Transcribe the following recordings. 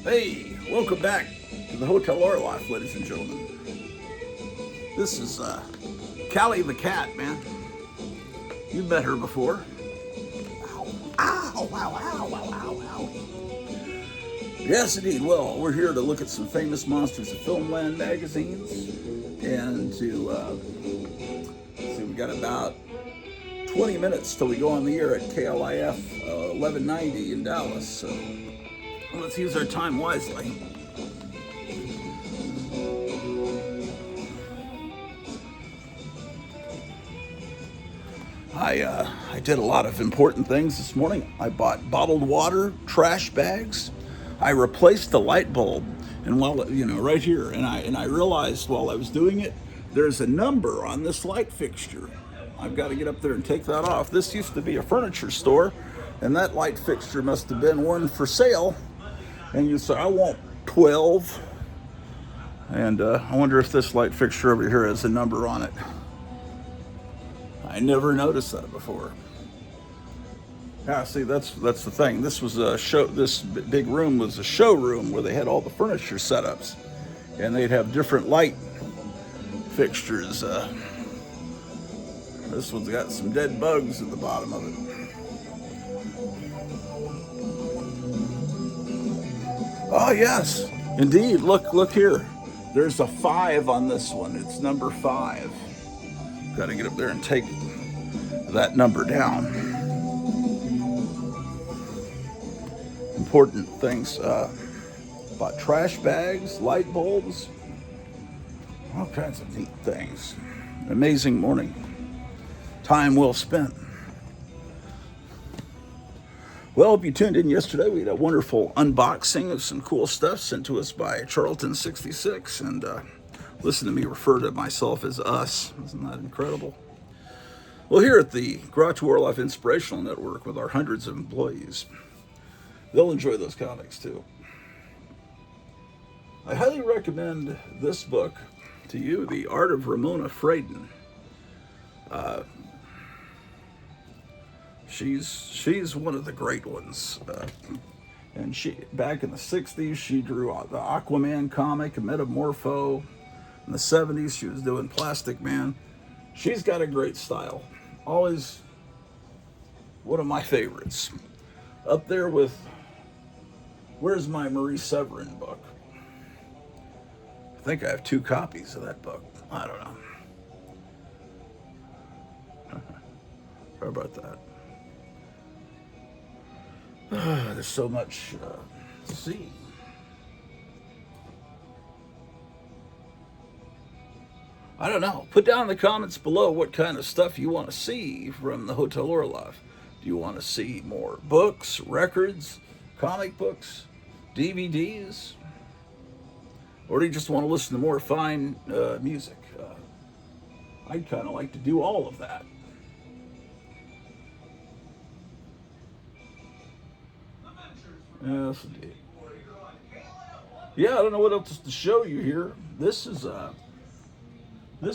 Hey, welcome back to the Hotel Orloff, ladies and gentlemen. This is Callie the cat, man. You've met her before. Ow, ow, ow, ow, ow, ow, ow. Yes, indeed. Well, we're here to look at some famous monsters of Filmland magazines, and to see, we got about 20 minutes till we go on the air at KLIF 1190 in Dallas. So let's use our time wisely. I did a lot of important things this morning. I bought bottled water, trash bags. I replaced the light bulb, and right here, and I realized while I was doing it, there's a number on this light fixture. I've got to get up there and take that off. This used to be a furniture store, and that light fixture must have been one for sale. And you say, I want 12. And I wonder if this light fixture over here has a number on it. I never noticed that before. Yeah, see, that's the thing. This was a show. This big room was a showroom where they had all the furniture setups, and they'd have different light fixtures. This one's got some dead bugs at the bottom of it. Oh yes, indeed. Look here. There's a 5 on this one. It's number 5. Got to get up there and take that number down. Important things about trash bags, light bulbs, all kinds of neat things. Amazing morning. Time well spent. Well, if you tuned in yesterday, we had a wonderful unboxing of some cool stuff sent to us by Charlton66, and listen to me refer to myself as us. Isn't that incredible? Well, here at the Grottu Orloff Inspirational Network with our hundreds of employees, they'll enjoy those comics too. I highly recommend this book to you, The Art of Ramona Fradon. She's one of the great ones. And she, back in the 60s, she drew the Aquaman comic, Metamorpho. In the 70s, she was doing Plastic Man. She's got a great style. Always one of my favorites. Up there with, where's my Marie Severin book? I think I have 2 copies of that book. I don't know. How about that? There's so much to see. I don't know. Put down in the comments below what kind of stuff you want to see from the Hotel Orloff. Do you want to see more books, records, comic books, DVDs? Or do you just want to listen to more fine music? I'd kind of like to do all of that. Yes, indeed. Yeah, I don't know what else to show you here. This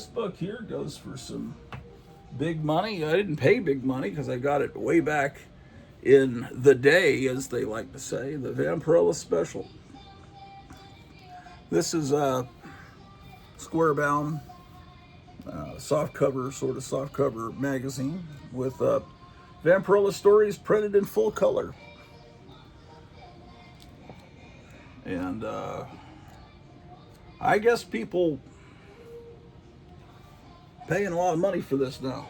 book here goes for some big money. I didn't pay big money because I got it way back in the day, as they like to say, the Vampirella special. This is a square-bound, soft cover magazine with Vampirella stories printed in full color. And I guess people paying a lot of money for this now.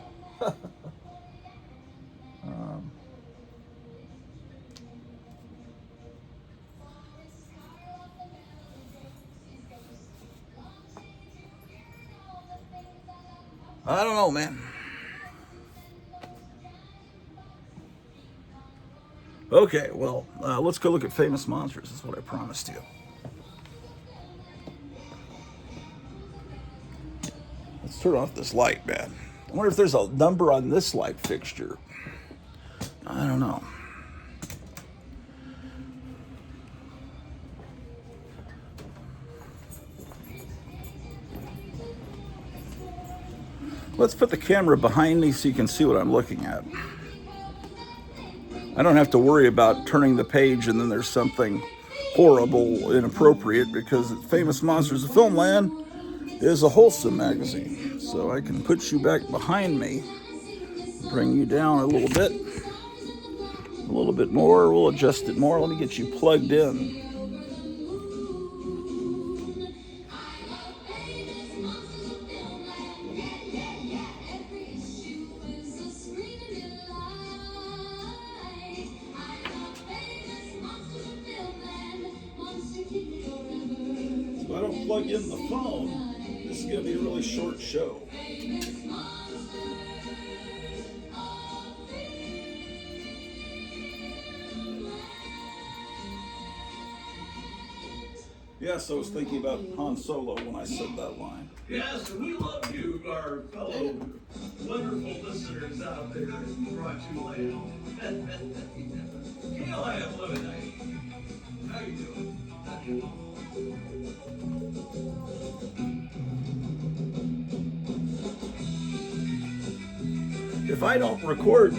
I don't know, man. Okay, well, let's go look at famous monsters. That's what I promised you. Let's turn off this light, man. I wonder if there's a number on this light fixture. I don't know. Let's put the camera behind me so you can see what I'm looking at. I don't have to worry about turning the page and then there's something horrible, inappropriate, because Famous Monsters of Filmland is a wholesome magazine. So I can put you back behind me, bring you down a little bit more. We'll adjust it more. Let me get you plugged in. If I don't plug in the phone, this is going to be a really short show. Yes, I was thinking about Han Solo when I said that line. Yes, and we love you, our fellow wonderful listeners out there in Grottu Orloff. KLIF Lemonade. How you doing? If I don't record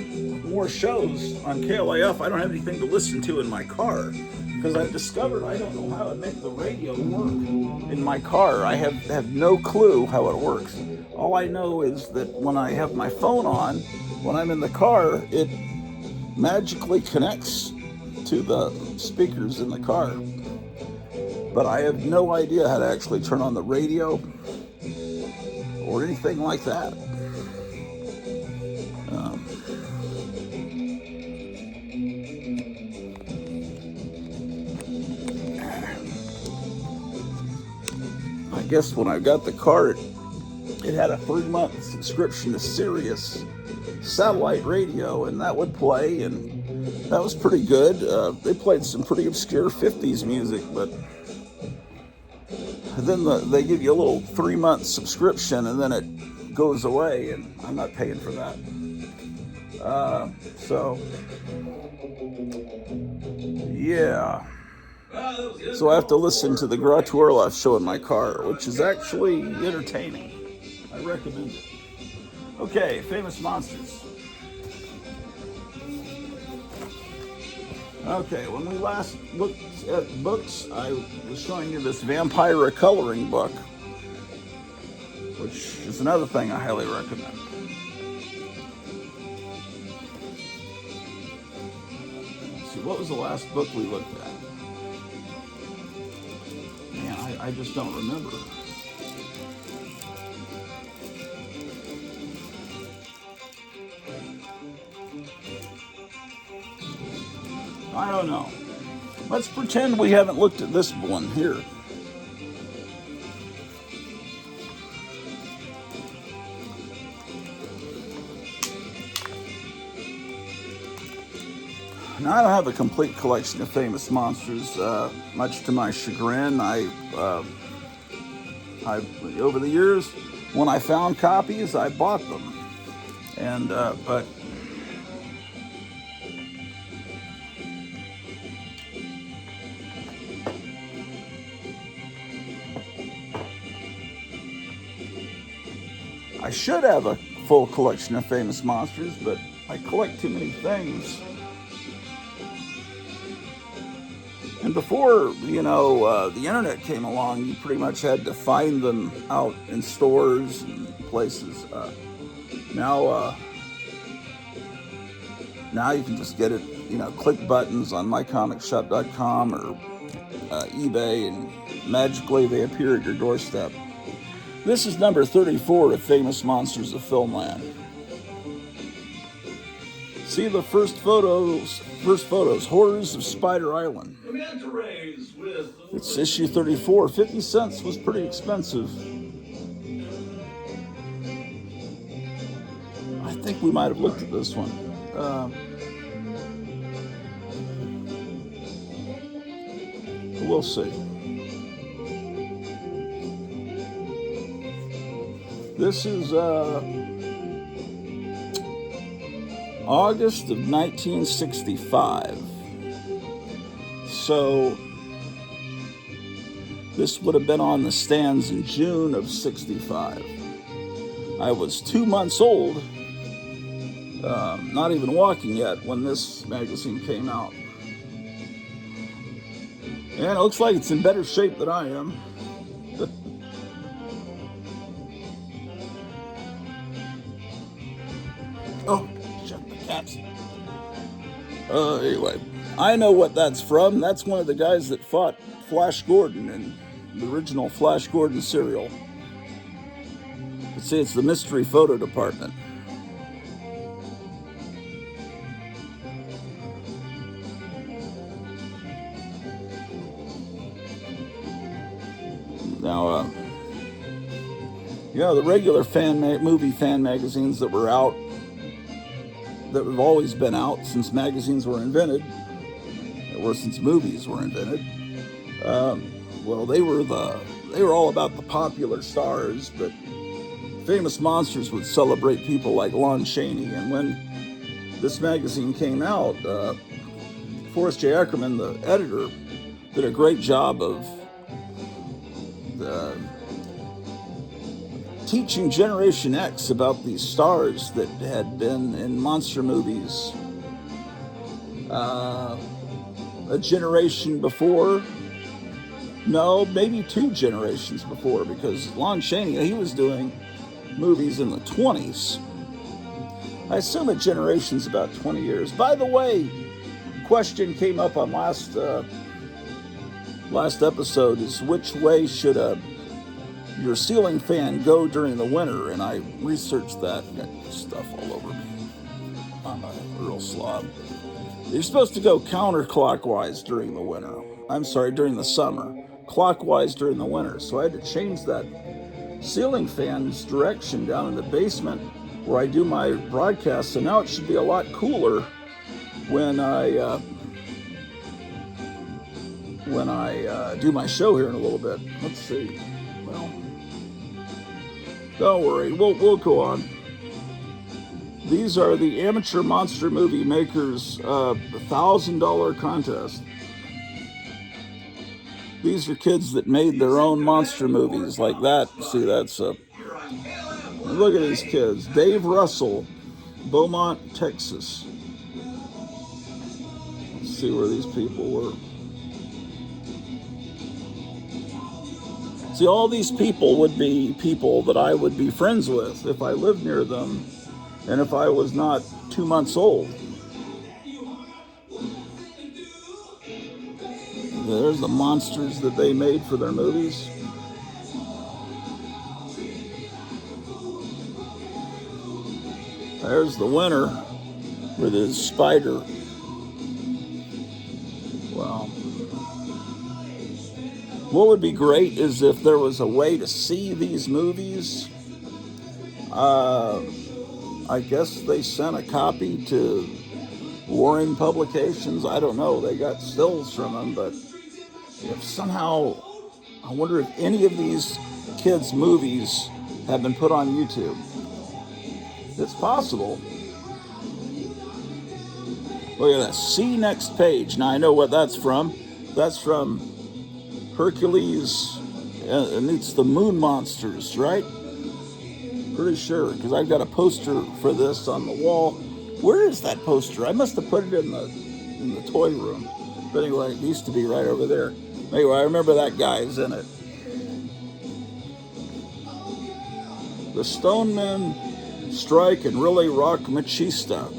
more shows on KLIF, I don't have anything to listen to in my car. Because I've discovered I don't know how to make the radio work in my car. I have no clue how it works. All I know is that when I have my phone on, when I'm in the car, it magically connects to the speakers in the car. But I have no idea how to actually turn on the radio or anything like that. I guess when I got the car, it had a 3-month subscription to Sirius satellite radio, and that would play, and that was pretty good. They played some pretty obscure 50s music, but then they give you a little 3-month subscription, and then it goes away, and I'm not paying for that. Yeah. So I have to listen to the Grottu Orloff show in my car, which is actually entertaining. I recommend it. Okay, Famous Monsters. Okay, when we last looked at books, I was showing you this vampire coloring book, which is another thing I highly recommend. Let's see, what was the last book we looked at? Man, I just don't remember. I don't know. Let's pretend we haven't looked at this one here. Now, I don't have a complete collection of Famous Monsters. Much to my chagrin, I over the years, when I found copies, I bought them, and but I should have a full collection of Famous Monsters, but I collect too many things. And before, the internet came along, you pretty much had to find them out in stores and places. Now you can just get it, click buttons on mycomicshop.com or eBay, and magically they appear at your doorstep. This is number 34 of Famous Monsters of Filmland. See the first photos, Horrors of Spider Island. It's issue 34. 50 cents was pretty expensive. I think we might have looked at this one. We'll see. This is August of 1965. So this would have been on the stands in June of 65. I was 2 months old, not even walking yet, when this magazine came out. And it looks like it's in better shape than I am. Oh, shut the cats. Anyway, I know what that's from. That's one of the guys that fought Flash Gordon in the original Flash Gordon serial. But see, it's the mystery photo department. Now, the regular movie fan magazines that were out, that have always been out since magazines were invented, or since movies were invented. Well, they were all about the popular stars, but Famous Monsters would celebrate people like Lon Chaney. And when this magazine came out, Forrest J. Ackerman, the editor, did a great job of teaching Generation X about these stars that had been in monster movies a generation before. No, maybe 2 generations before, because Lon Chaney, he was doing movies in the 20s. I assume a generation's about 20 years. By the way, question came up on last episode is which way should your ceiling fan go during the winter? And I researched that. Got stuff all over me. I'm a real slob. You're supposed to go counterclockwise during the winter. I'm sorry, during the summer. Clockwise during the winter. So I had to change that ceiling fan's direction down in the basement where I do my broadcast. So now it should be a lot cooler when I do my show here in a little bit. Let's see. Well, don't worry, we'll go on. These are the Amateur Monster Movie Makers $1,000 contest. These are kids that made their own monster movies like that. See, that's look at these kids. Dave Russell, Beaumont, Texas. Let's see where these people were. See, all these people would be people that I would be friends with if I lived near them and if I was not 2 months old. There's the monsters that they made for their movies. There's the winner with his spider. Wow. What would be great is if there was a way to see these movies. I guess they sent a copy to Warren Publications. I don't know. They got stills from them, but if somehow, I wonder if any of these kids' movies have been put on YouTube. It's possible. Look at that. See next page. Now I know what that's from. That's from Hercules, and it's the Moon Monsters, right? Pretty sure, because I've got a poster for this on the wall. Where is that poster? I must have put it in the toy room. But anyway, it used to be right over there. Anyway, I remember that guy's in it. The Stonemen strike and really rock Machista.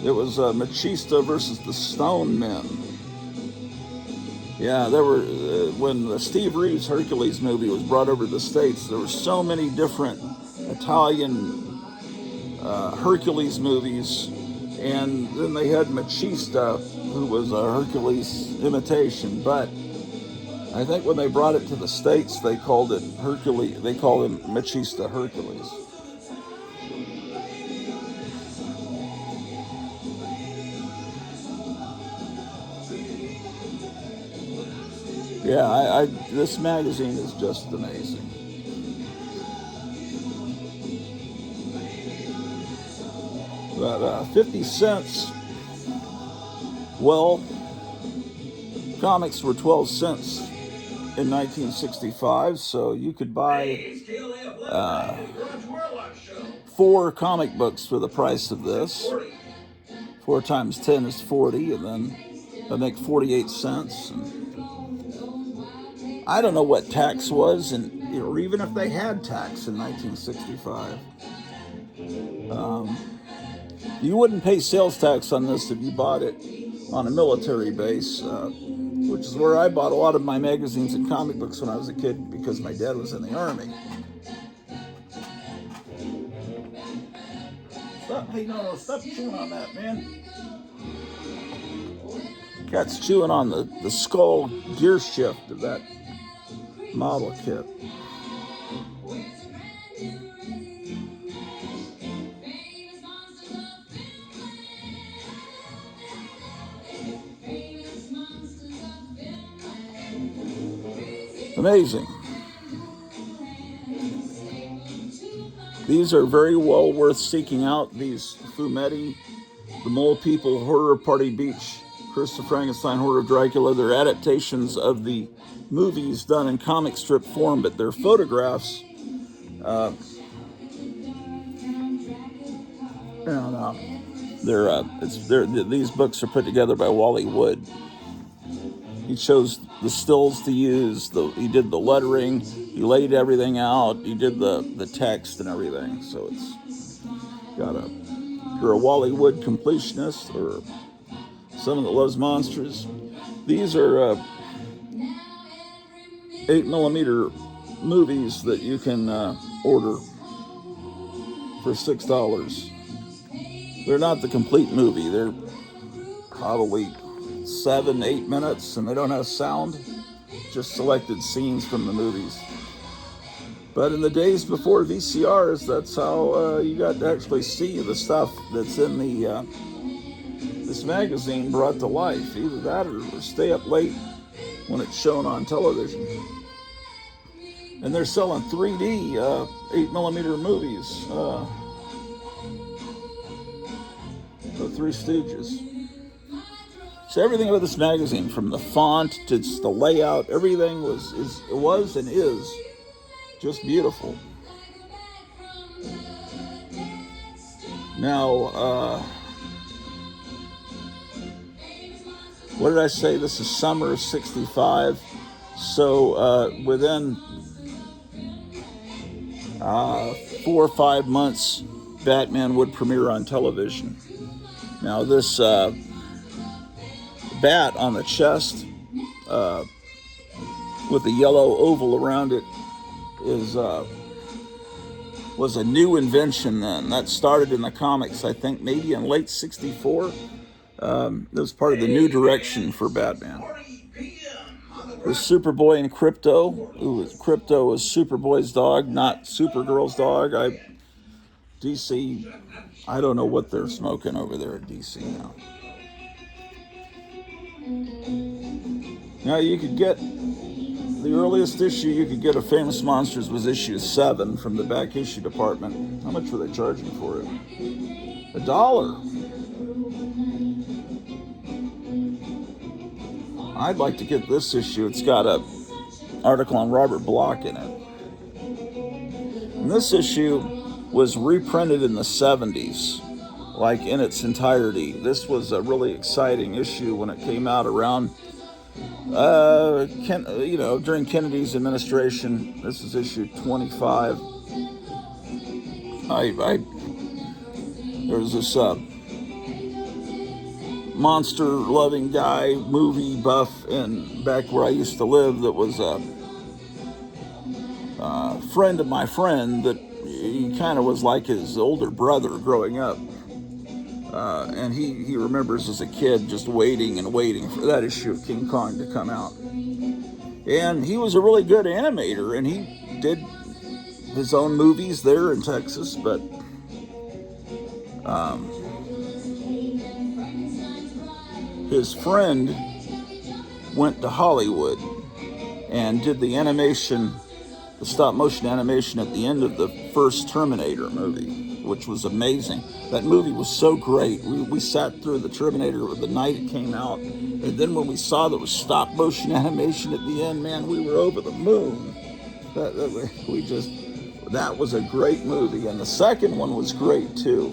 It was Machista versus the Stonemen. Yeah, there were, when the Steve Reeves Hercules movie was brought over to the States, there were so many different Italian Hercules movies, and then they had Machista, who was a Hercules imitation, but I think when they brought it to the States, they called it Hercules, they called him Machista Hercules. Yeah, this magazine is just amazing. But 50 cents, well, comics were 12 cents in 1965, so you could buy 4 comic books for the price of this. 4 times 10 is 40, and then I make 48 cents. And I don't know what tax was, or even if they had tax in 1965. You wouldn't pay sales tax on this if you bought it on a military base, which is where I bought a lot of my magazines and comic books when I was a kid because my dad was in the Army. Stop chewing on that, man. Cat's chewing on the skull gear shift of that model kit. Amazing. These are very well worth seeking out. These Fumetti, the Mole People, Horror of Party Beach, Christopher Frankenstein, Horror of Dracula. They're adaptations of the movies done in comic strip form, but they're photographs. These books are put together by Wally Wood. He chose the stills to use. He did the lettering. He laid everything out. He did the text and everything. So it's got if you're a Wally Wood completionist or someone that loves monsters, these are 8mm movies that you can order for $6. They're not the complete movie. They're probably 7-8 minutes, and they don't have sound, just selected scenes from the movies. But in the days before VCRs, that's how you got to actually see the stuff that's in this magazine brought to life. Either that or stay up late when it's shown on television. And they're selling 3D 8mm movies. The Three Stooges. So everything about this magazine, from the font to the layout, everything was and is just beautiful. Now, what did I say? This is summer of '65. So within 4 or 5 months, Batman would premiere on television. Now this bat on the chest with the yellow oval around it was a new invention then. That started in the comics, I think, maybe in late '64. It was part of the new direction for Batman. There's Superboy and Crypto. Crypto was Superboy's dog, not Supergirl's dog. DC, I don't know what they're smoking over there at DC now. Now you could get the earliest issue you could get of Famous Monsters was issue 7 from the back issue department. How much were they charging for it? $1. I'd like to get this issue. It's got an article on Robert Bloch in it. And this issue was reprinted in the 70s, like in its entirety. This was a really exciting issue when it came out around, during Kennedy's administration. This is issue 25. There was this monster-loving guy, movie buff, back where I used to live, that was a friend of my friend that he kind of was like his older brother growing up. And he remembers as a kid just waiting and waiting for that issue of King Kong to come out. And he was a really good animator, and he did his own movies there in Texas, but his friend went to Hollywood and did the stop motion animation at the end of the first Terminator movie, which was amazing. That movie was so great. We sat through the Terminator the night it came out, and then when we saw there was stop motion animation at the end, man, we were over the moon. That was a great movie, and the second one was great too.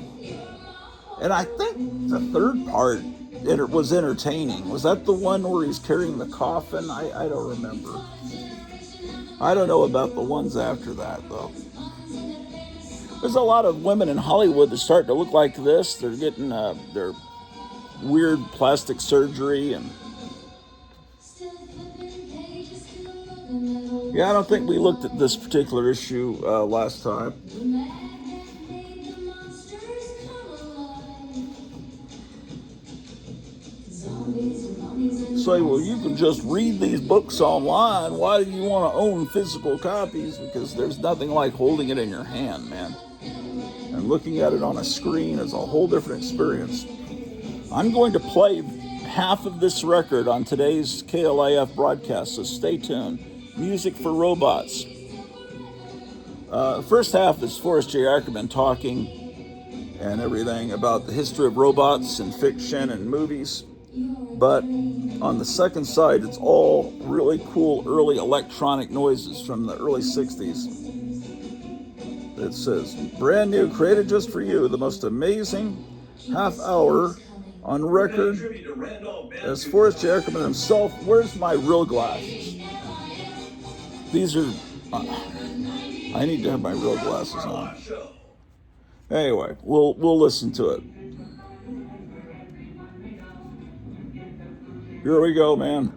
And I think the third part it was entertaining. Was that the one where he's carrying the coffin? I don't remember. I don't know about the ones after that, though. There's a lot of women in Hollywood that start to look like this. They're getting their weird plastic surgery, and yeah, I don't think we looked at this particular issue last time. Say, well, you can just read these books online. Why do you want to own physical copies? Because there's nothing like holding it in your hand, man. And looking at it on a screen is a whole different experience. I'm going to play half of this record on today's KLIF broadcast, so stay tuned. Music for Robots. First half is Forrest J. Ackerman talking and everything about the history of robots and fiction and movies. But on the second side, it's all really cool early electronic noises from the early 60s. It says, brand new, created just for you, the most amazing half hour on record as Forrest J. Ackerman himself. Where's my real glasses? These are, I need to have my real glasses on. Anyway, we'll listen to it. Here we go, man.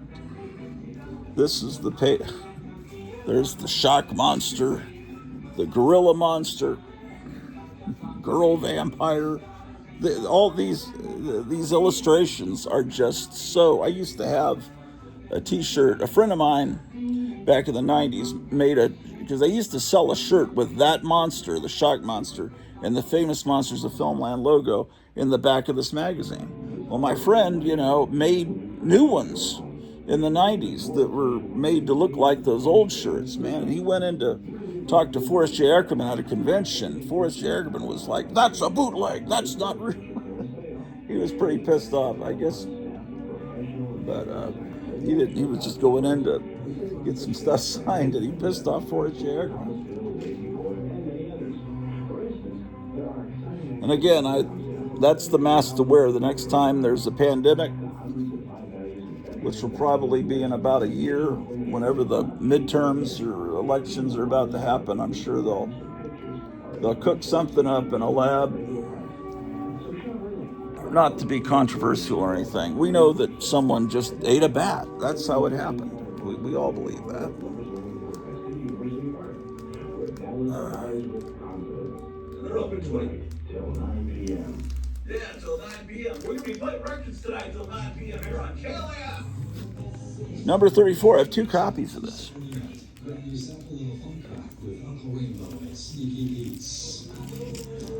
This is the there's the shock monster, the gorilla monster, girl vampire. All these illustrations are just so. I used to have a T-shirt. A friend of mine back in the 90s made because they used to sell a shirt with that monster, the shock monster, and the Famous Monsters of Filmland logo in the back of this magazine. Well, my friend, made new ones in the 90s that were made to look like those old shirts, man. And he went in to talk to Forrest J. Ackerman at a convention. Forrest J. Ackerman was like, that's a bootleg. That's not real. He was pretty pissed off, I guess. But he didn't. He was just going in to get some stuff signed, and he pissed off Forrest J. Ackerman. And again, that's the mask to wear the next time there's a pandemic, which will probably be in about a year, whenever the midterms or elections are about to happen. I'm sure they'll cook something up in a lab. Not to be controversial or anything. We know that someone just ate a bat. That's how it happened. We all believe that. They're open till 9 p.m. Yeah, till 9 p.m. We're going to be playing records tonight till 9 p.m. here on KLIF. Number 34. I have 2 copies of this.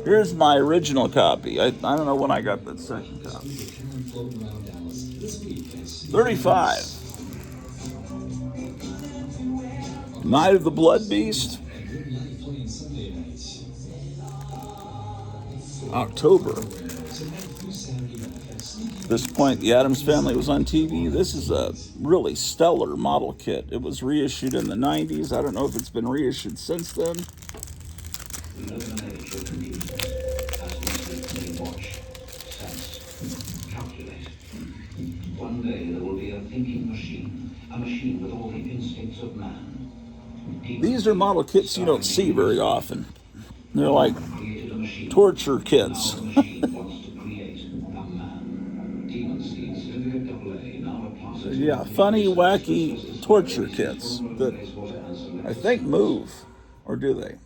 Here's my original copy. I don't know when I got that second copy. 35. Night of the Blood Beast. October. At this point, the Addams Family was on TV. This is a really stellar model kit. It was reissued in the 90s. I don't know if it's been reissued since then. One day there will be a thinking machine, a machine with all the instincts of man. These are model kits you don't see very often. They're like torture kits. Yeah, funny, wacky torture kits that I think move, or do they?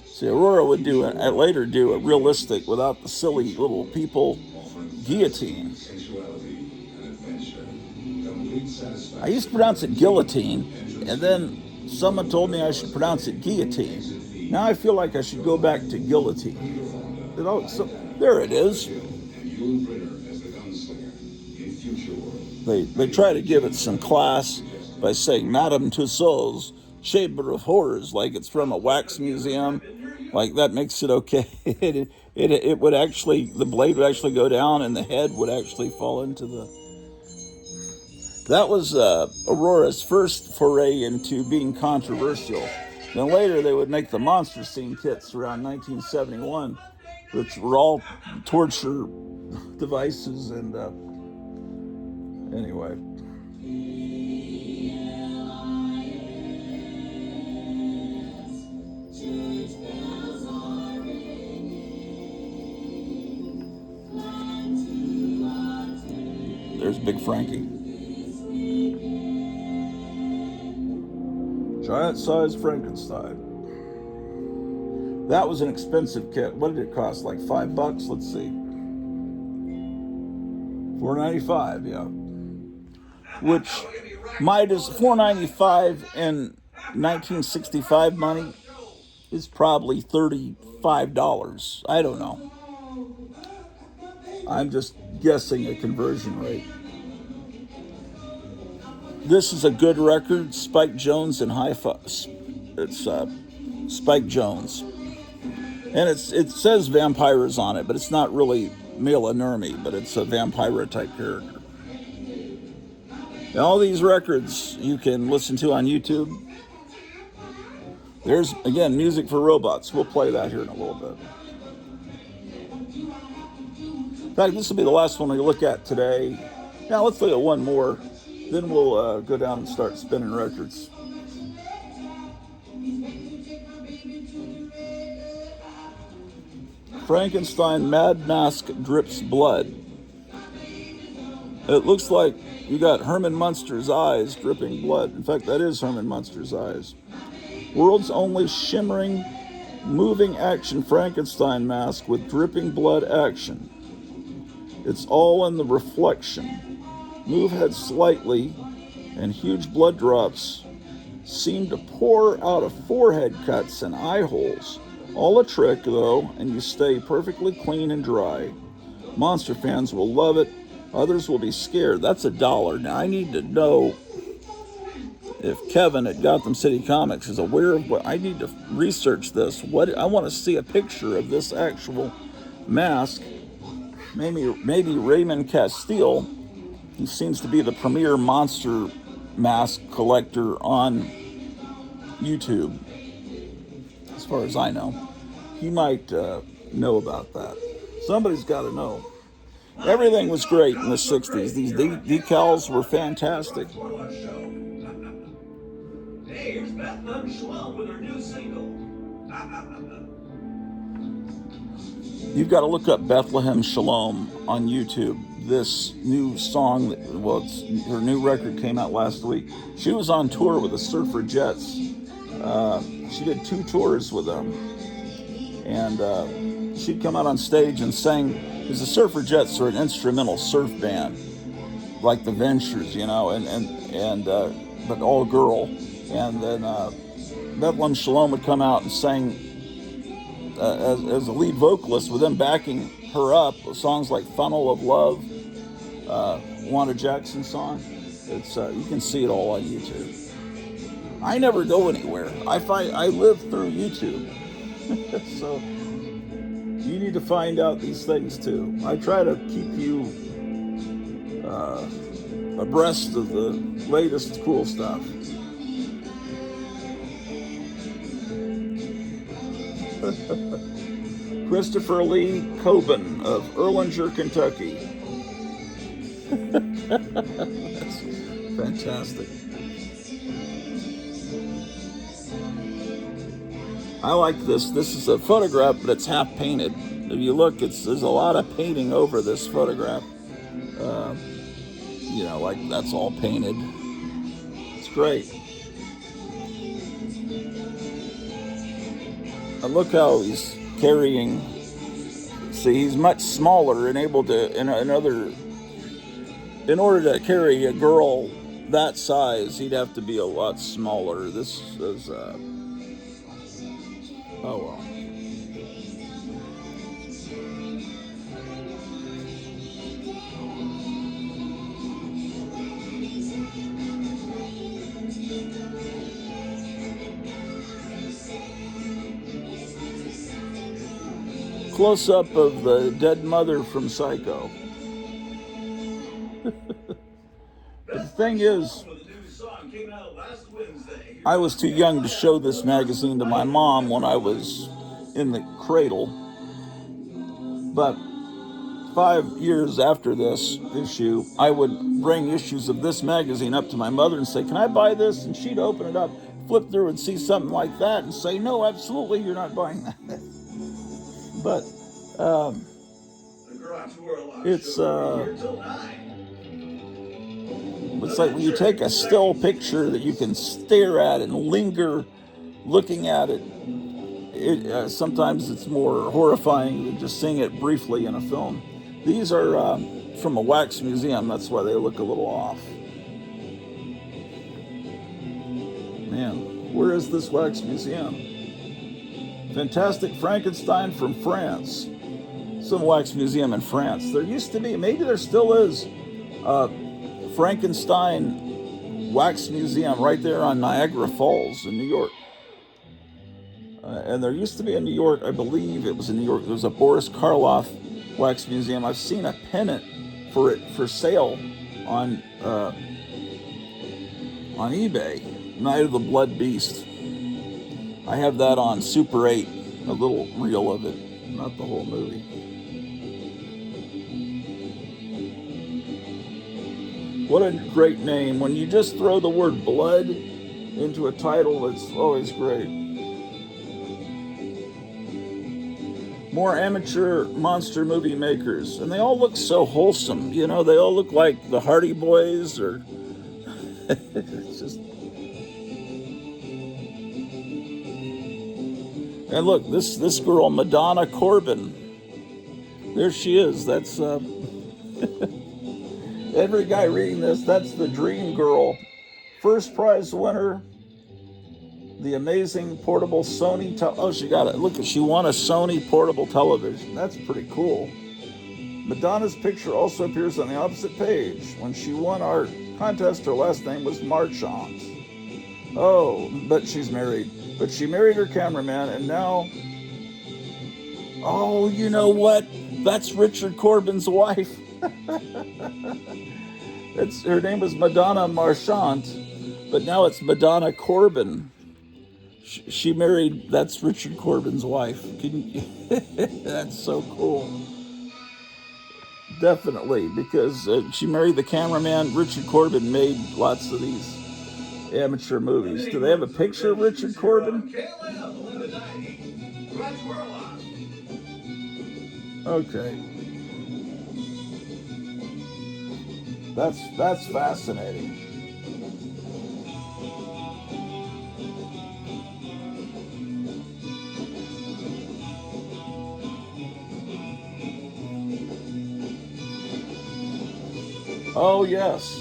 See, Aurora would later do a realistic, without the silly little people, guillotine. I used to pronounce it guillotine, and then someone told me I should pronounce it guillotine. Now I feel like I should go back to guillotine. There it is. They try to give it some class by saying Madame Tussauds Chamber of Horrors, like it's from a wax museum. Like that makes it okay. It would actually, the blade would actually go down and the head would actually fall into the... That was Aurora's first foray into being controversial. Then later they would make the monster scene kits around 1971. which were all torture devices. And anyway, there's Big Frankie. Giant-sized Frankenstein. That was an expensive kit. What did it cost? Like $5? Let's see. $4.95, yeah. Which might as $4.95 in 1965 money is probably $35. I don't know. I'm just guessing a conversion rate. This is a good record, Spike Jones and Hi-Fi. It's Spike Jones. And it says vampires on it, but it's not really Mila Nurmi, but it's a vampire type character. And all these records you can listen to on YouTube. There's, again, Music for Robots. We'll play that here in a little bit. In fact, this will be the last one we look at today. Now let's look at one more. Then we'll go down and start spinning records. Frankenstein Mad Mask Drips Blood. It looks like you got Herman Munster's eyes dripping blood. In fact, that is Herman Munster's eyes. World's only shimmering, moving action Frankenstein mask with dripping blood action. It's all in the reflection. Move head slightly, and huge blood drops seem to pour out of forehead cuts and eye holes. All a trick, though, and you stay perfectly clean and dry. Monster fans will love it. Others will be scared. That's $1. Now, I need to know if Kevin at Gotham City Comics is aware of what. I need to research this. I want to see a picture of this actual mask. Maybe Raymond Castile. He seems to be the premier monster mask collector on YouTube, as far as I know. He might know about that. Somebody's got to know. Everything was great in the 60s. These decals were fantastic. Hey, here's Bethlehem Shalom with her new single. You've got to look up Bethlehem Shalom on YouTube. This new song, her new record came out last week. She was on tour with the Suffragettes. She did 2 tours with them. And she'd come out on stage and sang, because the Suffragettes are an instrumental surf band, like the Ventures, you know, but all girl. And then Bethlehem Shalom would come out and sang as a lead vocalist with them backing her up. Songs like Funnel of Love, Wanda Jackson song. It's you can see it all on YouTube. I never go anywhere. I live through YouTube. So you need to find out these things too. I try to keep you abreast of the latest cool stuff. Christopher Lee Coben of Erlanger, Kentucky. That's fantastic. I like this. This is a photograph, but it's half painted. If you look, there's a lot of painting over this photograph. Like that's all painted. It's great. And look how he's carrying. See, he's much smaller and able to, in order to carry a girl that size, he'd have to be a lot smaller. This is, oh well. Close-up of the dead mother from Psycho. But the thing is, I was too young to show this magazine to my mom when I was in the cradle. But 5 years after this issue, I would bring issues of this magazine up to my mother and say, "Can I buy this?" And she'd open it up, flip through, and see something like that and say, "No, absolutely, you're not buying that." But The Grottu Orloff it's show here till 9. it's like when you take a still picture that you can stare at and linger looking at it. Sometimes it's more horrifying than just seeing it briefly in a film. These are from a wax museum. That's why they look a little off. Man, where is this wax museum? Fantastic Frankenstein from France. Some wax museum in France. There used to be, maybe there still is, Frankenstein wax museum right there on Niagara Falls in New York. And there used to be in New York, I believe it was in New York, there was a Boris Karloff wax museum. I've seen a pennant for it for sale on eBay. Night of the Blood Beast. I have that on Super 8, a little reel of it, not the whole movie. What a great name. When you just throw the word blood into a title, it's always great. More amateur monster movie makers, and they all look so wholesome. You know, they all look like the Hardy Boys, or it's just. And look, this girl, Madonna Corbin. There she is. That's every guy reading this. That's the dream girl, first prize winner. The amazing portable Sony. Oh, she got it. Look, she won a Sony portable television. That's pretty cool. Madonna's picture also appears on the opposite page. When she won our contest, her last name was Marchant. Oh, but she's married. But she married her cameraman, and now. Oh, you know what? That's Richard Corbin's wife. Her name was Madonna Marchant, but now it's Madonna Corbin. She married, that's Richard Corbin's wife. That's so cool. Definitely, because she married the cameraman. Richard Corbin made lots of these amateur movies. Do they have a picture of Richard Corbin? Okay. That's fascinating. Oh, yes.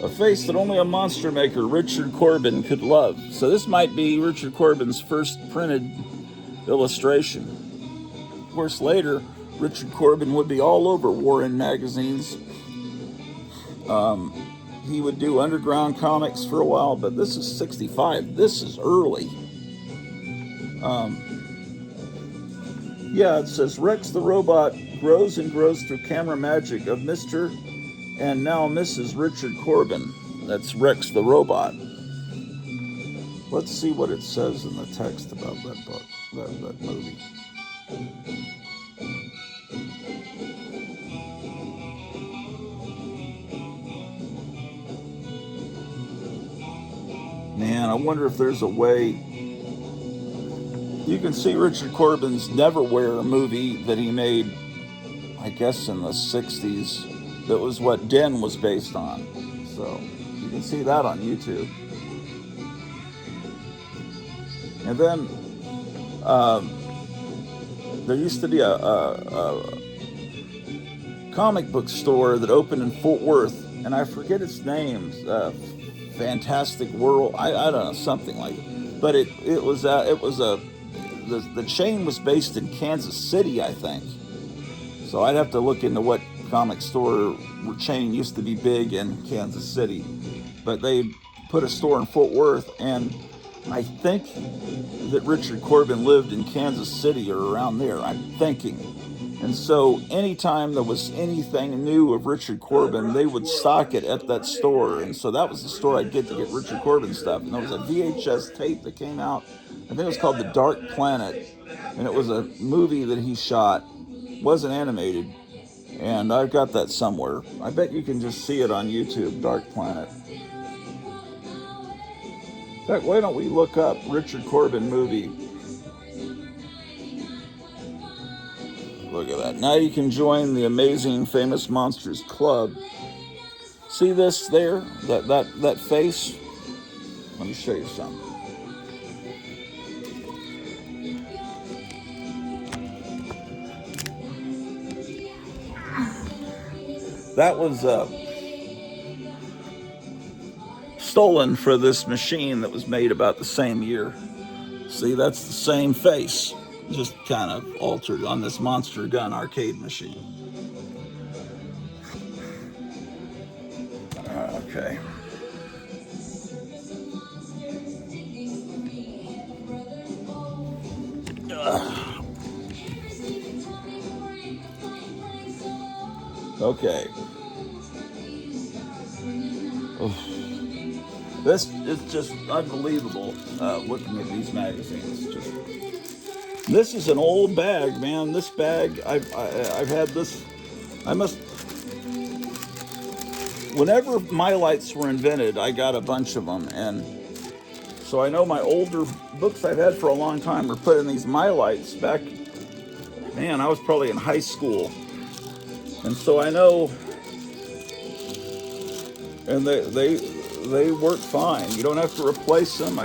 A face that only a monster maker, Richard Corbin, could love. So this might be Richard Corbin's first printed illustration. Of course, later, Richard Corbin would be all over Warren magazines. He would do underground comics for a while, but this is 65. This is early. Yeah, it says Rex the robot grows and grows through camera magic of Mr. and now Mrs. Richard Corbin. That's Rex the robot. Let's see what it says in the text about that book, that movie. Man, I wonder if there's a way. You can see Richard Corbin's Neverwhere movie that he made, I guess, in the 60s. That was what Den was based on. So you can see that on YouTube. And then there used to be a comic book store that opened in Fort Worth, and I forget its name. Fantastic World. I don't know, something like it. But the chain was based in Kansas City, I think. So I'd have to look into what comic store chain used to be big in Kansas City. But they put a store in Fort Worth, and I think that Richard Corbin lived in Kansas City or around there, I'm thinking. And so anytime there was anything new of Richard Corbin, they would stock it at that store. And so that was the store I'd get to get Richard Corbin stuff. And there was a VHS tape that came out. I think it was called The Dark Planet. and it was a movie that he shot, wasn't animated, and I've got that somewhere. I bet you can just see it on YouTube, Dark Planet. In fact, why don't we look up Richard Corbin movie? Look at that. Now you can join the Amazing Famous Monsters Club. See this there? That face? Let me show you something. That was stolen for this machine that was made about the same year. See, that's the same face, just kind of altered on this Monster Gun arcade machine. Okay. Okay. Oof. This is just unbelievable. Looking at these magazines, this is an old bag, man. This bag, I've had this. I must. Whenever my lights were invented, I got a bunch of them, and so I know my older books I've had for a long time were put in these my lights back. Man, I was probably in high school, and so I know. And they work fine. You don't have to replace them.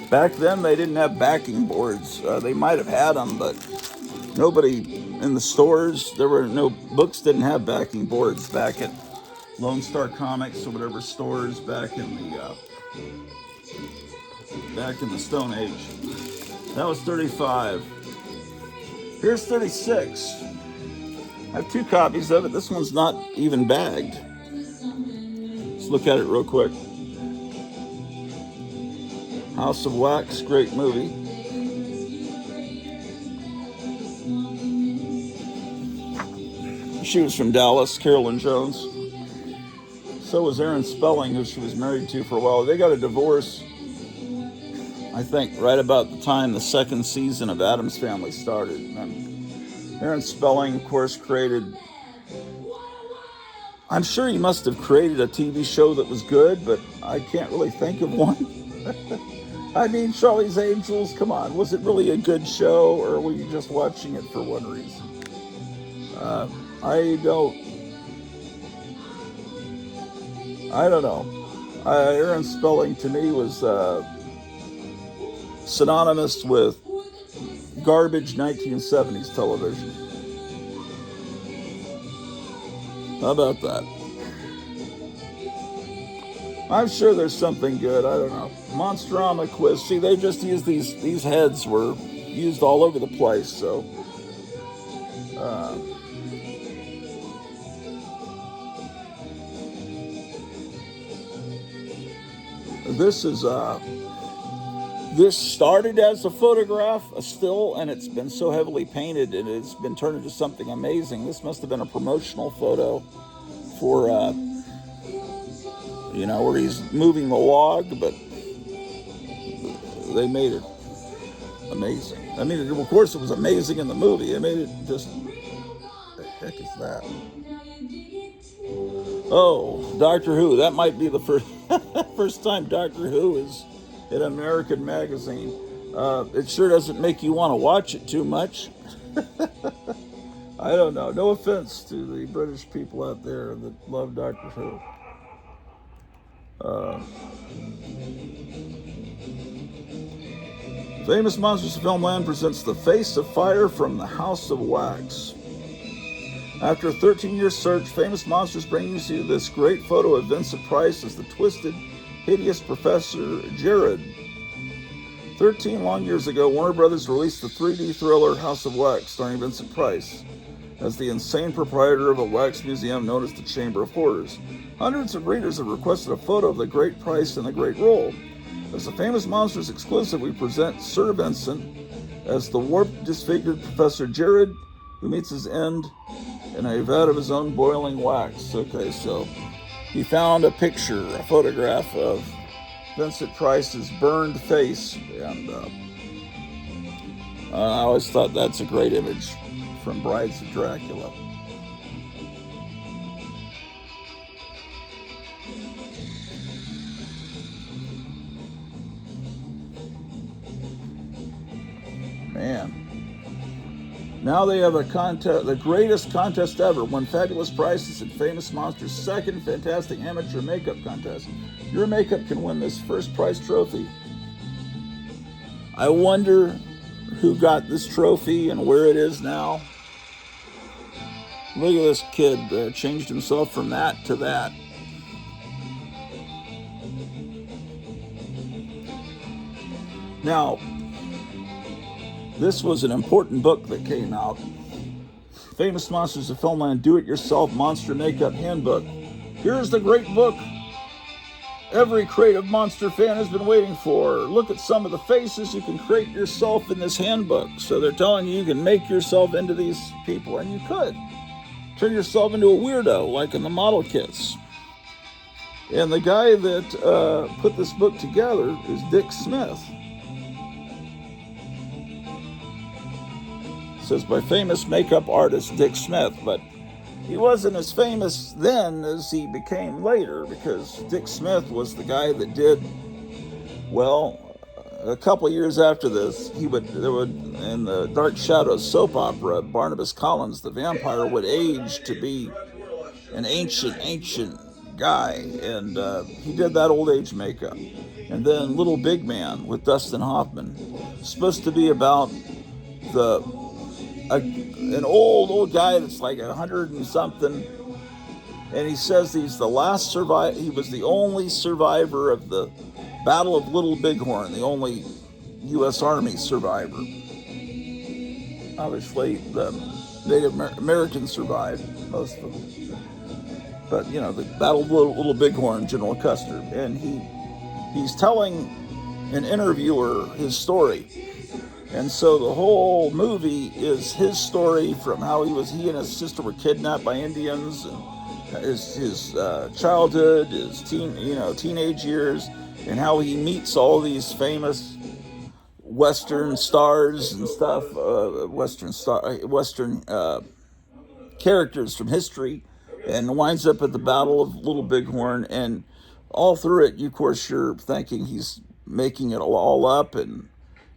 Back then they didn't have backing boards. They might have had them, but nobody in the stores. There were no books. Didn't have backing boards back at Lone Star Comics or whatever stores back in the Stone Age. That was 35. Here's 36. I have 2 copies of it. This one's not even bagged. Let's look at it real quick. House of Wax, great movie. She was from Dallas, Carolyn Jones. So was Aaron Spelling, who she was married to for a while. They got a divorce, I think, right about the time the second season of Addams Family started. And Aaron Spelling, of course, I'm sure he must have created a TV show that was good, but I can't really think of one. I mean, Charlie's Angels, come on. Was it really a good show, or were you just watching it for one reason? I don't know. Aaron Spelling, to me, was synonymous with garbage 1970s television. How about that? I'm sure there's something good. I don't know. Monsterama quiz. See, they just used these heads were used all over the place. So, this started as a photograph, a still, and it's been so heavily painted and it's been turned into something amazing. This must have been a promotional photo for, where he's moving the log, but they made it amazing. I mean, of course, it was amazing in the movie. They made it just, what the heck is that? Oh, Doctor Who. That might be the first time Doctor Who is in an American magazine. It sure doesn't make you want to watch it too much. I don't know. No offense to the British people out there that love Doctor Who. Famous Monsters of Filmland presents The Face of Fire from the House of Wax. After a 13-year search, Famous Monsters brings you this great photo of Vincent Price as the twisted, hideous Professor Jared. 13 long years ago, Warner Brothers released the 3D thriller House of Wax, starring Vincent Price as the insane proprietor of a wax museum known as the Chamber of Horrors. Hundreds of readers have requested a photo of the great Price in the great role. As the Famous Monsters exclusive, we present Sir Vincent as the warped, disfigured Professor Jared, who meets his end in a vat of his own boiling wax. Okay, so he found a photograph of Vincent Price's burned face, and I always thought that's a great image from Brides of Dracula. Man. Now they have a contest, the greatest contest ever. Won fabulous prizes at Famous Monsters' second fantastic amateur makeup contest. Your makeup can win this first prize trophy. I wonder who got this trophy and where it is now. Look at this kid, changed himself from that to that. Now, this was an important book that came out. Famous Monsters of Filmland Do-It-Yourself Monster Makeup Handbook. Here's the great book every creative monster fan has been waiting for. Look at some of the faces you can create yourself in this handbook. So they're telling you can make yourself into these people, and you could. Turn yourself into a weirdo, like in the model kits. And the guy that put this book together is Dick Smith. It says by famous makeup artist Dick Smith, but he wasn't as famous then as he became later, because Dick Smith was the guy that did, well, a couple of years after this, there would in the Dark Shadows soap opera, Barnabas Collins, the vampire, would age to be an ancient guy, and he did that old age makeup. And then Little Big Man with Dustin Hoffman, supposed to be about an old guy that's like 100 and something, and he says he's the last survivor. He was the only survivor of the Battle of Little Bighorn, the only U.S. Army survivor. Obviously, the Native Americans survived, most of them. But, you know, the Battle of Little Bighorn, General Custer. And he's telling an interviewer his story. And so the whole movie is his story from how he and his sister were kidnapped by Indians, and his childhood, his teenage years, and how he meets all these famous Western stars and stuff, Western characters from history, and winds up at the Battle of Little Bighorn. And all through it, of course, you're thinking he's making it all up, and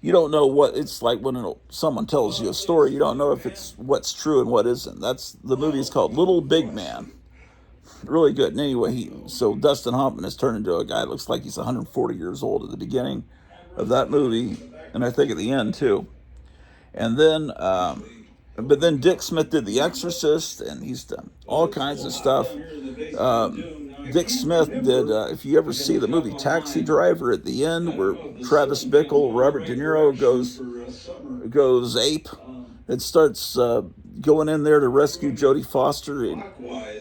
you don't know what it's like when someone tells you a story. You don't know if it's what's true and what isn't. The movie's called Little Big Man. Really good. And anyway, so Dustin Hoffman has turned into a guy that looks like he's 140 years old at the beginning of that movie, and I think at the end too. And then, but then Dick Smith did The Exorcist, and he's done all kinds of stuff. Dick Smith did, if you ever see the movie Taxi Driver at the end, where Travis Bickle, Robert De Niro goes ape, it starts going in there to rescue Jodie Foster, and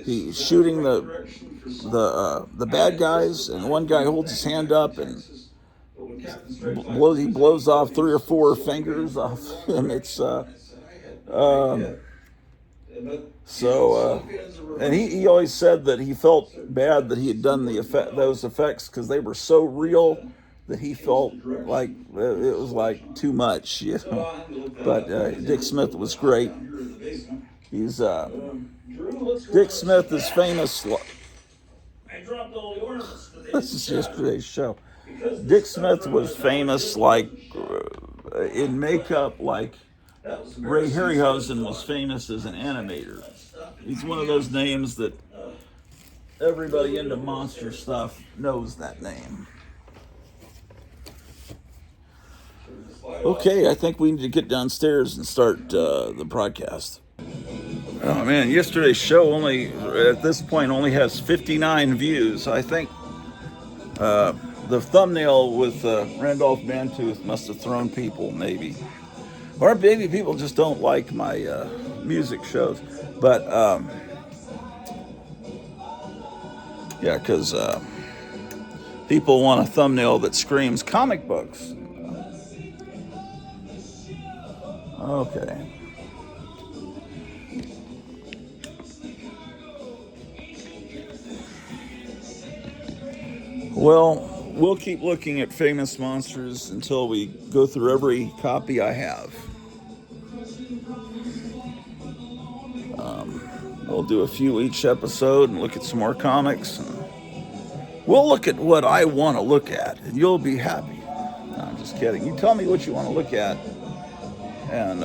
he's shooting the bad guys, and one guy holds his hand up and he blows off 3 or 4 fingers off, and it's and he always said that he felt bad that he had done those effects because they were so real that he felt like it was like too much, you know. But Dick Smith was great. He's Dick Smith is famous. This is yesterday's show. Dick Smith was famous like in makeup, like Ray Harryhausen was famous as an animator. He's one of those names that everybody into monster stuff knows that name. Okay, I think we need to get downstairs and start the broadcast. Oh man, yesterday's show at this point only has 59 views. I think the thumbnail with Randolph Mantooth must have thrown people, maybe. Or maybe people just don't like my music shows. But, yeah, because people want a thumbnail that screams comic books. Okay. Well, we'll keep looking at famous monsters until we go through every copy I have. We'll do a few each episode and look at some more comics. And we'll look at what I want to look at, and you'll be happy. No, I'm just kidding. You tell me what you want to look at, and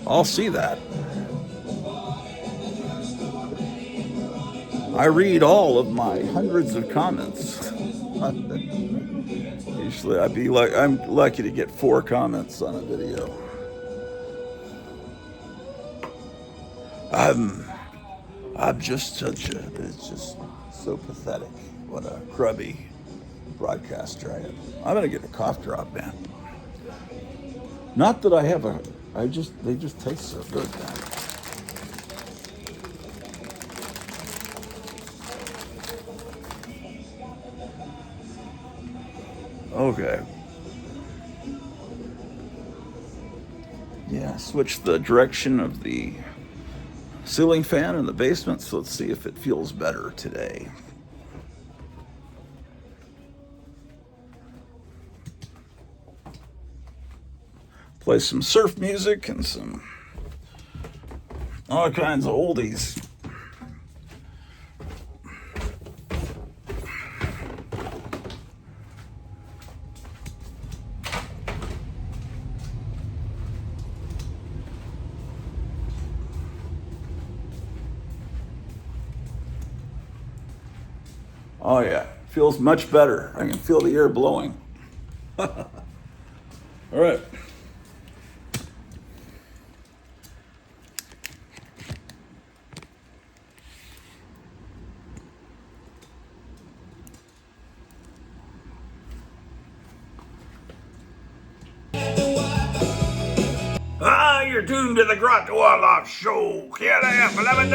I'll see that. I read all of my hundreds of comments. Usually I'm lucky to get 4 comments on a video. I'm just it's just so pathetic. What a grubby broadcaster I am. I'm gonna get a cough drop, man. Not that I have they just taste so good, man. Okay. Yeah, switch the direction of the ceiling fan in the basement, so let's see if it feels better today. Play some surf music and some all kinds of oldies. Oh yeah, feels much better. I can feel the air blowing. All right. You're tuned to the Grottu Orloff Show. Can't I have 11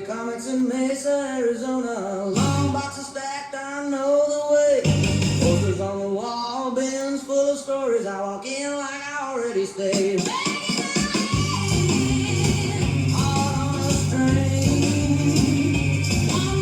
Comics in Mesa, Arizona. Long boxes stacked, I know the way. Posters on the wall, bins full of stories. I walk in like I already stayed. Out on a string, one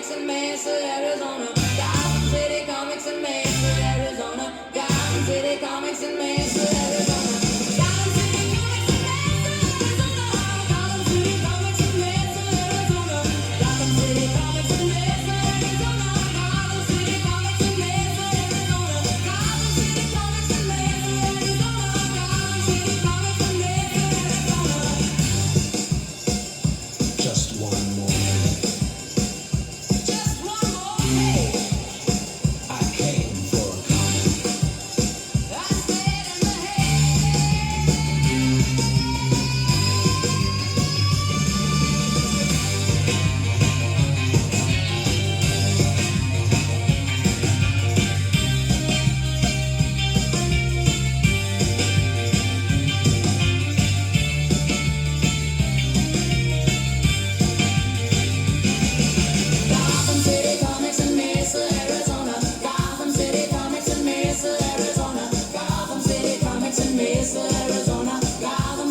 Comics in Mesa, Arizona. Gotham City Comics in Mesa, Arizona. Gotham City Comics in Mesa, Arizona. Gotham City Comics in Mesa, Arizona. Gotham City Comics in Mesa, Arizona. Gotham City Comics in Mesa, Arizona. Gotham City Comics in Mesa, Arizona. Gotham City Comics in Mesa, Arizona. Gotham City Comics in Mesa, Arizona. Just one more. Just one more day. I came for a comic. I stayed in the hay. Gotham City Comics in Mesa, Arizona. Gotham City Comics in Mesa, Arizona. Gotham City Comics in Mesa, Arizona. Gotham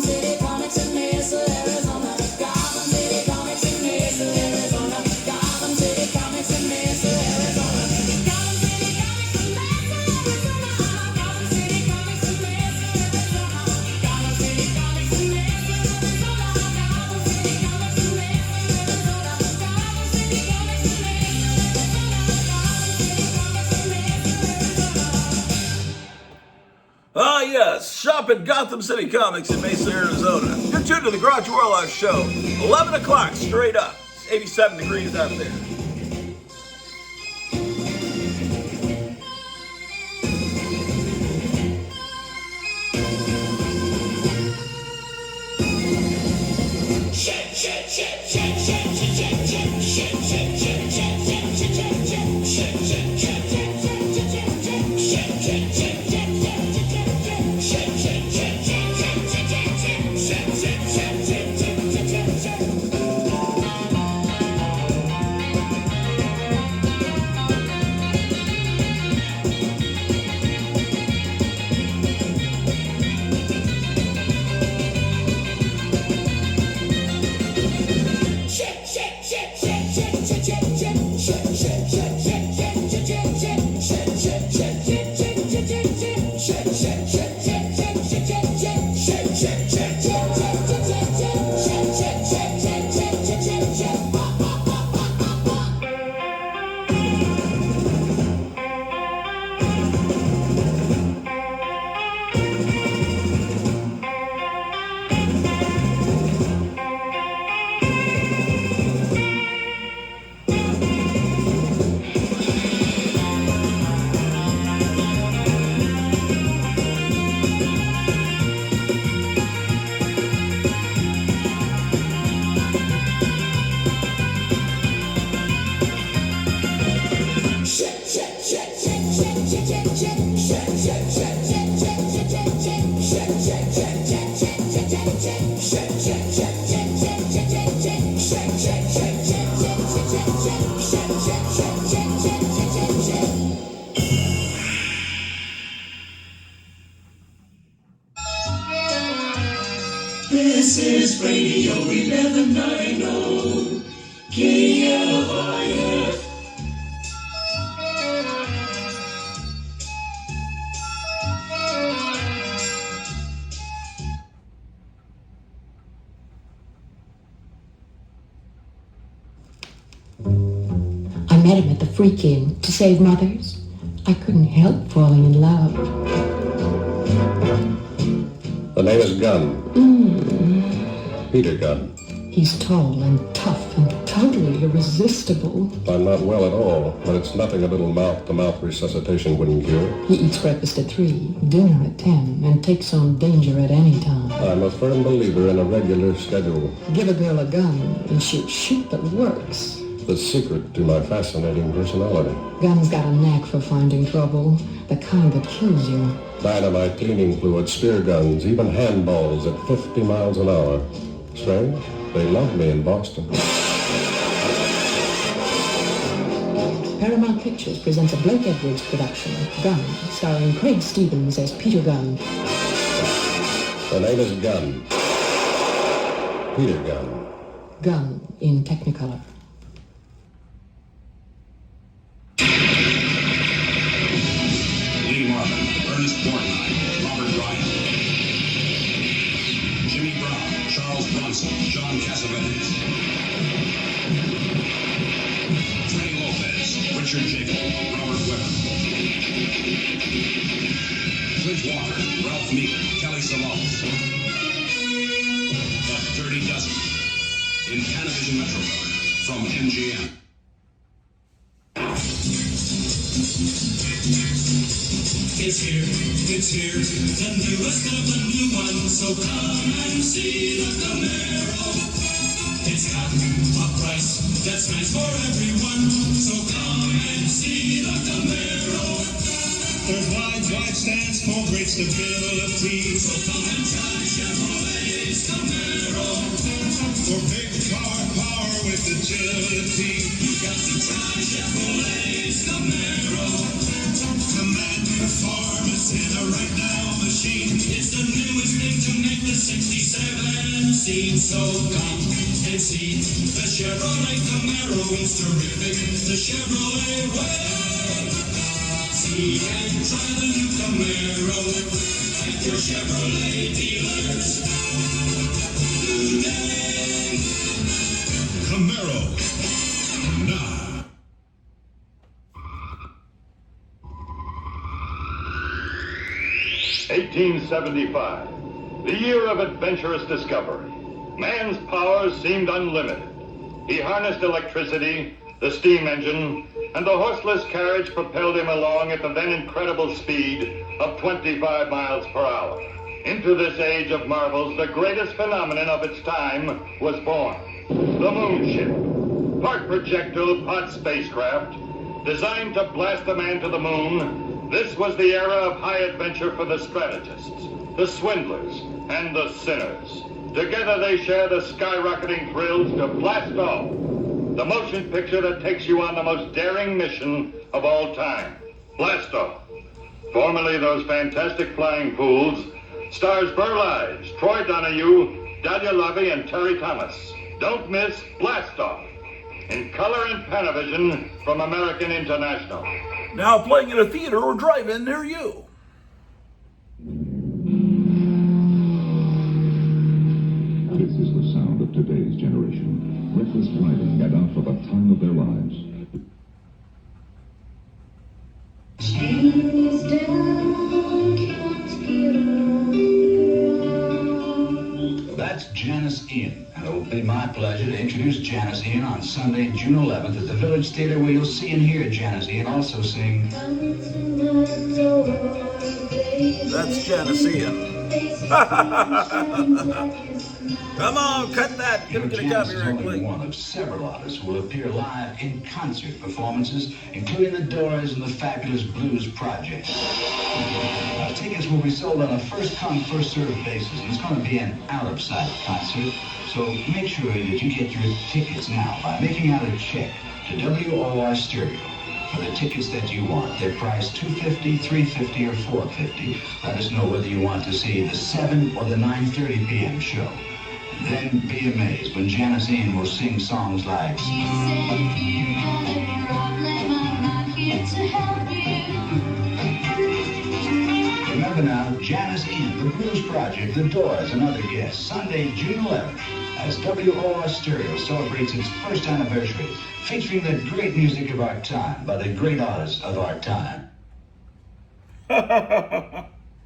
City Comics in Mesa, Arizona. Gotham City Comics in Mesa, Arizona. Gotham City Comics in Mesa, Arizona. Gotham City Comics in Mesa, Arizona. Gotham City Comics in Mesa, Arizona. Gotham City Comics in Mesa, Arizona. Gotham City Comics in Mesa, Arizona. Gotham City Comics in Mesa, Ah, yes. Shop at Gotham City Comics in Mesa, Arizona. You're tuned to the Grottu Orloff Show. 11 o'clock, straight up. It's 87 degrees out there. This is Radio 1190 KLIF. I met him at the Freak Inn to save mothers. I couldn't help falling in love. The name is Gunn. Peter Gunn. He's tall and tough and totally irresistible. I'm not well at all, but it's nothing a little mouth-to-mouth resuscitation wouldn't cure. He eats breakfast at 3, dinner at 10, and takes on danger at any time. I'm a firm believer in a regular schedule. Give a girl a gun and she'll shoot that works. The secret to my fascinating personality. Gun's got a knack for finding trouble, the kind that kills you. Dynamite, cleaning fluid, spear guns, even handballs at 50 miles an hour. Strange, they love me in Boston. Paramount Pictures presents a Blake Edwards production, Gun, starring Craig Stevens as Peter Gunn. The name is Gunn. Peter Gunn. Gun in Technicolor. John Cassavetes, Trey Lopez, Richard Jacob, Robert Webber, Clint Walker, Ralph Meeker, Kelly Savalas. The Dirty Dozen in Panavision Metro from MGM. It's here, the newest of the new ones, so come and see the Camaro. It's got a price that's nice for everyone, so come and see the Camaro. There's wide stands for great stability, so come and try Chevrolet's Camaro. For big car power with agility, you got to try Chevrolet's Camaro. Command performance in a right-now machine. It's the newest thing to make the 67 scene. So come and see the Chevrolet Camaro. It's terrific, the Chevrolet way. See and try the new Camaro at your Chevrolet dealers today. Camaro, now. 1875, the year of adventurous discovery. Man's powers seemed unlimited. He harnessed electricity, the steam engine, and the horseless carriage propelled him along at the then incredible speed of 25 miles per hour. Into this age of marvels, the greatest phenomenon of its time was born. The moon ship, part projectile, part spacecraft, designed to blast a man to the moon. This was the era of high adventure for the strategists, the swindlers, and the sinners. Together they share the skyrocketing thrills to Blast Off, the motion picture that takes you on the most daring mission of all time. Blast Off, formerly those fantastic flying fools, stars Burl Ives, Troy Donahue, Dahlia Lovey, and Terry Thomas. Don't miss Blast Off, in color and Panavision from American International. Now playing at a theater or drive-in near you. This is the sound of today's generation. Reckless driving at out for the time of their lives. That's Janice Ian, and it will be my pleasure to introduce Janice Ian on Sunday, June 11th at the Village Theater, where you'll see and hear Janice Ian also sing. That's Janice Ian. Come on, cut that. Give me a Janice is copyright, only please. one of several artists who will appear live in concert performances, including the Doors and the Fabulous Blues Project. Tickets will be sold on a first-come, first-served basis, and it's going to be an out-of-sight concert, so make sure that you get your tickets now by making out a check to WOR Stereo for the tickets that you want. They're priced $250, $350, or $450. Let us know whether you want to see the 7 or the 9:30 p.m. show. Then be amazed when Janice Ian will sing songs like... She said, if you have a problem, I'm not here to help you. Remember now, Janice Ian, the Blues Project, the Doors, and other guests, Sunday, June 11th, as WOR Stereo celebrates its first anniversary, featuring the great music of our time by the great artists of our time.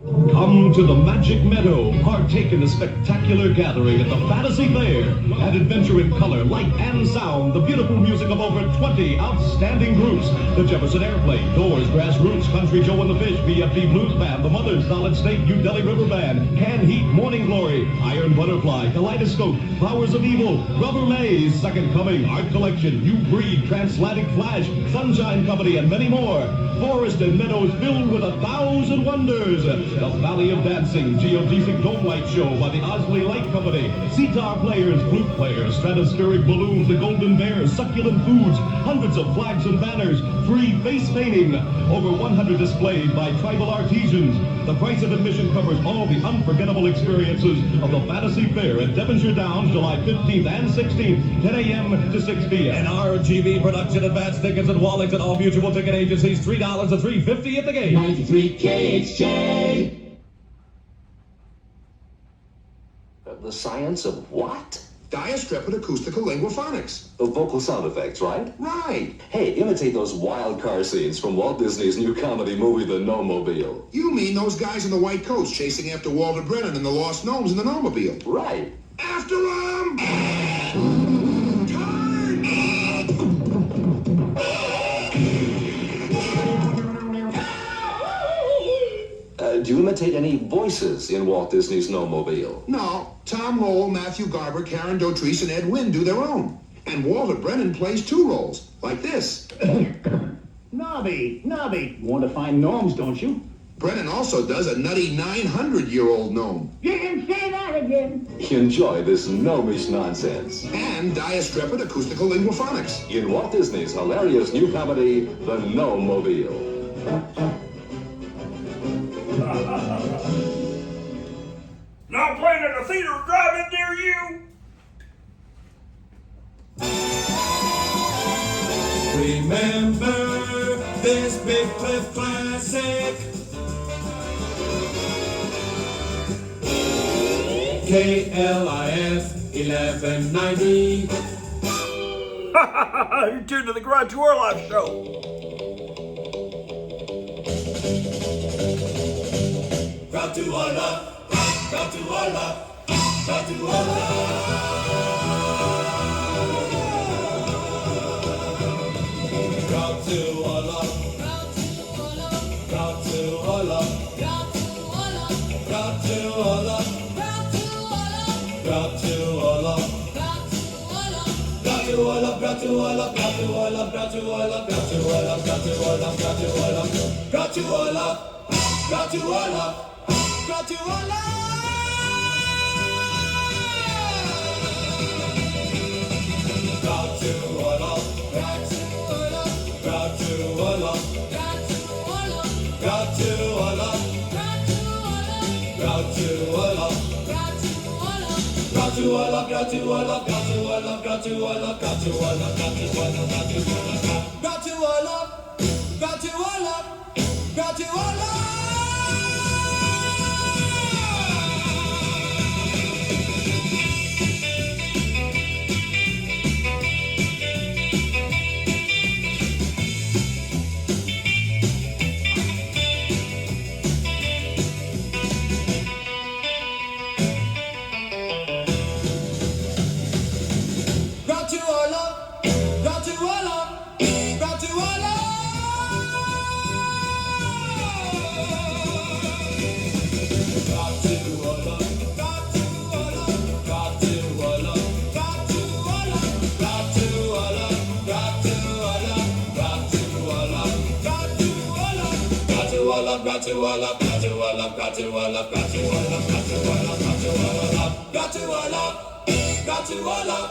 Come to the Magic Meadow, partake in the spectacular gathering at the Fantasy Fair. Add adventure in color, light, and sound. The beautiful music of over 20 outstanding groups. The Jefferson Airplane, Doors, Grassroots, Country Joe and the Fish, BFD Blues Band, The Mothers, Solid State, New Delhi River Band, Can Heat, Morning Glory, Iron Butterfly, Kaleidoscope, Powers of Evil, Rubber Maze, Second Coming, Art Collection, New Breed, Transatlantic Flash, Sunshine Company, and many more. Forest and meadows filled with 1,000 wonders. The Valley of Dancing, Geodesic Dome Light Show by the Osley Light Company. Sitar players, flute players, stratospheric balloons, the Golden Bears, succulent foods, hundreds of flags and banners, free face painting, over 100 displays by tribal artisans. The price of admission covers all the unforgettable experiences of the Fantasy Fair at Devonshire Downs, July 15th and 16th, 10 a.m. to 6 p.m. An RGB production, advance tickets at Wallington, all mutual ticket agencies, $3 to $3.50 at the gate. 93 KHJ. The science of what? Diastrepid acoustical linguaphonics. Vocal sound effects, right? Right. Hey, imitate those wild car scenes from Walt Disney's new comedy movie, The Gnome-Mobile. You mean those guys in the white coats chasing after Walter Brennan and the lost gnomes in the Gnome-Mobile? Right. After them! Do you imitate any voices in Walt Disney's Gnome-Mobile? No. Tom Lowell, Matthew Garber, Karen Dotrice, and Ed Wynn do their own. And Walter Brennan plays two roles, like this. Nobby, you want to find gnomes, don't you? Brennan also does a nutty 900-year-old gnome. You can say that again. Enjoy this gnomish nonsense. And Diastrepid acoustical linguaphonics. In Walt Disney's hilarious new comedy, The Gnome-Mobile. Now playing at a theater drive-in near you. Remember this Big Cliff classic. KLIF 1190. You're tuned to the Grottu Orloff Show. Grottu Orloff, Grottu Orloff, Grottu Orloff. Grottu Orloff, Grottu Orloff, Grottu Orloff, Grottu Orloff. Grottu Orloff, Grottu Orloff, Grottu Orloff, Grottu Orloff, Grottu Orloff, Grottu Orloff, Grottu Orloff, Grottu Orloff, Grottu Orloff, Grottu Orloff. Grottu Orloff, Grottu Orloff, Grottu Orloff, Grottu Orloff. Grottu Orloff, Grottu Orloff, Grottu Orloff, Grottu Orloff, Grottu Orloff, Grottu Orloff, Grottu Orloff, Grottu Orloff, Grottu Orloff. Grottu Orloff, Grottu Orloff, Grottu Orloff. Grottu Orloff, Grottu Orloff, Grottu Orloff, Grottu Orloff, Grottu Orloff, Grottu Orloff, Grottu Orloff, Grottu Orloff, Grottu Orloff, Grottu Orloff, Grottu Orloff, Grottu Orloff, Grottu Orloff, Grottu Orloff, Grottu Orloff, Grottu Orloff,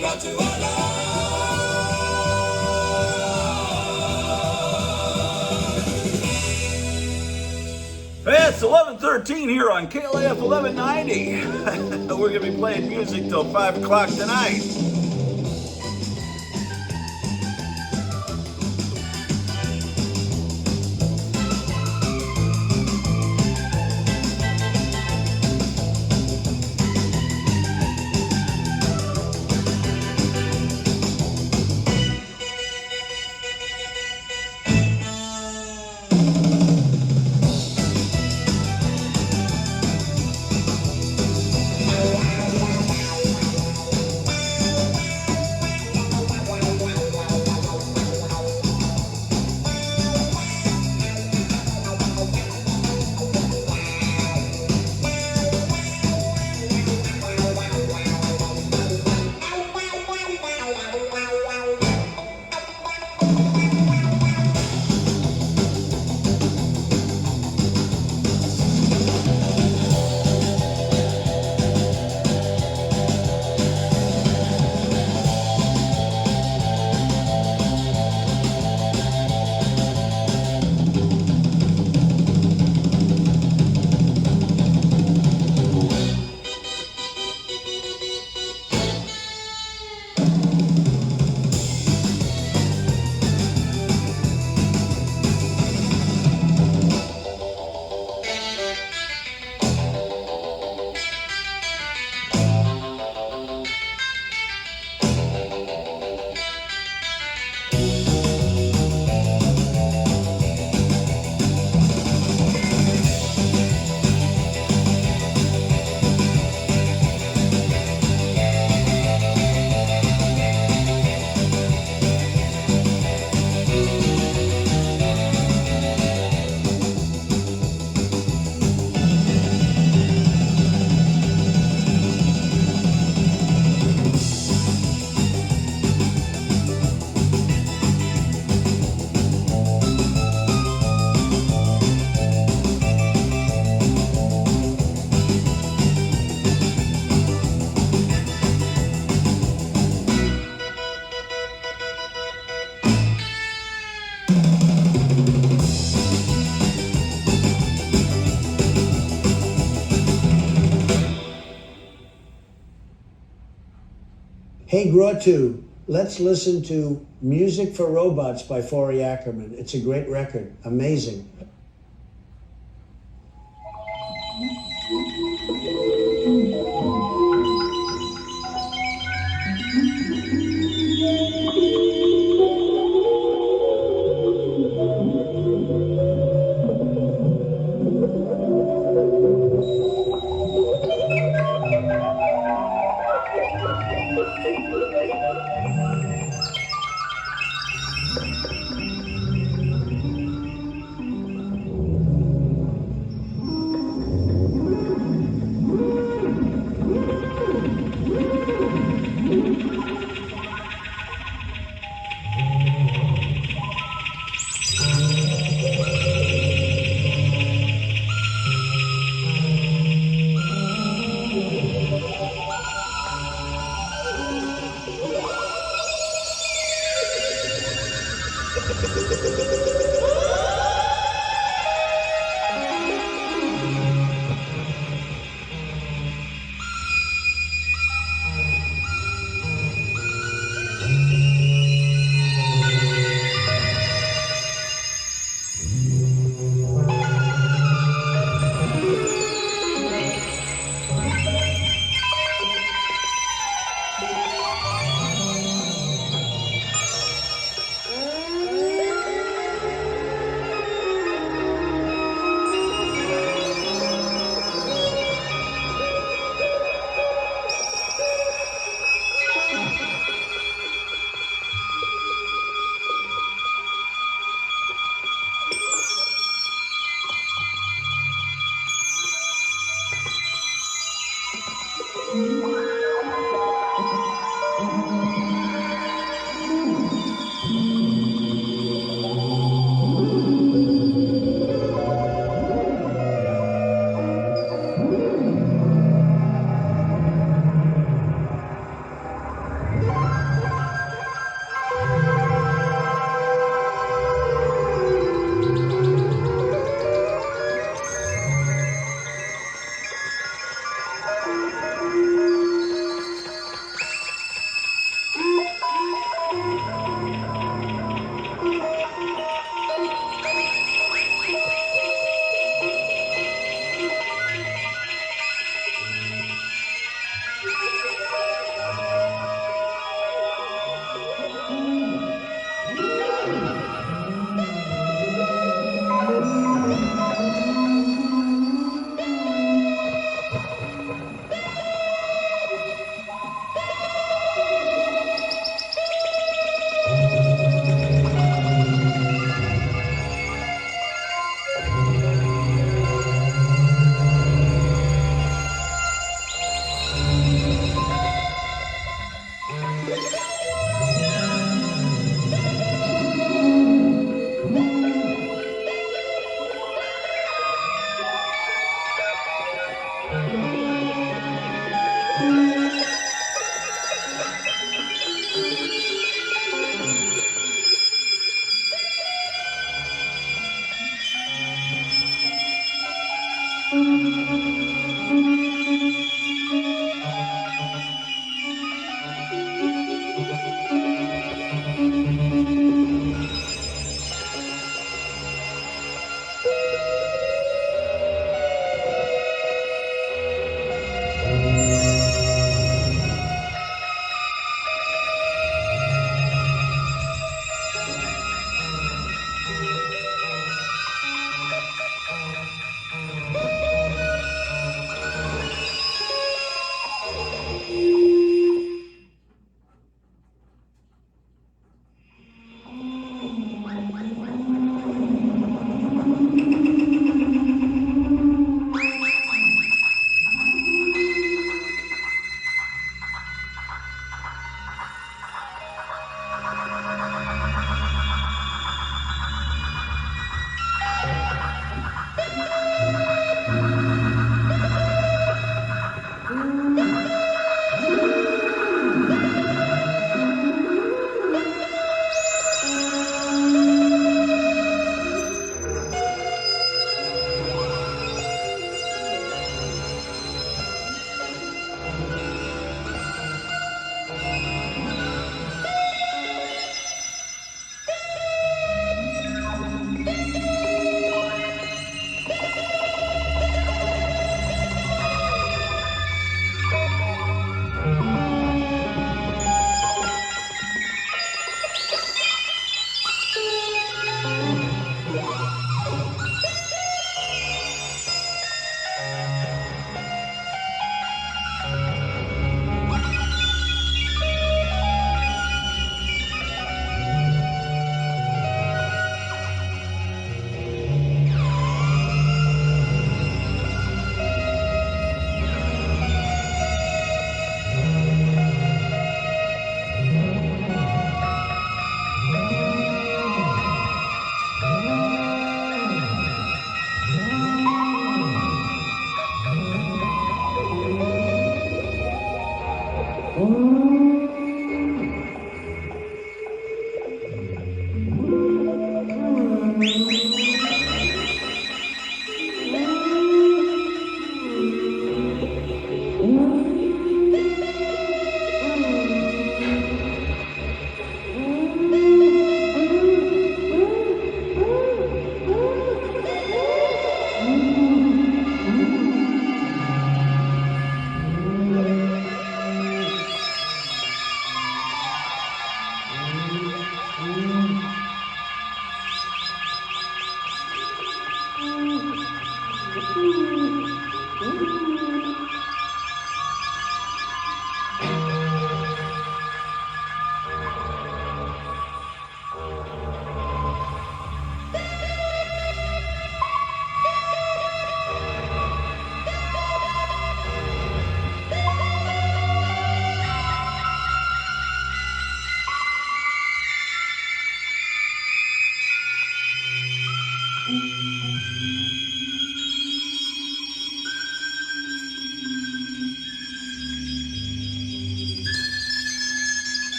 Grottu Orloff. It's 11:13 here on KLAF 1190. We're going to be playing music till 5 o'clock tonight. Hey, Grottu, let's listen to Music for Robots by Forey Ackerman. It's a great record. Amazing.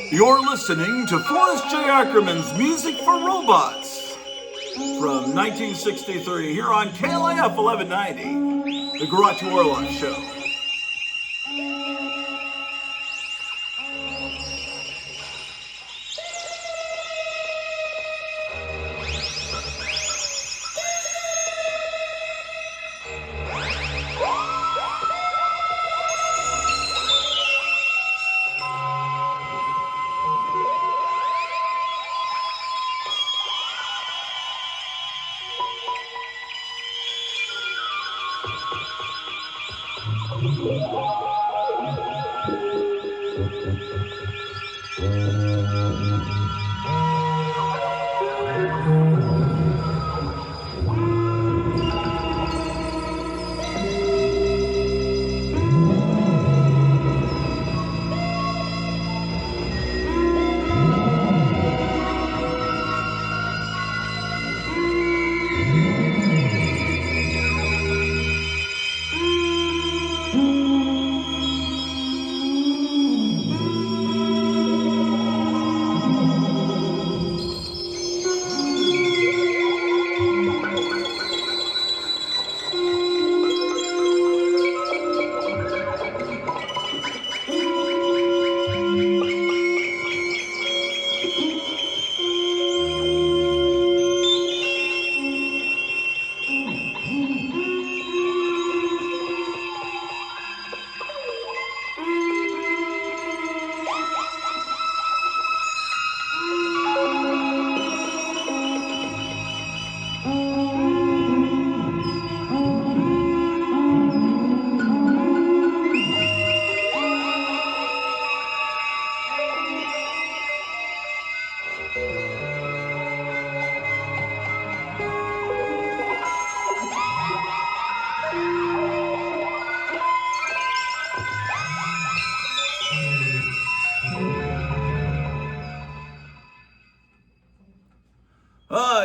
You're listening to Forrest J. Ackerman's Music for Robots from 1963 here on KLIF 1190, the Grottu Orloff Show.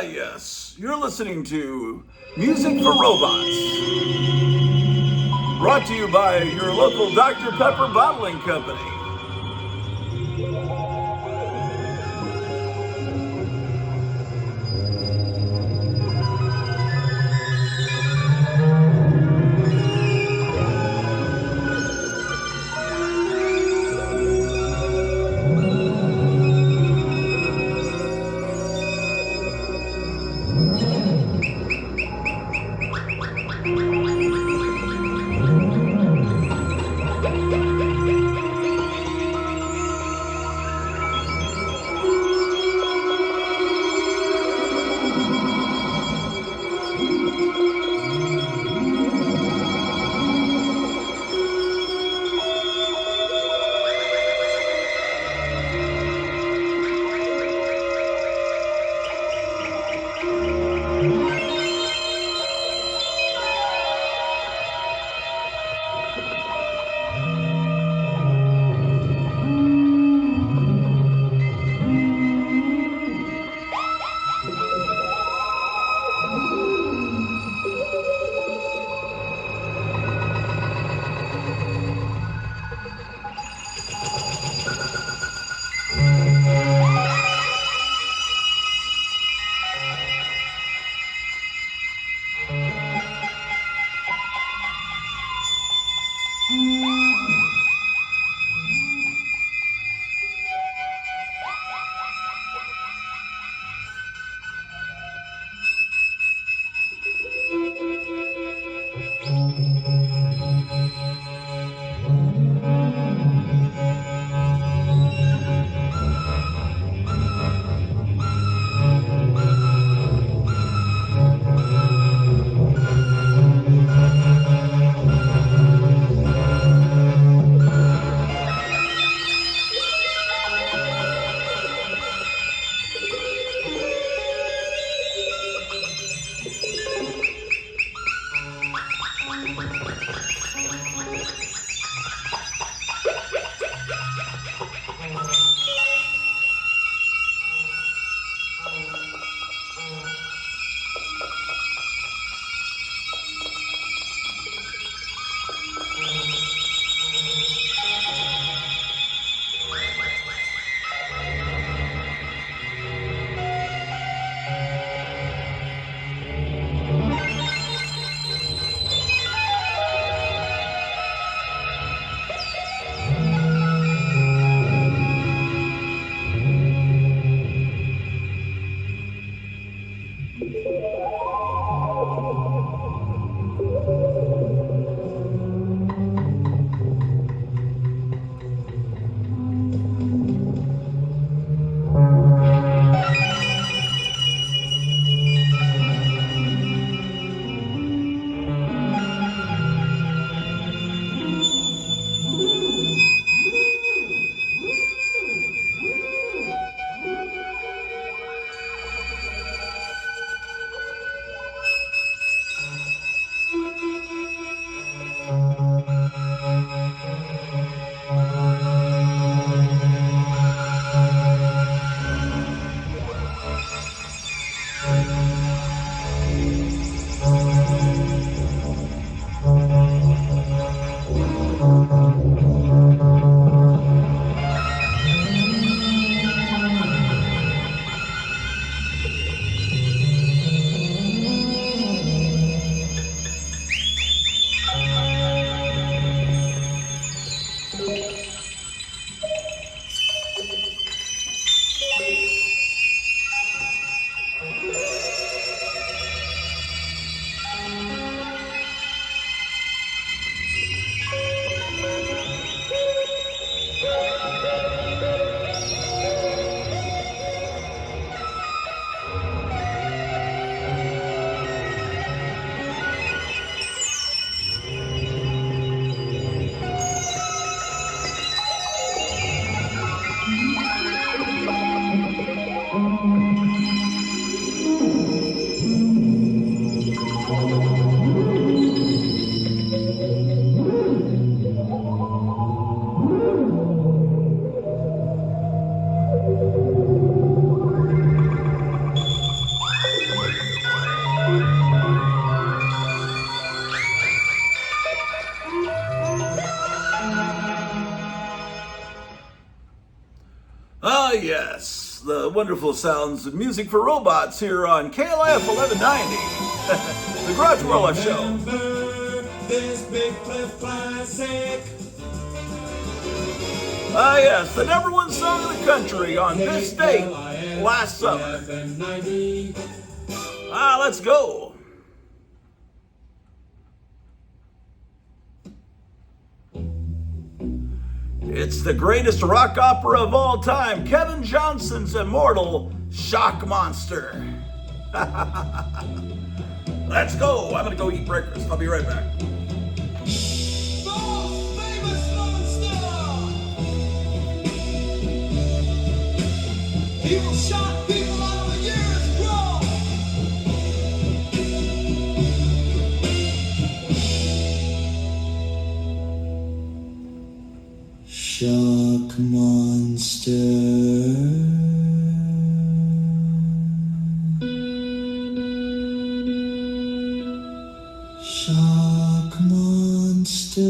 Yes, you're listening to Music for Robots, brought to you by your local Dr. Pepper Bottling Company. yes, the wonderful sounds of music for robots here on KLF 1190, the Grottu Orloff Show. This big cliff classic. Ah, yes, the #1 song of the country on this date last summer. Ah, let's go. It's the greatest rock opera of all time, Kevin Johnson's immortal Shock Monster. Let's go. I'm going to go eat breakfast. I'll be right back. He will shock people out of a year's growth. Shock monster. Shock monster.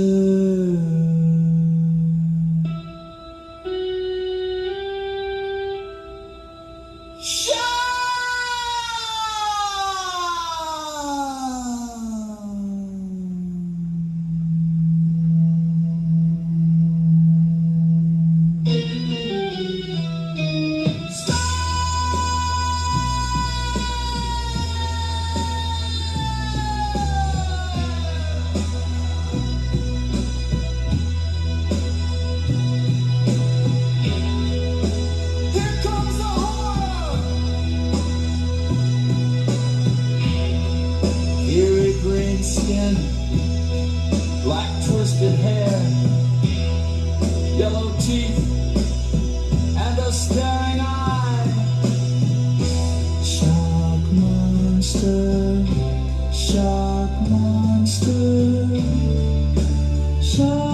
Eerie green skin, black twisted hair, yellow teeth, and a staring eye. Shock monster, shock monster, shock.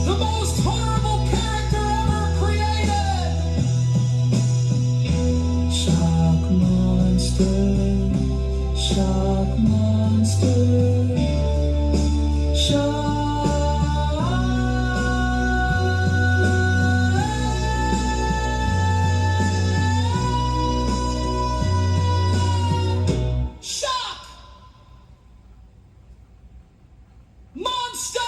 The most horrible character ever created. Shock monster, shock monster, shock. Shock monster.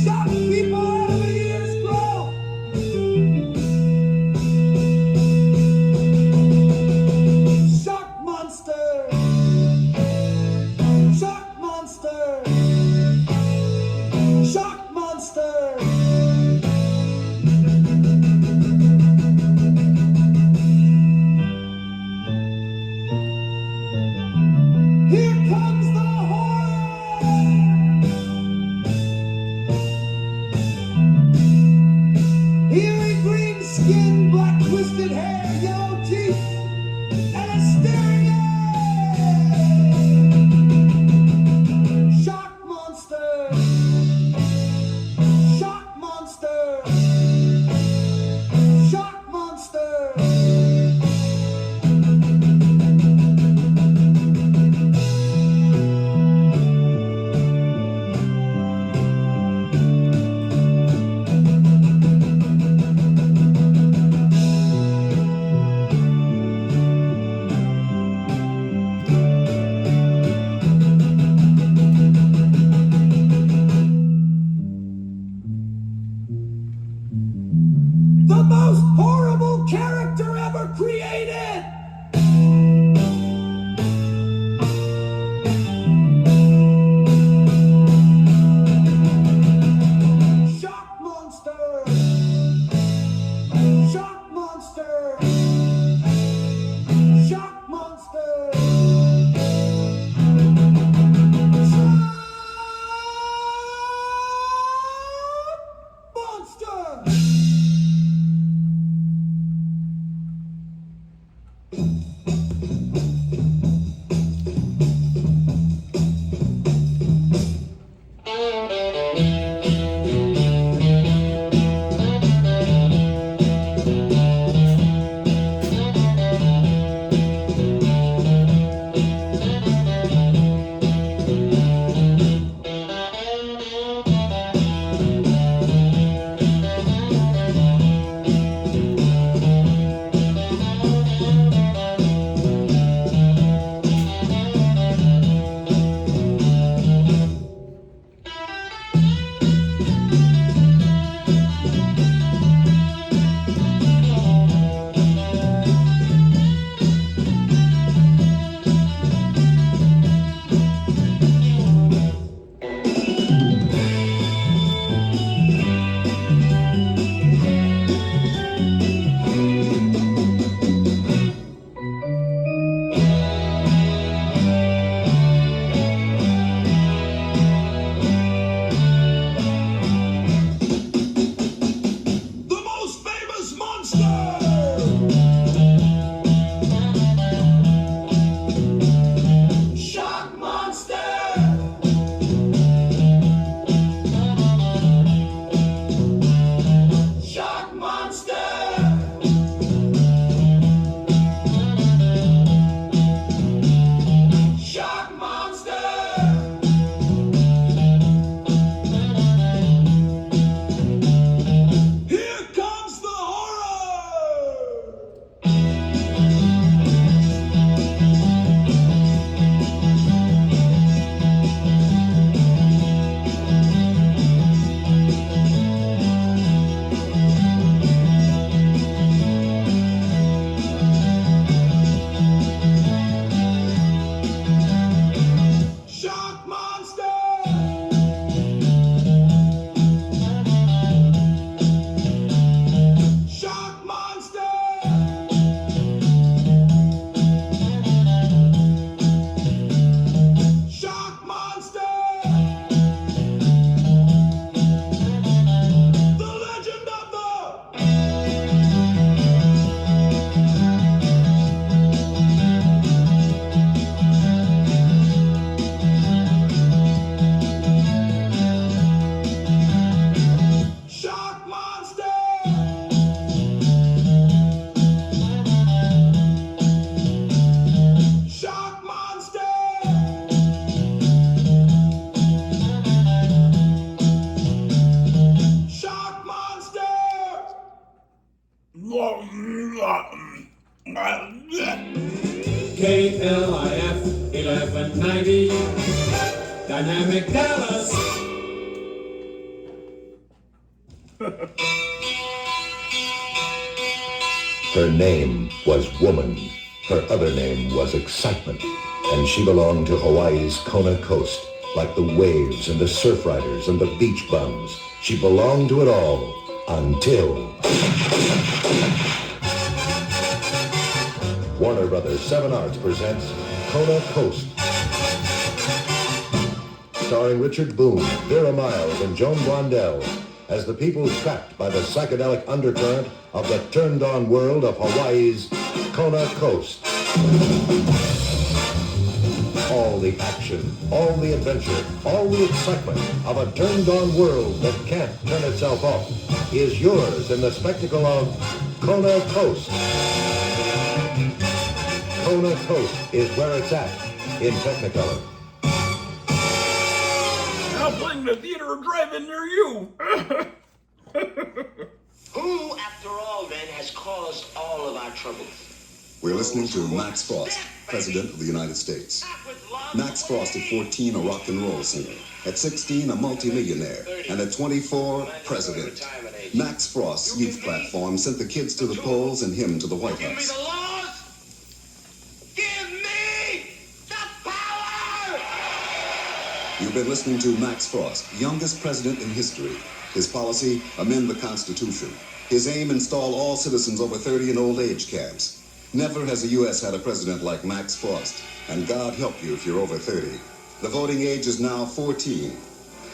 Shock people out of a year's growth. Shock monster. Shock monster. Shock monster. Here comes the horror! Eerie green skin, black twisted hair, yellow teeth, and a staring eye! Shock monster! Shock monster! Shock monster! The most horrible character ever created! Shock monster! Shock monster! Shock monster! Shock monster! The most famous monster! Shock monster! Shock monster! Shock monster! Here comes the horror! Shock monster! Shock monster! Shock monster! The legend of the... Shock monster! Shock monster! Shock monster! KLIF 1190, Dynamic Dallas. Her name was Woman. Her other name was Excitement. And she belonged to Hawaii's Kona coast, like the waves and the surf riders and the beach bums. She belonged to it all until... Warner Brothers 7 Arts presents Kona Coast. Starring Richard Boone, Vera Miles, and Joan Blondell, as the people trapped by the psychedelic undercurrent of the turned-on world of Hawaii's Kona coast. All the action, all the adventure, all the excitement of a turned-on world that can't turn itself off is yours in the spectacle of Kona Coast. Kona Coast is where it's at in Technicolor. Now playing the theater or drive-in near you. Who, after all, then, has caused all of our troubles? We're listening to Max Frost, President of the United States. Max Frost at 14, a rock and roll singer. At 16, a multimillionaire. And at 24, President. Max Frost's youth platform sent the kids to the polls and him to the White House. You've been listening to Max Frost, youngest president in history. His policy, amend the Constitution. His aim, install all citizens over 30 in old age camps. Never has the U.S. had a president like Max Frost, and God help you if you're over 30. The voting age is now 14.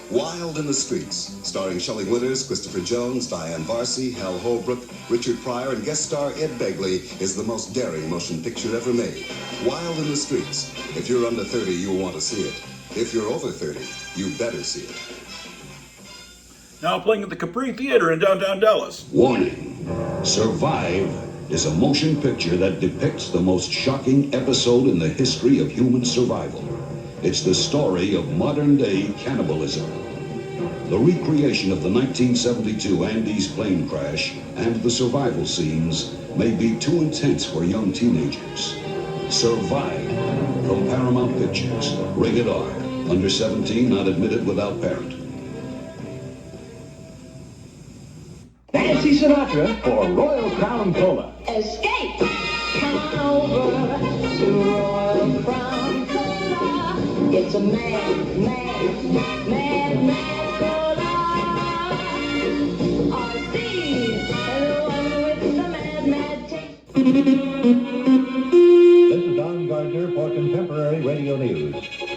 Wild in the Streets, starring Shelley Winters, Christopher Jones, Diane Varsi, Hal Holbrook, Richard Pryor, and guest star Ed Begley, is the most daring motion picture ever made. Wild in the Streets. If you're under 30, you'll want to see it. If you're over 30, you better see it. Now playing at the Capri Theater in downtown Dallas. Warning. Survive is a motion picture that depicts the most shocking episode in the history of human survival. It's the story of modern-day cannibalism. The recreation of the 1972 Andes plane crash and the survival scenes may be too intense for young teenagers. Survive from Paramount Pictures. Rated R. Under 17, not admitted without parent. Nancy Sinatra for Royal Crown Cola. Escape! Come on over to Royal Crown Cola. It's a mad cola. Our Steve, the one with the mad taste. This is Don Gardner for Contemporary Radio News.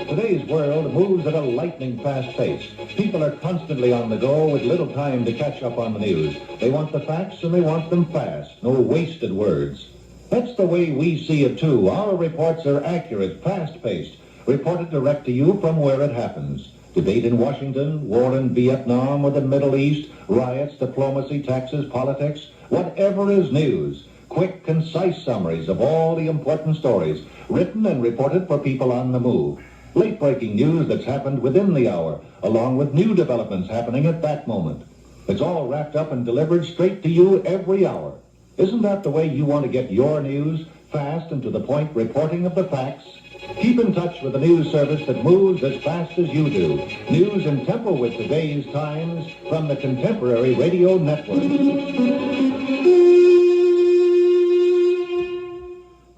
Today's world moves at a lightning-fast pace. People are constantly on the go with little time to catch up on the news. They want the facts and they want them fast. No wasted words. That's the way we see it, too. Our reports are accurate, fast-paced, reported direct to you from where it happens. Debate in Washington, war in Vietnam or the Middle East, riots, diplomacy, taxes, politics, whatever is news. Quick, concise summaries of all the important stories, written and reported for people on the move. Late-breaking news that's happened within the hour, along with new developments happening at that moment. It's all wrapped up and delivered straight to you every hour. Isn't that the way you want to get your news? Fast and to the point reporting of the facts? Keep in touch with the news service that moves as fast as you do. News in tempo with today's times from the Contemporary Radio Network.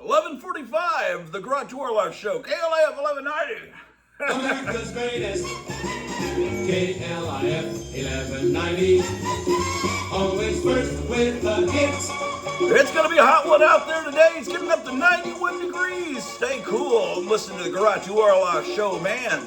11:45, the Grottu Orloff Show, KLIF 1190. America's greatest, KLIF 1190. Always first with the hits. It's going to be a hot one out there today. It's getting up to 91 degrees. Stay cool and listen to the Grottu Orloff Show, man.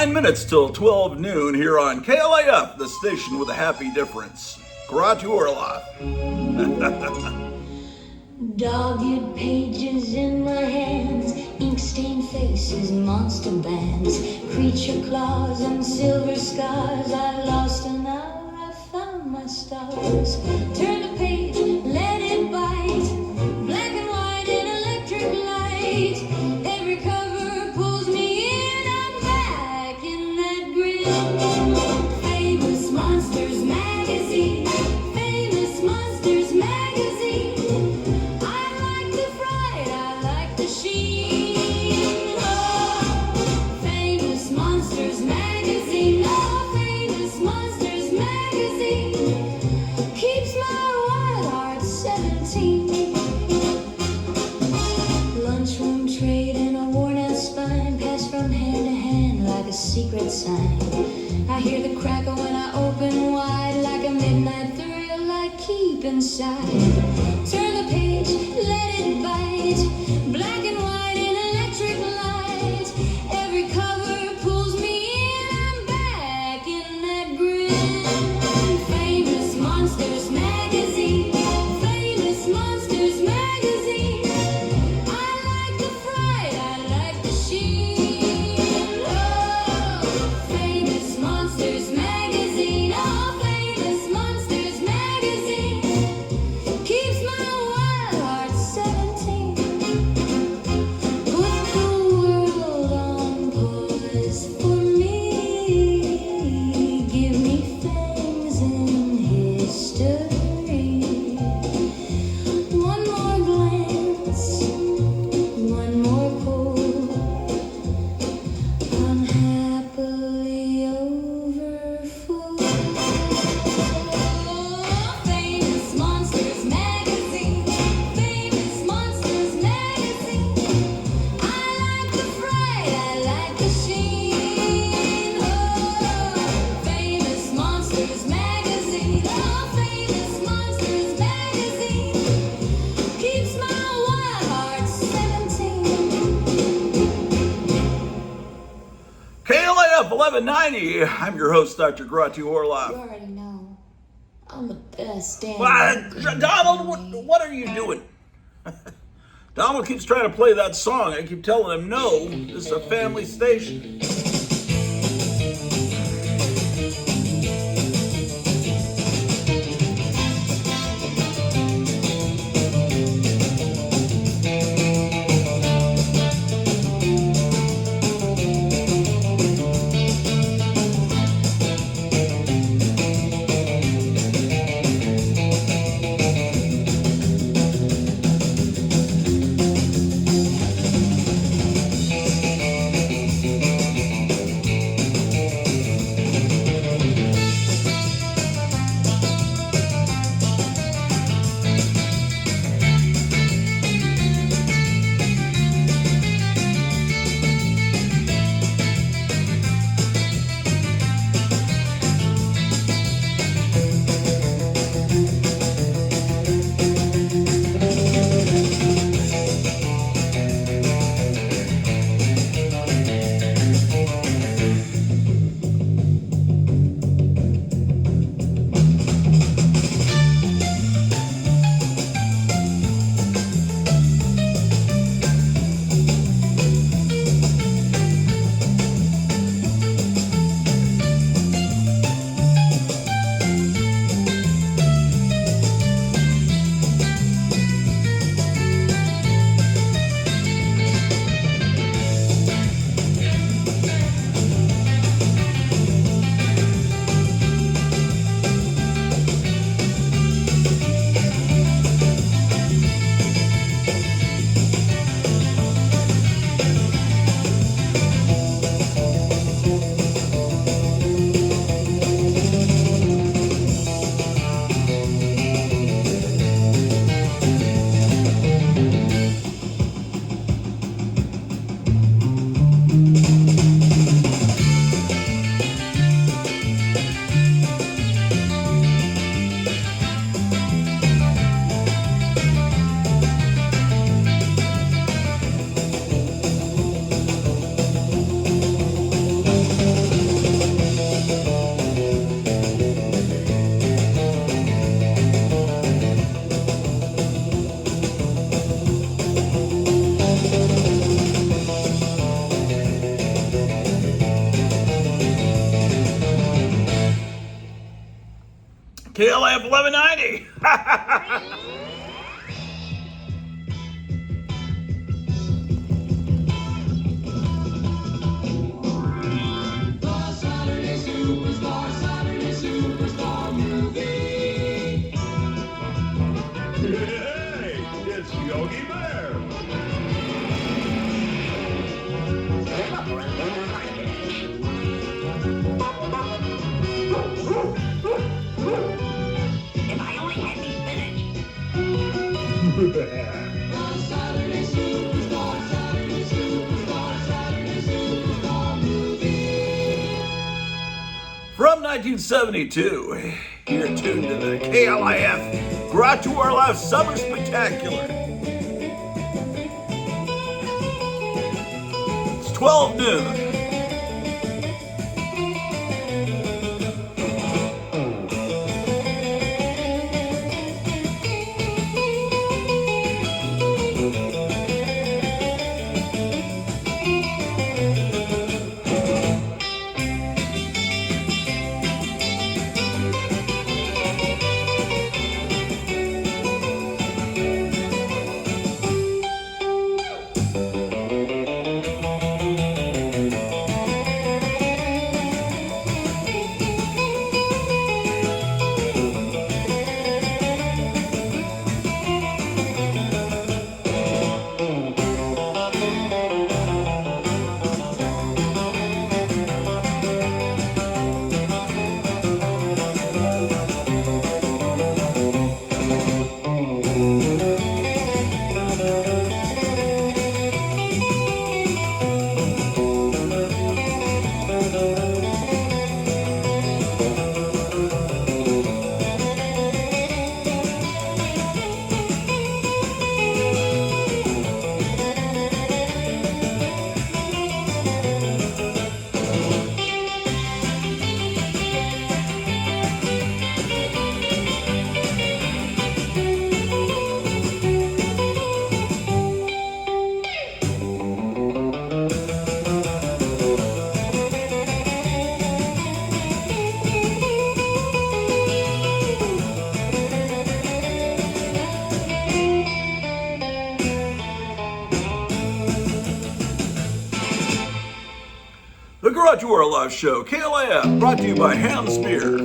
Minutes till 12 noon here on KLAF, the station with a happy difference. Grottu Orloff. Dogged pages in my hands, ink-stained faces, monster bands, creature claws and silver scars. I lost an hour, I found my stars. Turn the page, let it bite, black and white in electric light. Every cover pulls me in, I'm back in that grid. Famous Monsters Magazine, Famous Monsters Magazine. I like the fright, I like the sheen. Oh, Famous Monsters Magazine, oh, Famous Monsters Magazine keeps my wild heart 17. Lunchroom trade and a worn out spine pass from hand to hand like a secret sign. I hear the crackle when I open wide, like a midnight thrill I keep inside. Turn the page, let it bite, black and white in electric light. Every cover pulls me in, I'm back in that grid. Famous Monsters Magazine, Famous Monsters Magazine. I like the fright, I like the sheen. Oh, Famous Monsters Magazine, oh, Famous Monsters Magazine keeps my wild heart 17. Put the world on pause for me. Give me things in history. One more glance, one more pull. I'm happily over full. Famous Monsters Magazine, Famous Monsters Magazine. I like the fright, I like the sheen. Oh, Famous Monsters Magazine, oh, Famous Monsters Magazine keeps my wild heart 17. KLAF 1190. I'm your host, Dr. Grottu You Orloff. already know I'm the best damn. Donald, what are you doing? Donald keeps trying to play that song. I keep telling him, no, this is a family station. $11.90. Hey, it's Yogi Bear. If I only had me spinach. From 1972, you're tuned to the KLIF Grottu Orloff Summer Spectacular. It's 12 noon. The Grottu Orloff Show, KLIF, brought to you by Ham Spear.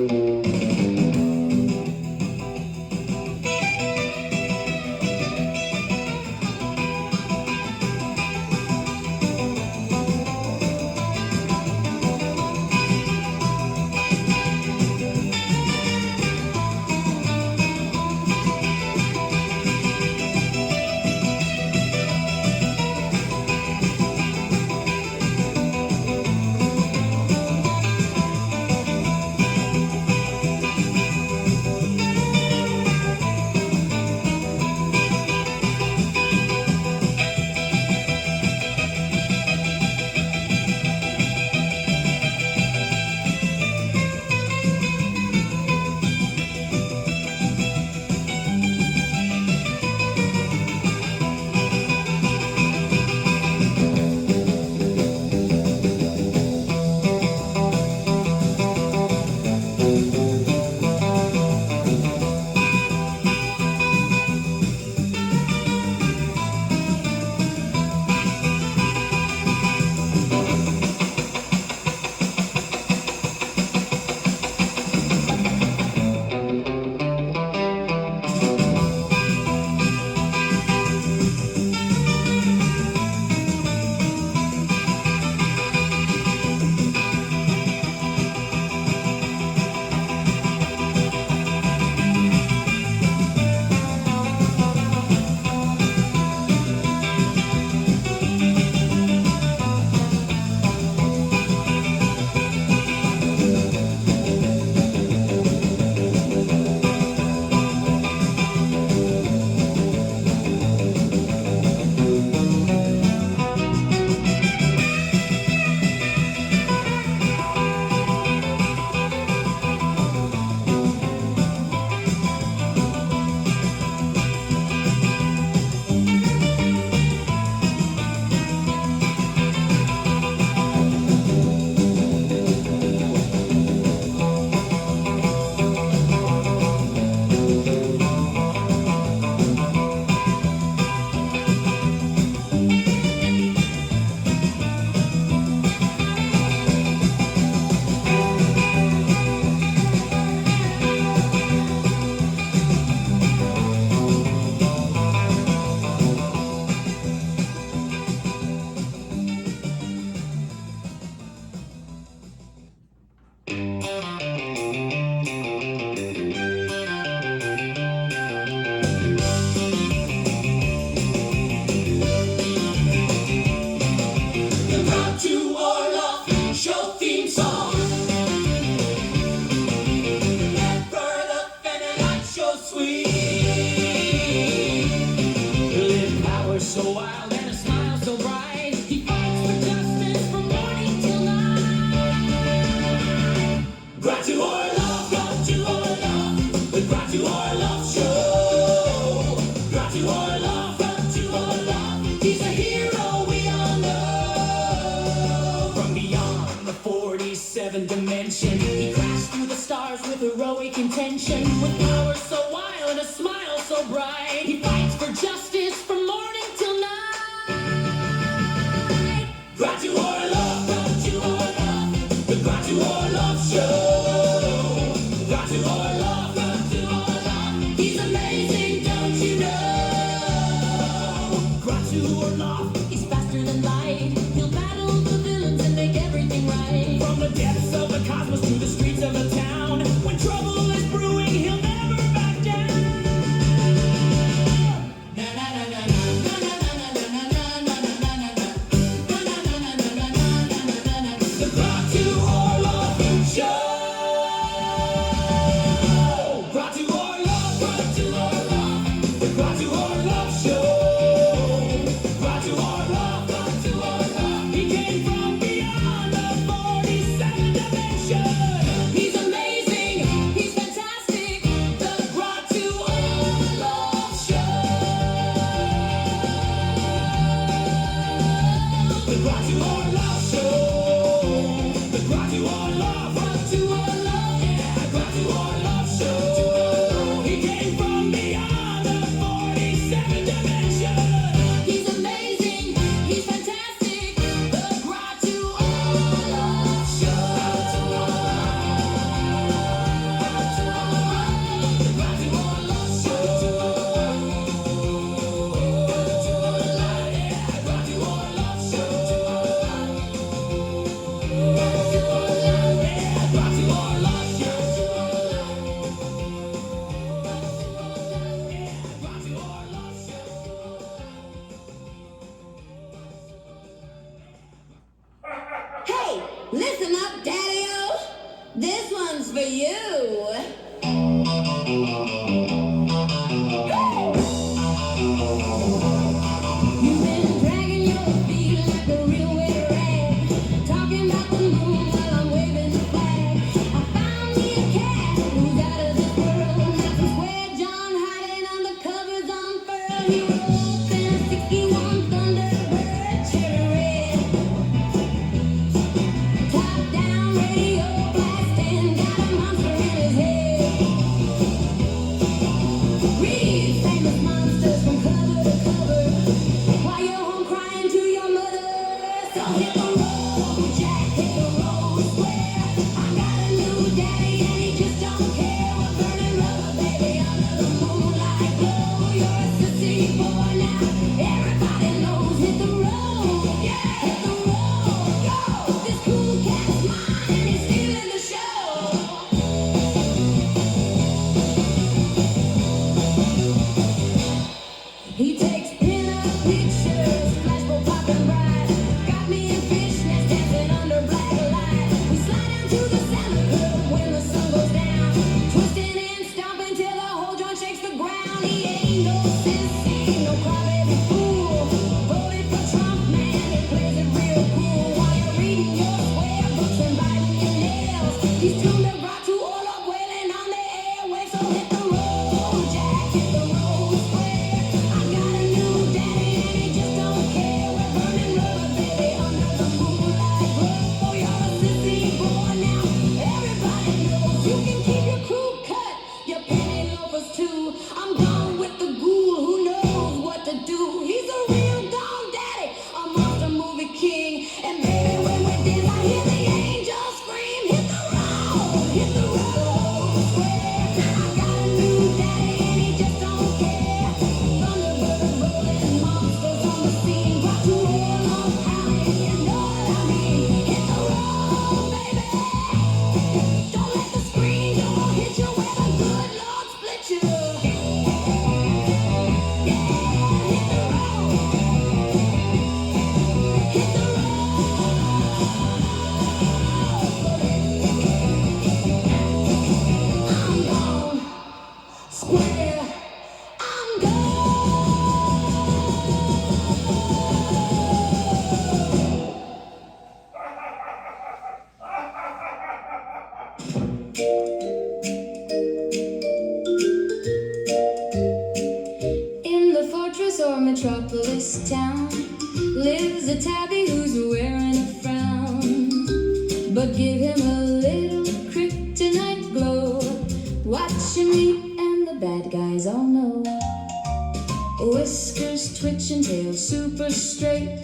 dimension. He crashed through the stars with heroic intention. With power so wild and a smile so bright, he fights for justice from morning till night. Grottu Orloff, Grottu Orloff, the Grottu Orloff Show. Grottu Orloff, Grottu Orloff, he's amazing, don't you know? Grottu Orloff, he's faster than light. He'll battle the villains and make everything right. From the depths of the cosmos to the streets of the town, when trouble is brewing, he'll never back down. Na na na na na na na na na na na na na na na. The Grottu Orloff Show. Grottu Orloff, Grottu Orloff, the Grottu Orloff Show. Grottu Orloff, Grottu Orloff, he came from beyond the 47th dimension. He's amazing, he's fantastic, the Grottu Orloff Show. The Grottu Orloff Show. The Grottu Orloff, Grottu Orloff, yeah, Grottu Orloff Show. He came from beyond the 47th dimension. He's amazing, he's fantastic, the Grottu Orloff Show. The Grottu Orloff Show. Grottu Orloff Show. Hey, listen up, Daddy-O. This one's for you. You've been dragging your feet like a real wet rag, talking about the moon while I'm waving the flag. I found me a cat who's out of this world. That's where John hiding under covers unfurled. He rolls in a 61 Thunderbird cherry red. Top down radio blasting, got a monster in his head. Read famous monsters from cover to cover, while you're home crying to your mother. So hit the road, Jack, hit the road square. I got a new daddy and he just don't care. We're burning rubber, baby, under the moonlight glow. You're a sissy boy now, everybody knows. Hit the road, yeah, hit the road, go. This cool cat's mine and he's stealing the show. He takes pin-up pictures, flashbulb popping bright. Got me in fishnets dancing under black light. We slide down to the center club when the sun goes down, twisting and stomping till the whole joint shakes the ground. He ain't no sissy, no crybaby fool. Voted for Trump, man, he plays it real cool. While you're reading your square books and biting your nails, he's tuned to Grottu Orloff wailing on the airwaves. So hit the road, Jack, hit the road square. I got a new daddy and he just don't care. We're burning rubber, baby, under the moonlight glow. You're a sissy boy now, everybody knows. You can keep your crew cut, your penny loafers too. I'm gone with the ghoul who knows what to do. He's a real gone daddy, a monster movie king. And baby, when we dance, I hear the angels scream. Hit the road square. I got a new daddy and he just don't care. Thunderbird rolling, monsters on the scene. Grottu Orloff howling, you know what I mean. Hit the road, baby. Don't let the screen door hit you where the good Lord split you. Yeah, hit the road. Hit the road. I'm gone square. I'm in the fortress or metropolis town lives a tabby who's wearing a frown. But give him a little meet and the bad guys all know. Whiskers twitching, tail super straight.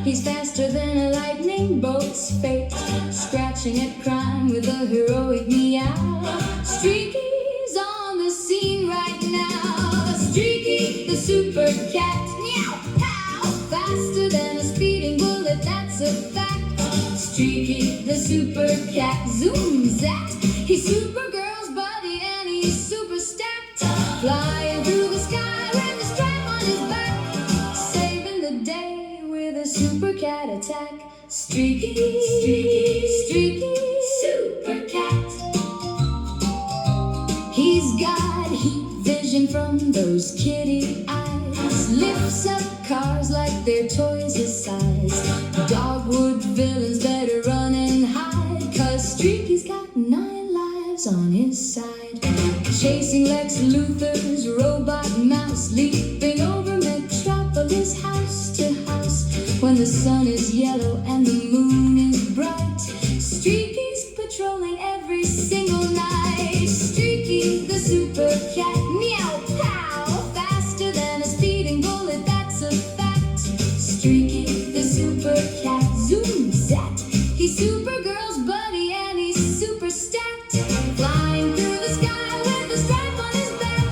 He's faster than a lightning bolt's fate, scratching at crime with a heroic meow. Streaky's on the scene right now. Streaky, the super cat, meow pow, faster than a speeding bullet, that's a fact. Streaky, the super cat, zoom zat. He's Supergirl's buddy and he's super stacked, flying through the sky with a stripe on his back, saving the day with a super cat attack. Streaky, streaky, streaky, super cat. He's got heat vision from those kitty eyes, lifts up cars like they're toys his size. Dogwood villains better run and hide, 'cause Streaky's got 9 lives on his side. Chasing Lex Luthor's robot mouse, leaping over Metropolis house to house. When the sun is yellow and the moon is bright, Streaky's patrolling every single night. Streaky, the super cat, meow pow, faster than a speeding bullet, that's a fact. Streaky, the super cat, zoom zat. He's Supergirl's buddy and he's super stacked, flying through the sky with a stripe on his back,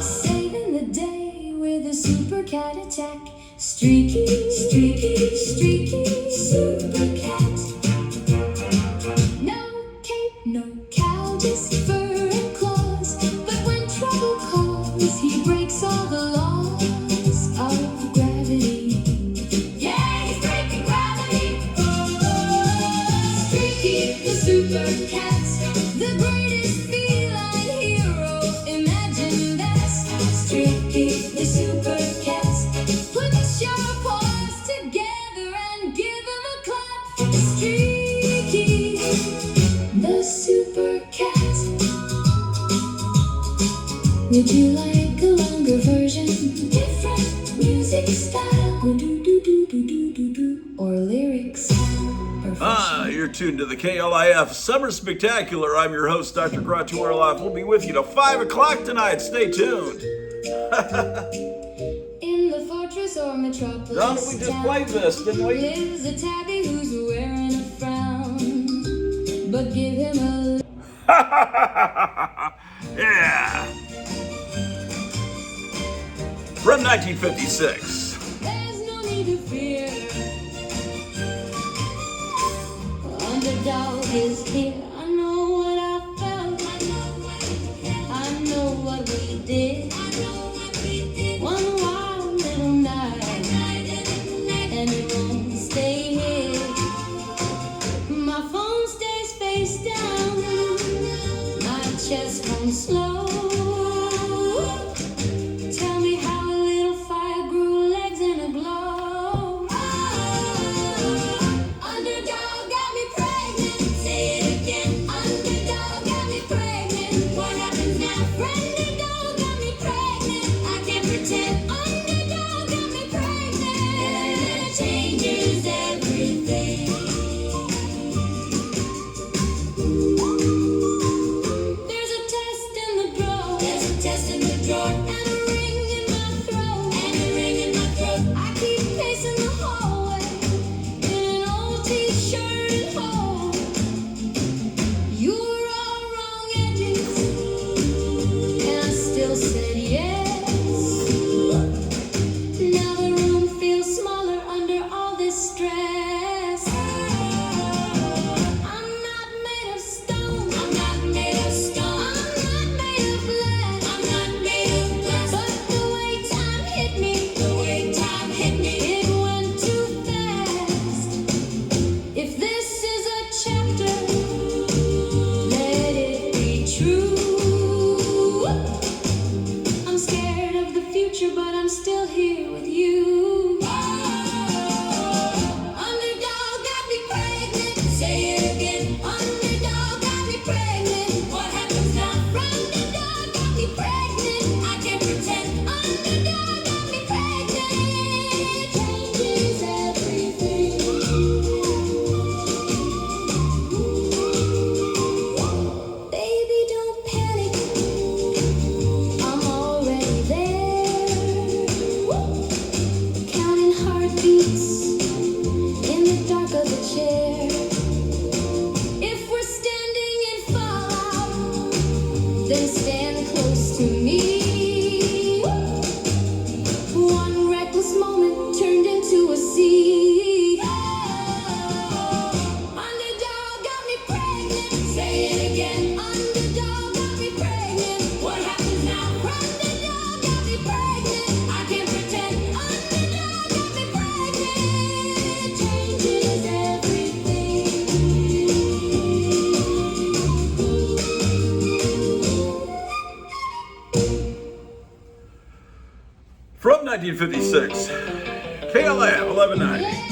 saving the day with a super cat attack. Streaky, streaky, streaky, super cat. No cape, no cow, just fur and claws, but when trouble calls, he breaks all the laws of gravity. Yeah, he's breaking gravity. Streaky, the super cat, the greatest feline hero, imagine that. Streaky, the super cat, put your paws together and give him a clap. Streaky, the super cat. Would you like a longer version? Different music style, or lyrics? You're tuned to the KLIF Summer Spectacular. I'm your host, Dr. Grottu Orloff. We'll be with you till 5 o'clock tonight. Stay tuned. In the fortress or metropolis, Don, we just played this, didn't we? Lives a tabby who's wearing a frown, but give him a Yeah. From 1956. There's no need to fear. Underdog is here. I know what I felt. I know what we did. One wild little night, and it won't stay here. My phone stays face down, my chest comes slow. Tell me how a little fire grew legs in a glow. Underdog got me pregnant. Say it again. Underdog got me pregnant. What happens now? Friendly dog got me pregnant. I can't pretend. Underdog got me pregnant. It changes everything. There's a test in the drawer. There's a test in the drawer. And a ring in my throat. And a ring in my throat. I keep pacing the hallway in an old t-shirt and hole. You were all wrong edges, and I still said yes. Now the room feels smaller under all this stress. I'm not made of stone. I'm not made of stone. I'm not made of glass. I'm not made of glass. But the way time hit me, it went too fast. If this is a chapter, let it be true. I'm scared of the future, but I'm still here with you. Underdog got me pregnant. Say it again. Underdog got me pregnant. What happens now? Underdog got me pregnant. I can't pretend. Underdog got me pregnant. Changes everything. Baby, don't panic. From 1956, KLM 1190.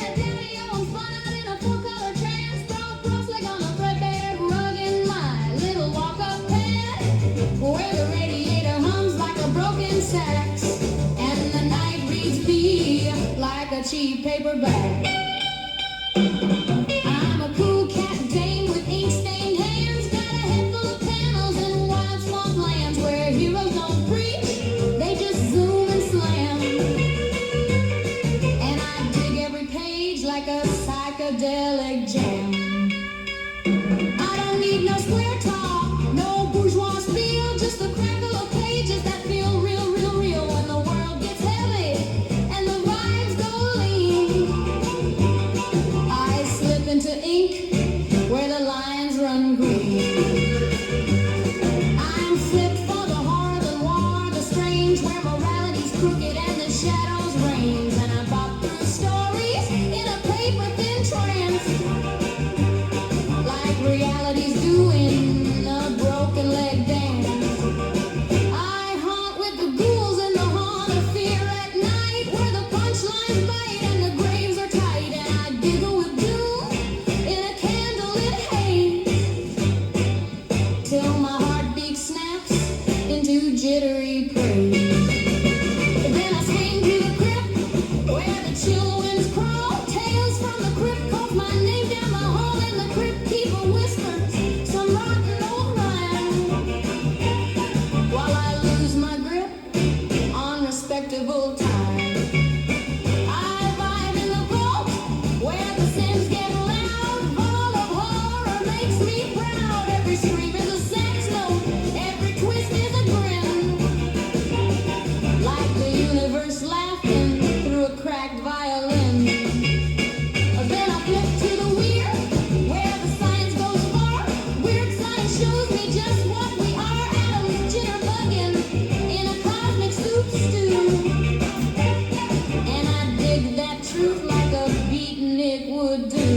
Cheap paper bag. I'm a cool cat dame with ink-stained hands. Got a head full of panels in wild swamp lands where heroes don't preach, they just zoom and slam. And I dig every page like a psychedelic jam. I don't need no square talk, no bourgeois spiel, just the crackle of pages that feel real, real, real when the world gets heavy and the vibes go lean. I slip into ink where the lines run green. I'm flipped for the horror, the war, the strange, where morality's crooked and the shadows reigns. And I bop through stories in a paper-thin trance, like reality's doing a broken leg dance. I haunt with the ghouls in the haunt of fear at night, where the punchlines bite and the graves are tight. And I giggle with doom in a candlelit haze, till my heartbeat snaps into jittery praise. Then I swing to the crypt where the chill winds crawl. Tales from the crypt calls my name down the hall, and the crypt keeper whispers some rotten old rhyme, while I lose my grip on respectable time. I vibe in the vault where the sins get loud. Ball of horror makes me proud. Every scream is a sax note, every twist is a grin, like the universe laughing through a cracked violin. Then I flip to the weird, where the science goes far. Weird science shows me just what we are. Atoms jitterbugging in a cosmic soup stew, and I dig that truth like a beatnik would do.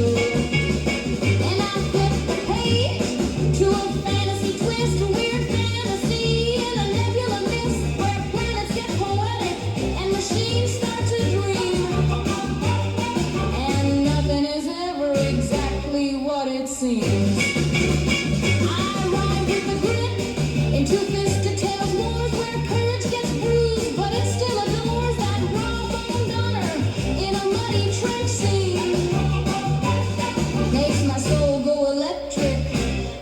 And I flip the page to a fantasy twist, a weird fantasy in a nebula mist, where planets get poetic and machines start to dream, and nothing is ever exactly what it seems. I ride with the grit into fisted tales wars, where courage gets bruised, but it still adores that raw-boned honor in a muddy trench scene. Makes my soul go electric,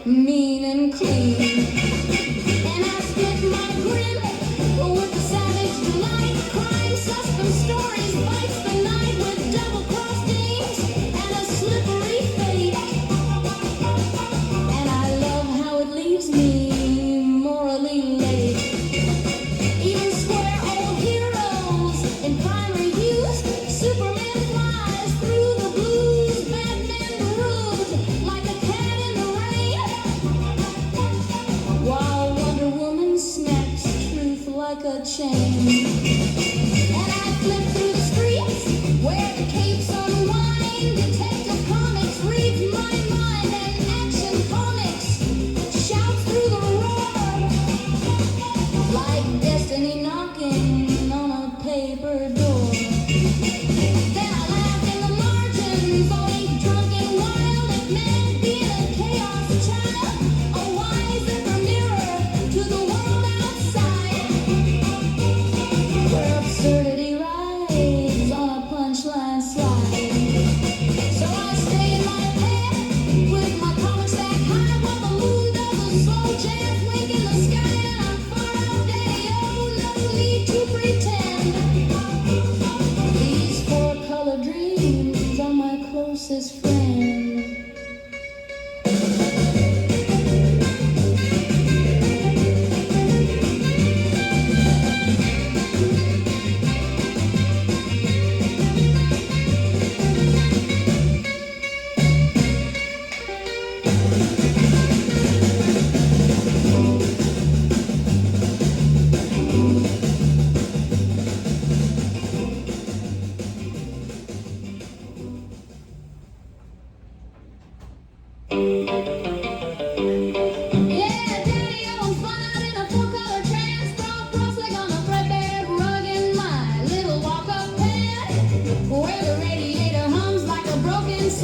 mean and clean. And I split my grin with the savage delight. Crime, suspense stories, bites the night with double-crossed aims and a slippery fate. And I love how it leaves me morally late. Even square old heroes in primary hues, Superman flies through the blues, Batman bruised like a cat in the rain, while Wonder Woman snaps truth like a chain. And I flip through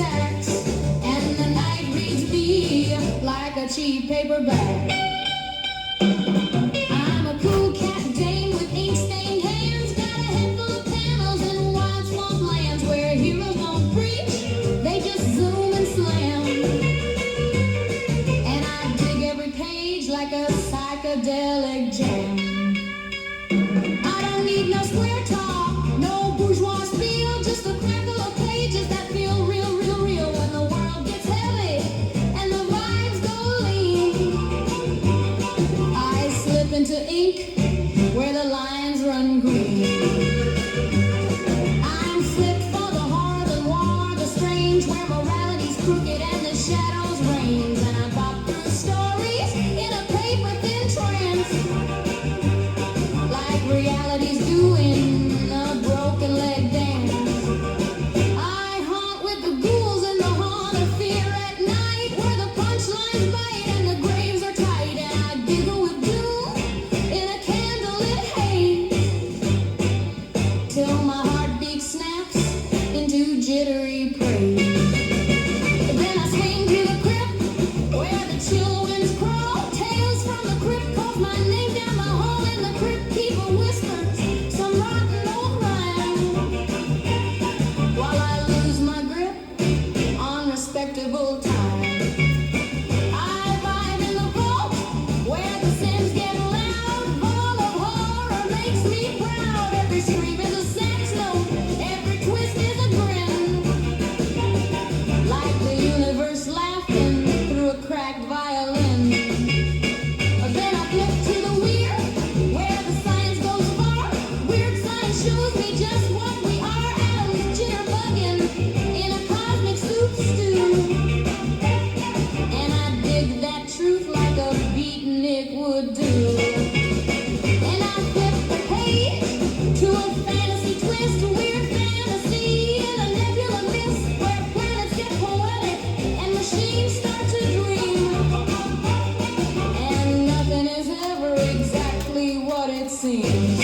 sacks, and the night reads me like a cheap paperback. I'm a cool cat dame with ink-stained hands, got a head full of panels in wild swamp lands where heroes don't preach, they just zoom and slam. And I dig every page like a psychedelic jam. I don't need no square talk, no bourgeois spiel, just a crackle of pages that feel real, real, real when the world gets heavy and the vibes go lean. I slip into ink where the lines run green. I'm fit for the horror, the noir, the strange, where morality's crooked and the shadows reigns. And I pop through stories in a paper-thin trance, like reality's doing a broken leg dance. I haunt with the ghouls in the haunt of fear at night, where the punchlines bite and the graves are tight, and I giggle with doom in a candlelit haze, till my heartbeat snaps into jittery praise. Then I swing to the crypt where the chill winds crawl, tales from the crypt calls my name down the hall, and the crypt keeper whispers some rotten old rhyme, while I lose my grip on respectable time. I vibe in the vault where the sins get loud, ball of horror makes me proud. Every scream is a sax note, every twist is a grin, like the universe laughing through a cracked violin. Then I flip to the weird, where the science goes far. Weird science shows me just what we are. Atoms jitterbugging in a cosmic soup stew, and I dig that truth like a beatnik would do. And I flip the page to a fantasy twist, weird fantasy in a nebula mist, where planets get poetic and machines start to dream, and nothing is ever exactly what it seems.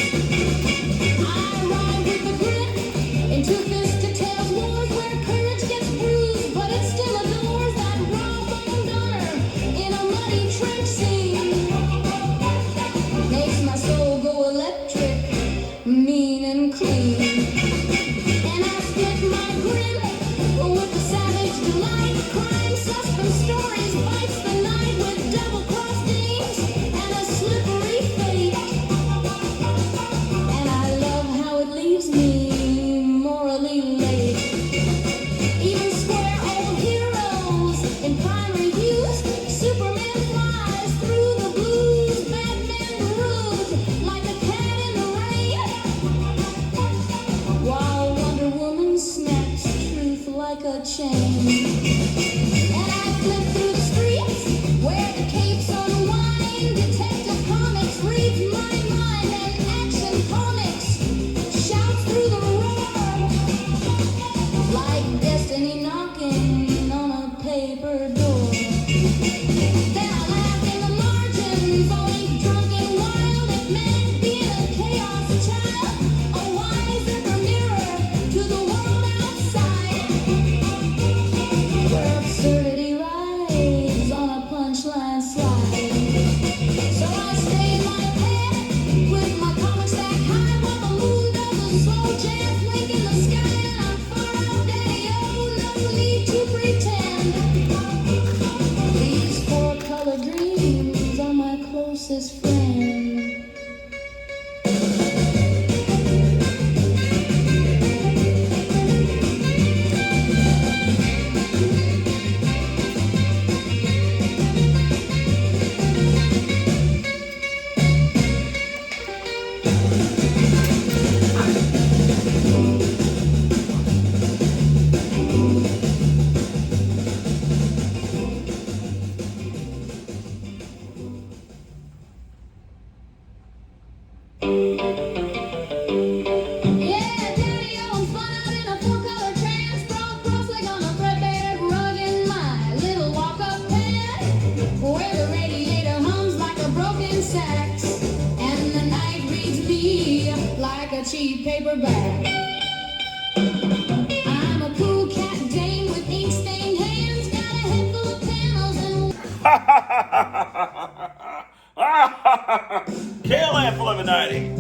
I ride with the grit into fisted tales wars, where courage gets bruised, but it still adores that raw-boned honor in a muddy trench scene. Makes my soul go electric, mean and clean. And I split my grin with the savage delight. Crime, suspense stories, bites the night with double-crossed names and a slippery fate. And I love how it leaves me morally late. Even square old heroes in prime reviews, Superman flies through the blues, Batman broods like a cat in the rain, while Wonder Woman snaps truth like a chain. And I flip through the streets where the capes unwind, Detective Comics reads my mind, and Action Comics shouts through the roar, like destiny knocking on a paper door. Then I laugh in the margins, only drunk and wild, if man be a chaos child, a wiser mirror to the world outside, where absurdity rides on a punchline slide. So I stay in my bed with my comic stack high, while the moon does a slow jazz wink in the sky, and I'm far out, daddy, oh, no need to pretend. These four-color dreams are my closest friend. cheap paperback. I'm a cool cat dame with ink KLF 1190.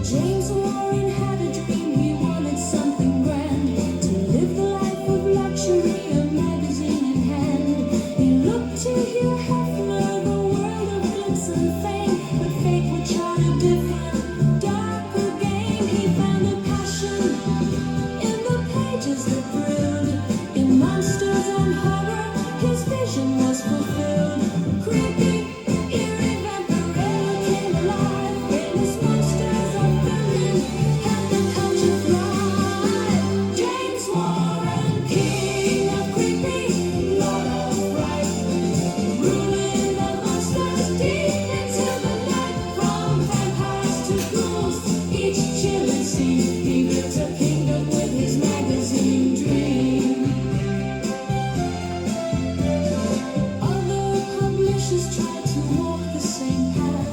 James Warren had a dream, he wanted something grand, to live the life of luxury, a magazine in hand. He looked to Hugh Hefner, the world of glitz and fame, but fate would chart a different, darker game. He found a passion in the pages that thrilled, in monsters and horror, his vision was fulfilled. Creepy, eerie vampire came alive, famous monsters of Berlin had the culture thrive. James Warren, king of creepy, lord of fright, ruling the monsters deep into the night. From vampires to ghouls, each chilling scene, he built a kingdom with his magazine dream. Other publishers tried to walk the same path.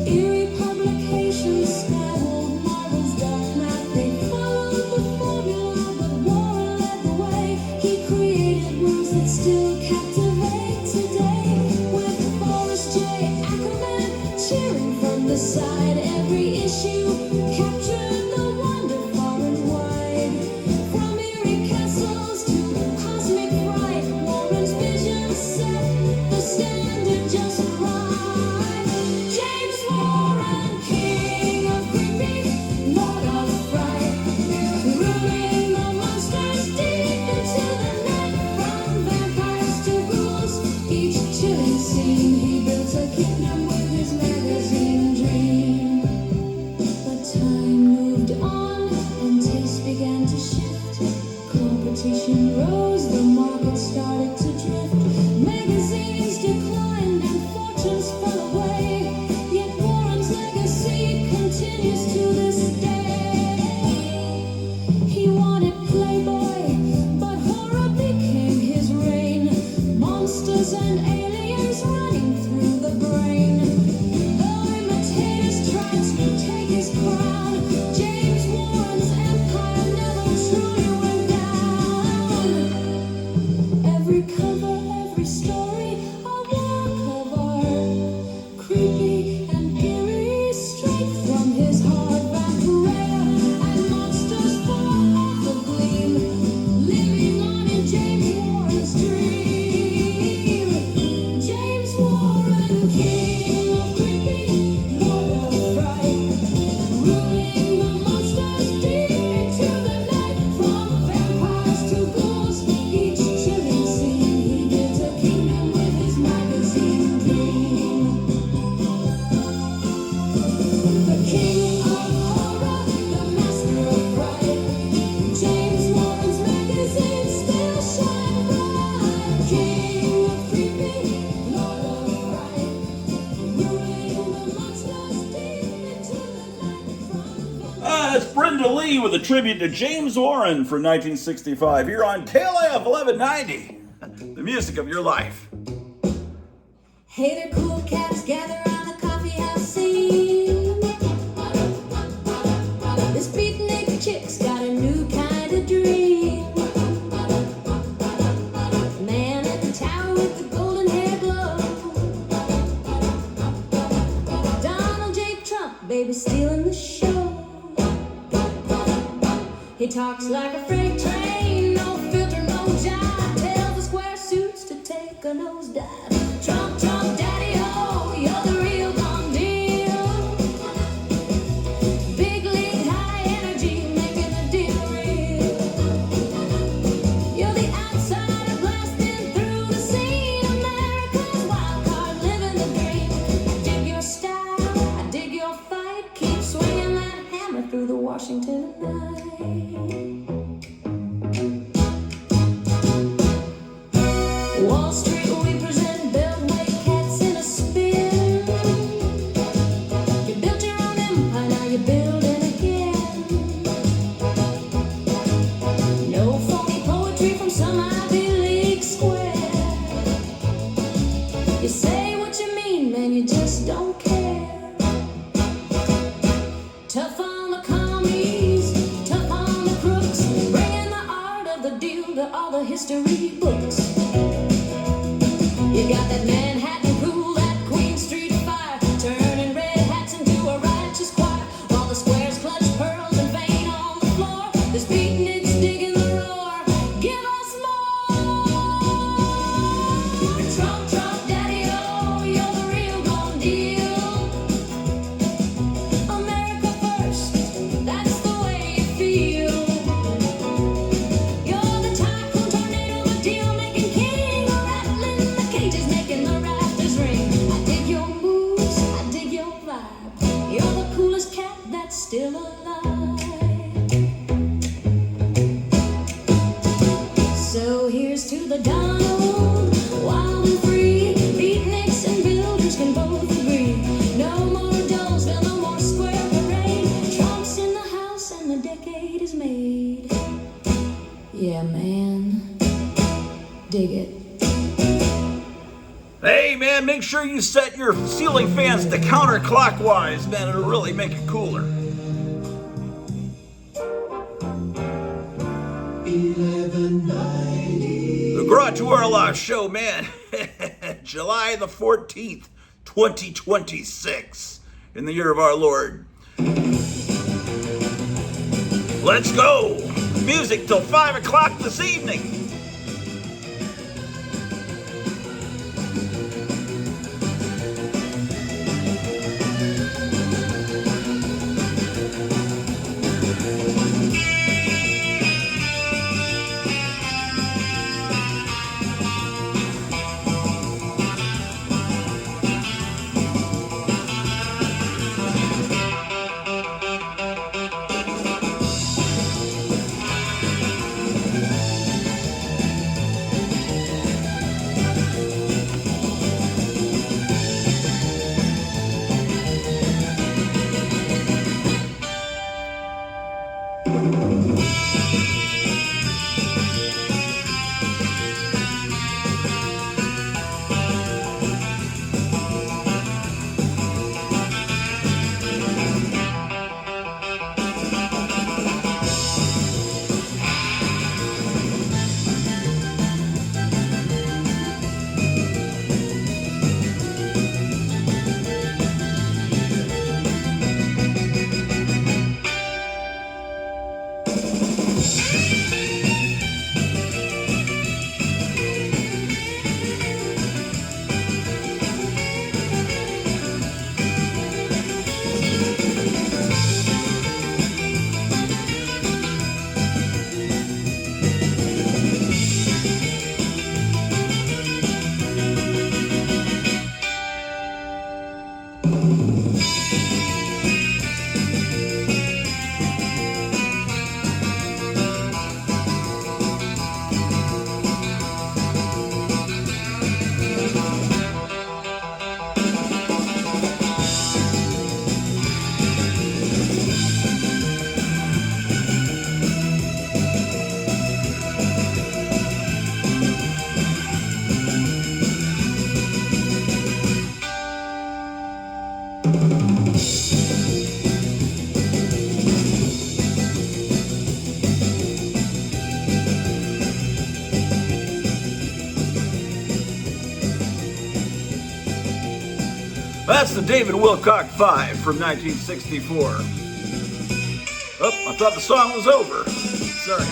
Eerie publications scattered Marvel's dark math. They followed the formula, but Warren led the way. He created worlds that still captivate today. With Forrest J. Ackerman cheering from the side, every issue captured the wonder far and wide. From eerie castles to cosmic fright, Warren's vision set the standard just right. James Warren, king of creepy, lord of fright, ruling the monsters deep into the night. From vampires to ghouls, each chilling scene, he built a kingdom with his magazine dream. But time moved on and tastes began to shift. Competition rose, the market started to drift. Magazines declined and fortunes fell away. Yet Warren's legacy continues to this day. He wanted Playboy, but horror became his reign. Monsters and aliens running through the brain. Though imitators tried to take his crown, James Warren's empire never truly went down. Every cover, every story, a work of art. Creepy and eerie, straight from his heart. Vampire and monsters forever gleam, living on in James Warren's dream. James Warren, king of creepy, lord of fright, ruling the monsters deep into the night. From vampires to ghouls, each chilling scene, he built a kingdom with his magazine dream. The king of horror, the master of fright, James Warren's magazine still shine bright. King of creepy, lord of fright, ruling the monsters deep into the night. That's Brenda Lee with a tribute to James Warren from 1965 here on KLF 1190. The music of your life. Hey there, cool cats, gather around the coffee house scene. This beatnik chick's got a new kind of dream. Man at the tower with the golden hair glow. Donald J. Trump, baby, stealing the show. He talks like a freight train, no filter, no jive. Tell the square suits to take a nosedive. Trump, Trump, daddy, ho, you're the real Don deal. Big league, high energy, making the deal real. You're the outsider blasting through the scene. America's wild card, living the dream. I dig your style, I dig your fight. Keep swinging that hammer through the Washington night. Wall Street, we present Beltway cats in a spin. You built your own empire, now you're building again. No phony poetry from some Ivy League square. You say what you mean, man, you just don't care. Tough on the commies, tough on the crooks. under all the history books. You got that Manhattan cool, that Queen Street fire, turning red hats into a righteous choir, while the squares clutch pearls and vein on the floor. This beatniks digging the roar. Give us more. Trump, Trump, daddy, oh, you're the real gon' deal. America first, that's the way you feel. You're the tycoon tornado, the deal making king, rattling the cages, making the rafters ring. I dig your moves, I dig your vibe. You're the coolest cat that's still alive. So here's to the Donald, wild and free. Beatniks and builders can both agree. No more Dolesville, no more square parade. Trump's in the house and the decade is made. Yeah, man. Dig it. Hey, man, make sure you set your ceiling fans to counterclockwise, man. It'll really make it cooler. 1190. The Grottu Orloff Show, man. July the 14th, 2026, in the year of our Lord. Let's go. Music till 5 o'clock this evening. That's the David Wilcock 5 from 1964. Oh, I thought the song was over. Sorry.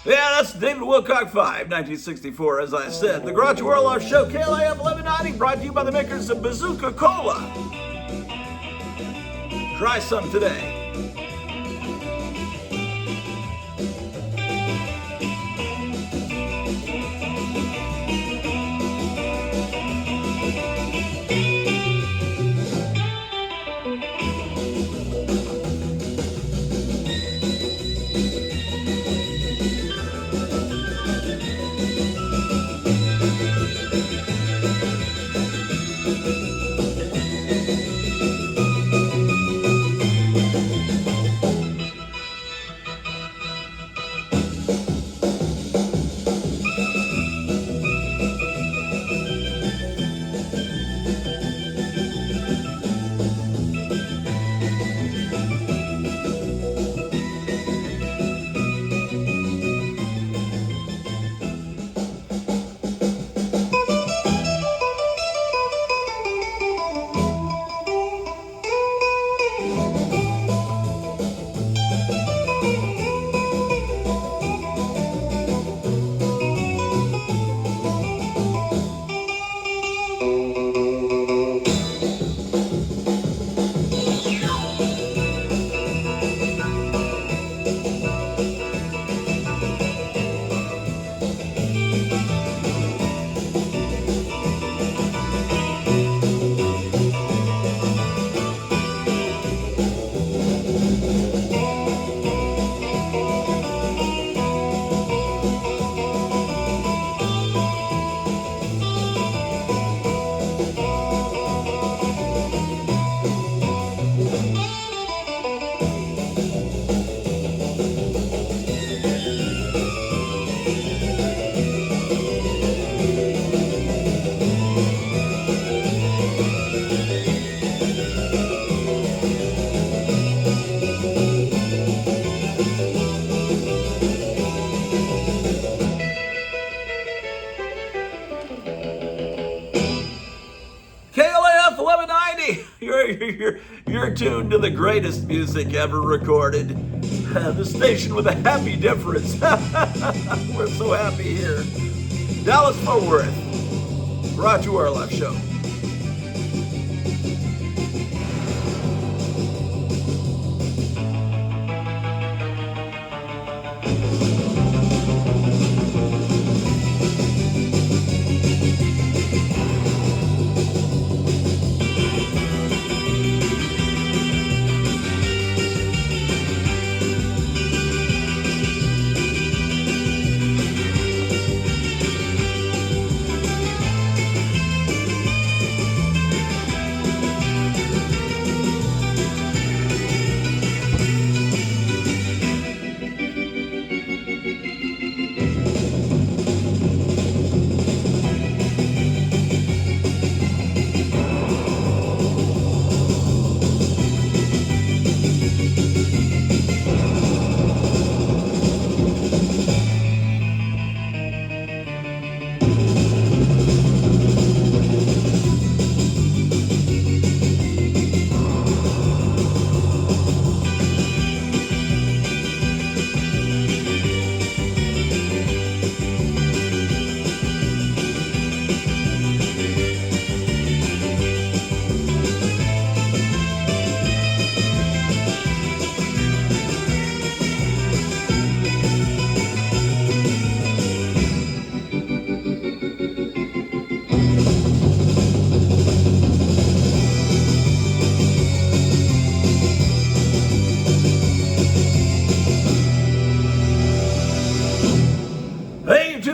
Yeah, that's the David Wilcock 5, 1964, as I said. The Grottu Orloff Show, KLAF 1190, brought to you by the makers of Bazooka Cola. Try some today. You're tuned to the greatest music ever recorded. The station with a happy difference. We're so happy here. Dallas Fort Worth. Grottu Orloff Show.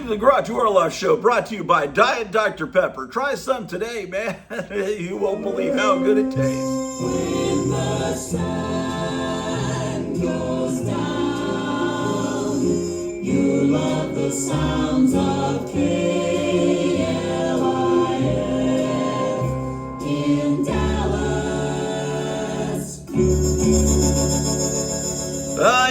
The Grottu Orloff Show, brought to you by Diet Dr. Pepper. Try some today, man. You won't believe how good it tastes. When the sun goes down, you love the sounds of KLIF in Dallas.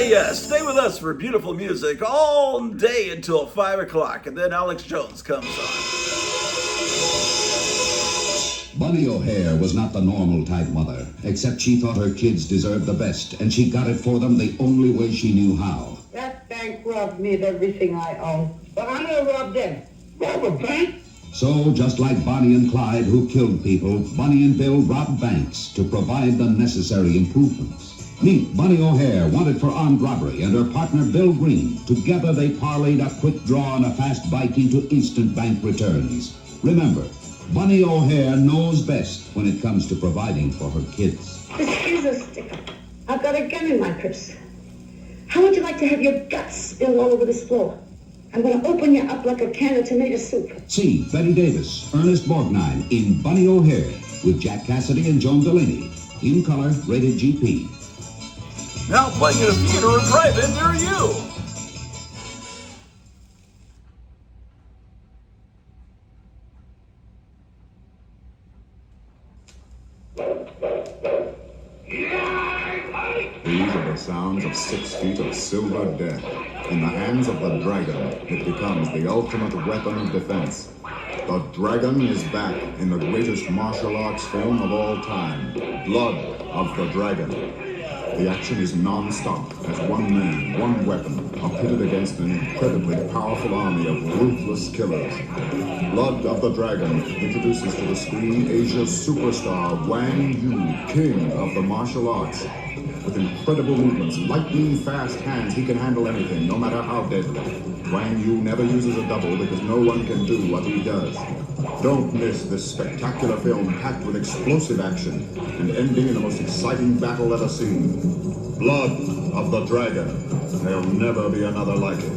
Yes, stay with us for beautiful music all day until 5 o'clock, and then Alex Jones comes on. Bunny O'Hare was not the normal type mother, except she thought her kids deserved the best, and she got it for them the only way she knew how. That bank robbed me of everything I own, but I'm gonna rob them. Rob a bank? So, just like Bonnie and Clyde, who killed people, Bunny and Bill robbed banks to provide the necessary improvements. Meet Bunny O'Hare, wanted for armed robbery, and her partner Bill Green. Together they parlayed a quick draw and a fast bite into instant bank returns. Remember, Bunny O'Hare knows best when it comes to providing for her kids. This is a stick-up. I've got a gun in my purse. How would you like to have your guts spilled all over this floor? I'm going to open you up like a can of tomato soup. See Betty Davis, Ernest Borgnine in Bunny O'Hare with Jack Cassidy and Joan Delaney. In color, rated GP. Now playing at a theater or drive-in near you. These are the sounds of 6 feet of silver death. In the hands of the dragon, it becomes the ultimate weapon of defense. The Dragon is back in the greatest martial arts film of all time, Blood of the Dragon. The action is non-stop as one man, one weapon, are pitted against an incredibly powerful army of ruthless killers. Blood of the Dragon introduces to the screen Asia's superstar Wang Yu, king of the martial arts. With incredible movements, lightning-fast hands, he can handle anything, no matter how deadly. Wang Yu never uses a double because no one can do what he does. Don't miss this spectacular film packed with explosive action and ending in the most exciting battle ever seen. Blood of the Dragon. There'll never be another like it.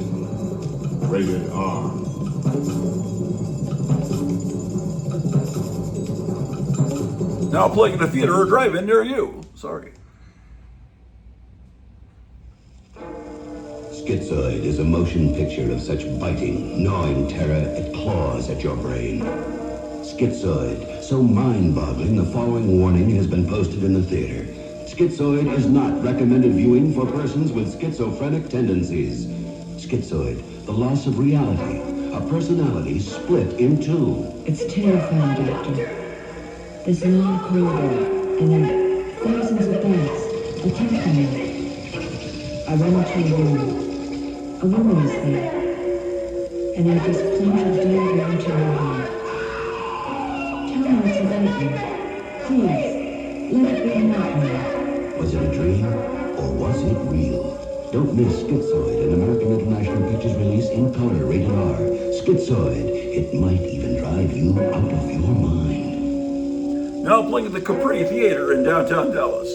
Rated R. Now playing in a theater or drive-in near you. Sorry. Schizoid is a motion picture of such biting, gnawing terror it claws at your brain. Schizoid, so mind-boggling the following warning has been posted in the theater. Schizoid is not recommended viewing for persons with schizophrenic tendencies. Schizoid, the loss of reality, a personality split in two. It's terrifying, Doctor. This long corridor, and then thousands of bullets attacking me. I run into a room. A woman is there, and I just plunge daily into her heart. Tell me what's about me. Please, let it be a nightmare. Was it a dream, or was it real? Don't miss Schizoid, an American International Pictures release in color, rated R. Schizoid, it might even drive you out of your mind. Now playing at the Capri Theater in downtown Dallas.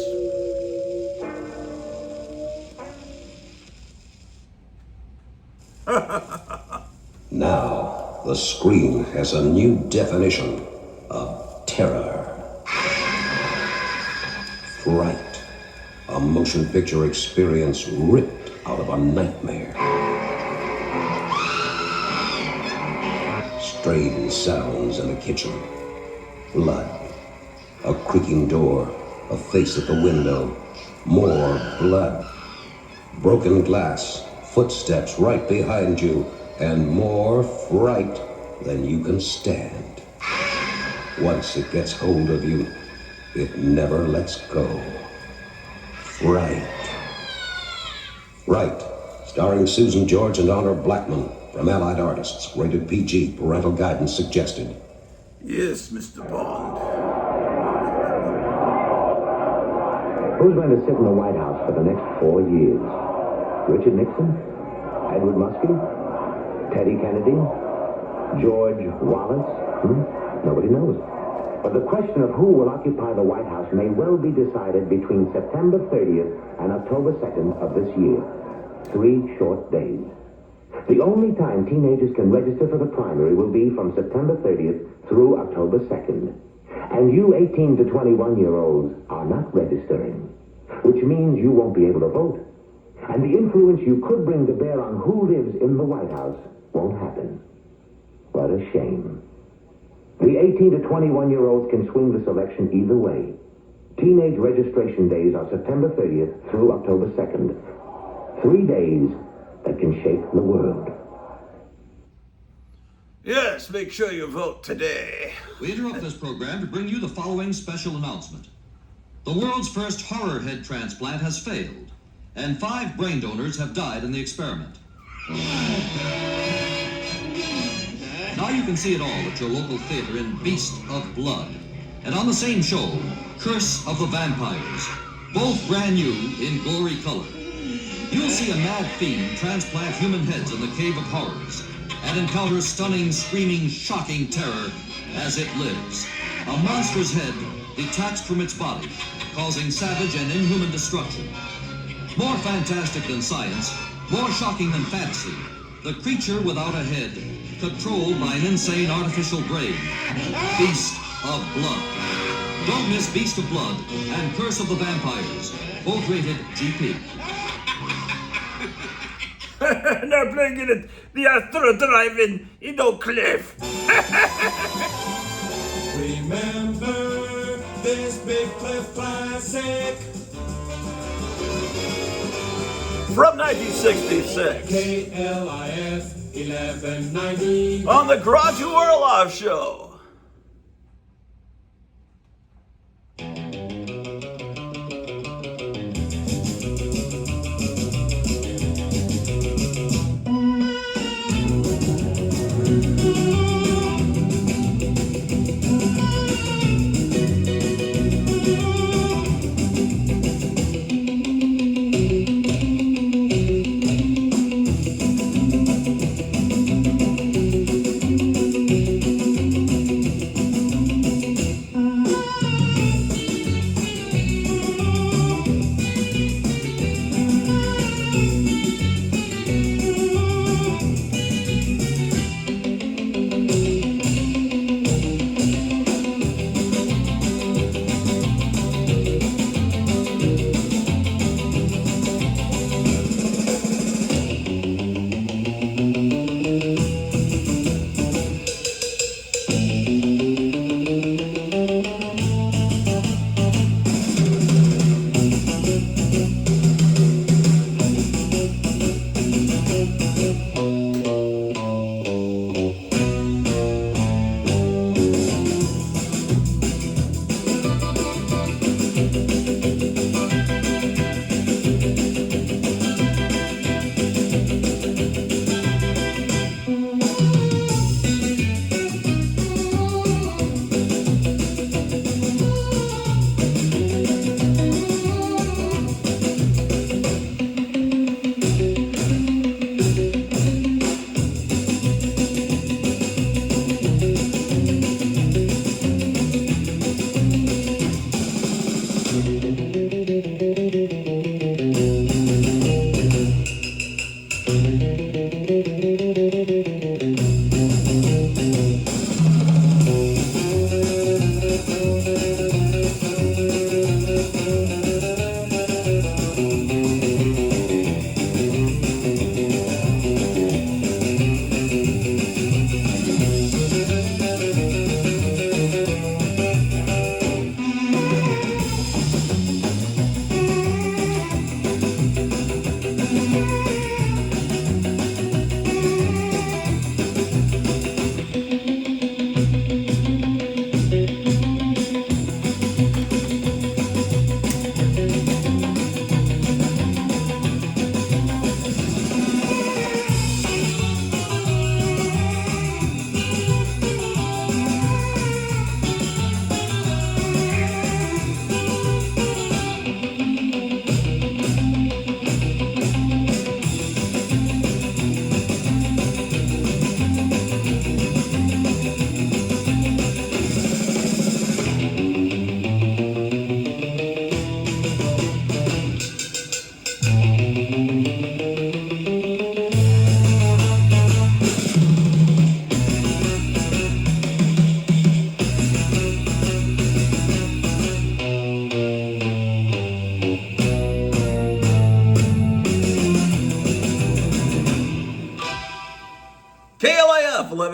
Now, the screen has a new definition of terror. Fright, a motion picture experience ripped out of a nightmare. Strange sounds in the kitchen. Blood, a creaking door, a face at the window, more blood. Broken glass, footsteps right behind you, and more fright than you can stand. Once it gets hold of you, it never lets go. Fright. Fright, starring Susan George and Honor Blackman, from Allied Artists, rated PG, parental guidance suggested. Yes, Mr. Bond. Who's going to sit in the White House for the next 4 years? Richard Nixon? Edward Muskie? Teddy Kennedy? George Wallace? Nobody knows. But the question of who will occupy the White House may well be decided between September 30th and October 2nd of this year. 3 short days. The only time teenagers can register for the primary will be from September 30th through October 2nd. And you 18 to 21-year-olds are not registering, which means you won't be able to vote. And the influence you could bring to bear on who lives in the White House won't happen. What a shame. The 18 to 21-year-olds can swing this election either way. Teenage registration days are September 30th through October 2nd. 3 days that can shake the world. Yes, make sure you vote today. We interrupt this program to bring you the following special announcement. The world's first horror head transplant has failed, and 5 brain donors have died in the experiment. Now you can see it all at your local theater in Beast of Blood, and on the same show, Curse of the Vampires, both brand new in gory color. You'll see a mad fiend transplant human heads in the Cave of Horrors and encounter stunning, screaming, shocking terror as it lives. A monster's head detached from its body, causing savage and inhuman destruction. More fantastic than science, more shocking than fantasy, the creature without a head, controlled by an insane artificial brain. Beast of Blood. Don't miss Beast of Blood and Curse of the Vampires, both rated GP. Now playing it at the Astro Drive-In in Oak Cliff. Remember this Big Cliff classic. From 1966. KLIS 1190. On the Grottu Orloff Show.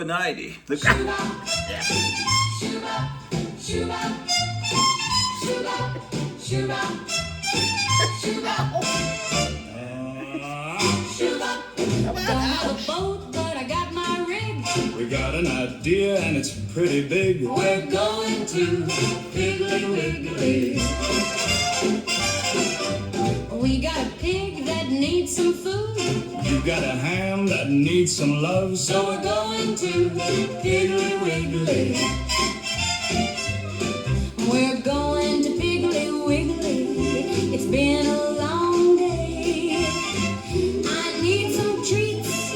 1190. We got an idea and it's pretty big. We're going to Piggly Wiggly. We got a pig that needs some food. You got a ham that needs some love. So we're going to Piggly Wiggly. We're going to Piggly Wiggly. It's been a long day. I need some treats.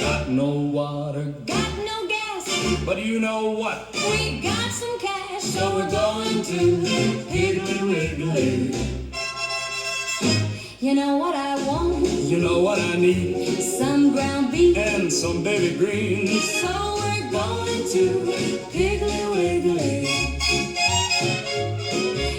Got no water, Got no gas. but you know what? We got some cash. So we're going to Piggly Wiggly. You know what I want? You know what I need? Some ground beef and some baby greens. So we're going to Piggly Wiggly.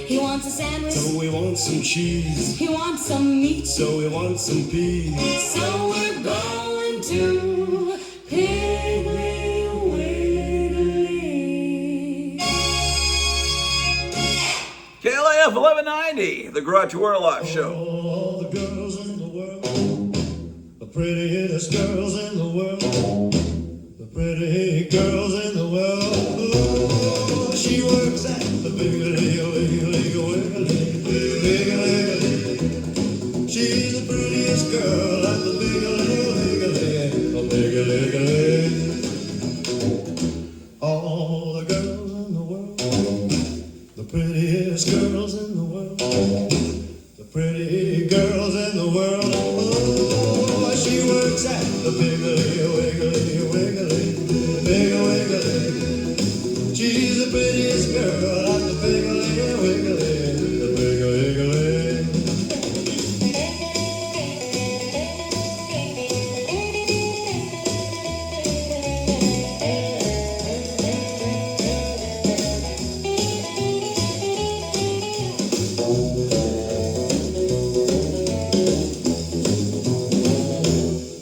He wants a sandwich. So we want some cheese. He wants some meat. So we want some peas. So we're going to Piggly Wiggly. KLAF 1190, the Grottu Orloff Show. All the girls in the world, the prettiest girls in the world, the pretty girls in the world. Oh, she works at the Piggly Wiggly, Wiggly, Wiggly. She's the prettiest girl at the Piggly Wiggly, Piggly Wiggly. All the girls in the world, the prettiest girls in the world, the pretty girls in the world. Oh, she works at the Piggly Wiggly, Wiggly, Piggly Wiggly. She's the prettiest girl at the Piggly Wiggly, the Piggly Wiggly.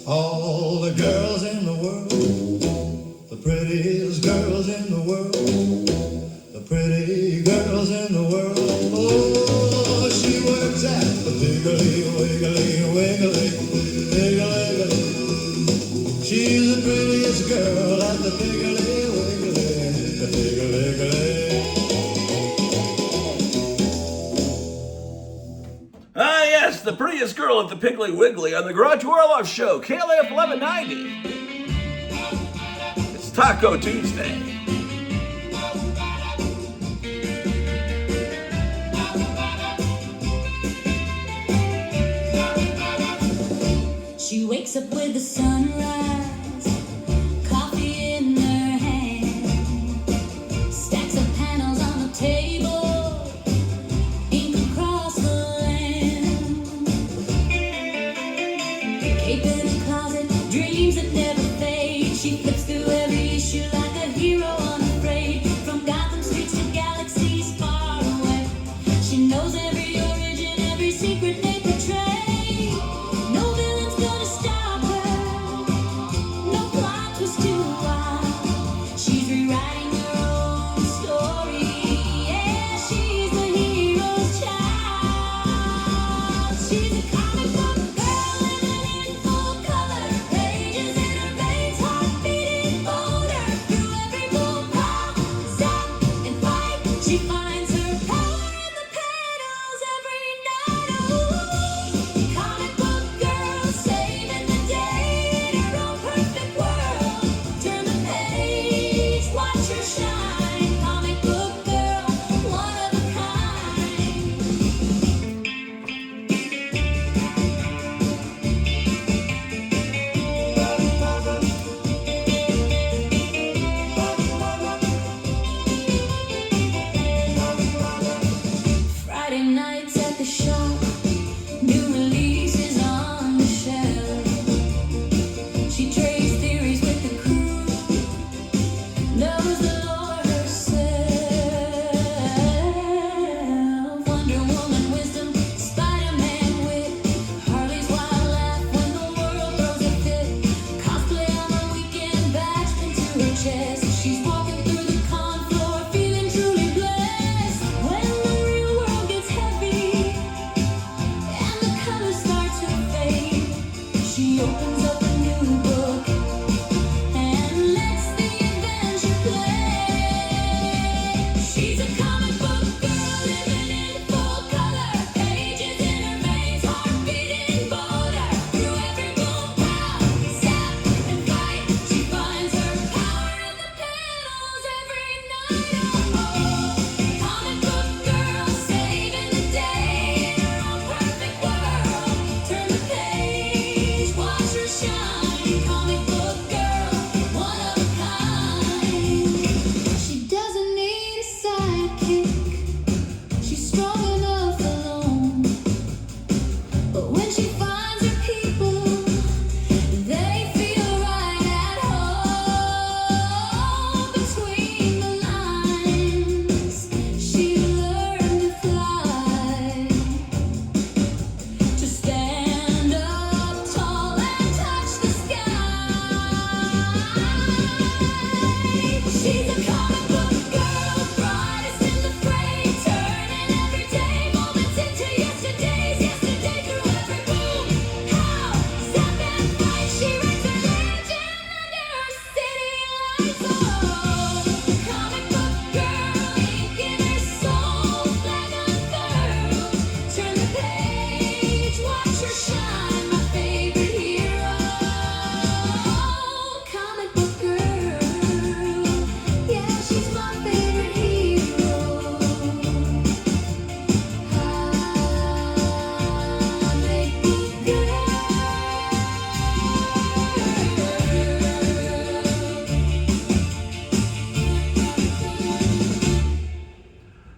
All the girls in the world, the prettiest girls in the world, the pretty girls in the world. Oh, she works at the Piggly Wiggly, Wiggly, Piggly Wiggly. She's the prettiest girl at the Piggly Wiggly, the Piggly Wiggly. Ah, yes, the prettiest girl at the Piggly Wiggly on the Grottu Orloff Show, KLAF 1190. It's Taco Tuesday. She wakes up with the sunrise, coffee in her hand, stacks of panels on the table, ink across the land. Cape in a closet, dreams that never fade. She flips through every issue like a hero unafraid. From Gotham streets to galaxies far away, she knows every origin, every secret they portray. No villain's gonna stop her, no plot twist too wild. She's rewriting her own story, yeah, she's the hero's child. She's a comic book girl living in full color, pages in her veins, heart beating bolder. Through every boom, pop, stop, and fight, she finds her power in the panels every night. Ooh, comic book girl saving the day in her own perfect world. Turn the page, watch her shine. Comic book girl, one of a kind.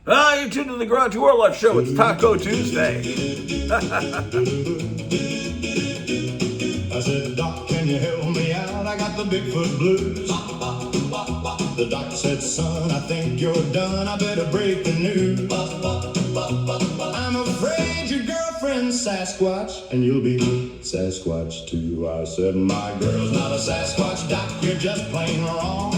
You tuned to the Grottu Orloff Show. It's Taco Tuesday. I said, Doc, can you help me out? I got the Bigfoot blues. The doc said, son, I think you're done. I better break the news. I'm afraid your girlfriend's Sasquatch, and you'll be Sasquatch too. I said, my girl's not a Sasquatch, Doc, you're just plain wrong.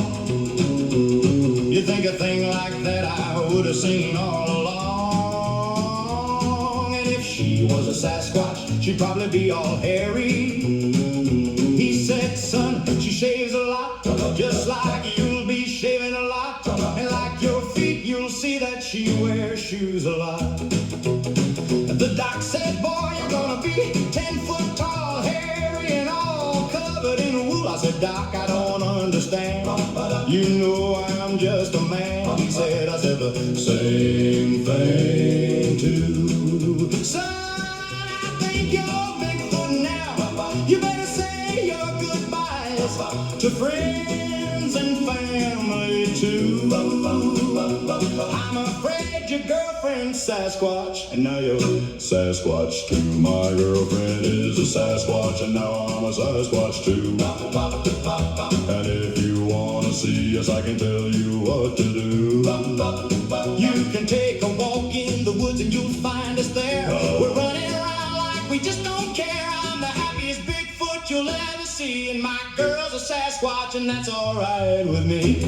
You think a thing like that I would have seen all along. And if she was a Sasquatch, she'd probably be all hairy. He said, son, she shaves a lot, just like you'll be shaving a lot. And like your feet, you'll see that she wears shoes a lot. The doc said, boy, you're gonna be 10 foot tall, hairy and all covered in wool. I said, Doc, I don't understand. You know I'm just a man. He said, I said the same thing too. Son, I think you're Bigfoot now. You better say your goodbyes to friends and family too. I'm afraid your girlfriend's Sasquatch, and now you're Sasquatch too. My girlfriend is a Sasquatch, and now I'm a Sasquatch too. And if you wanna see us, I can tell you what to do. You can take a walk in the woods and you'll find us there. We're running around like we just don't care. I'm the happiest Bigfoot you'll ever see, and my girl's a Sasquatch, and that's alright with me.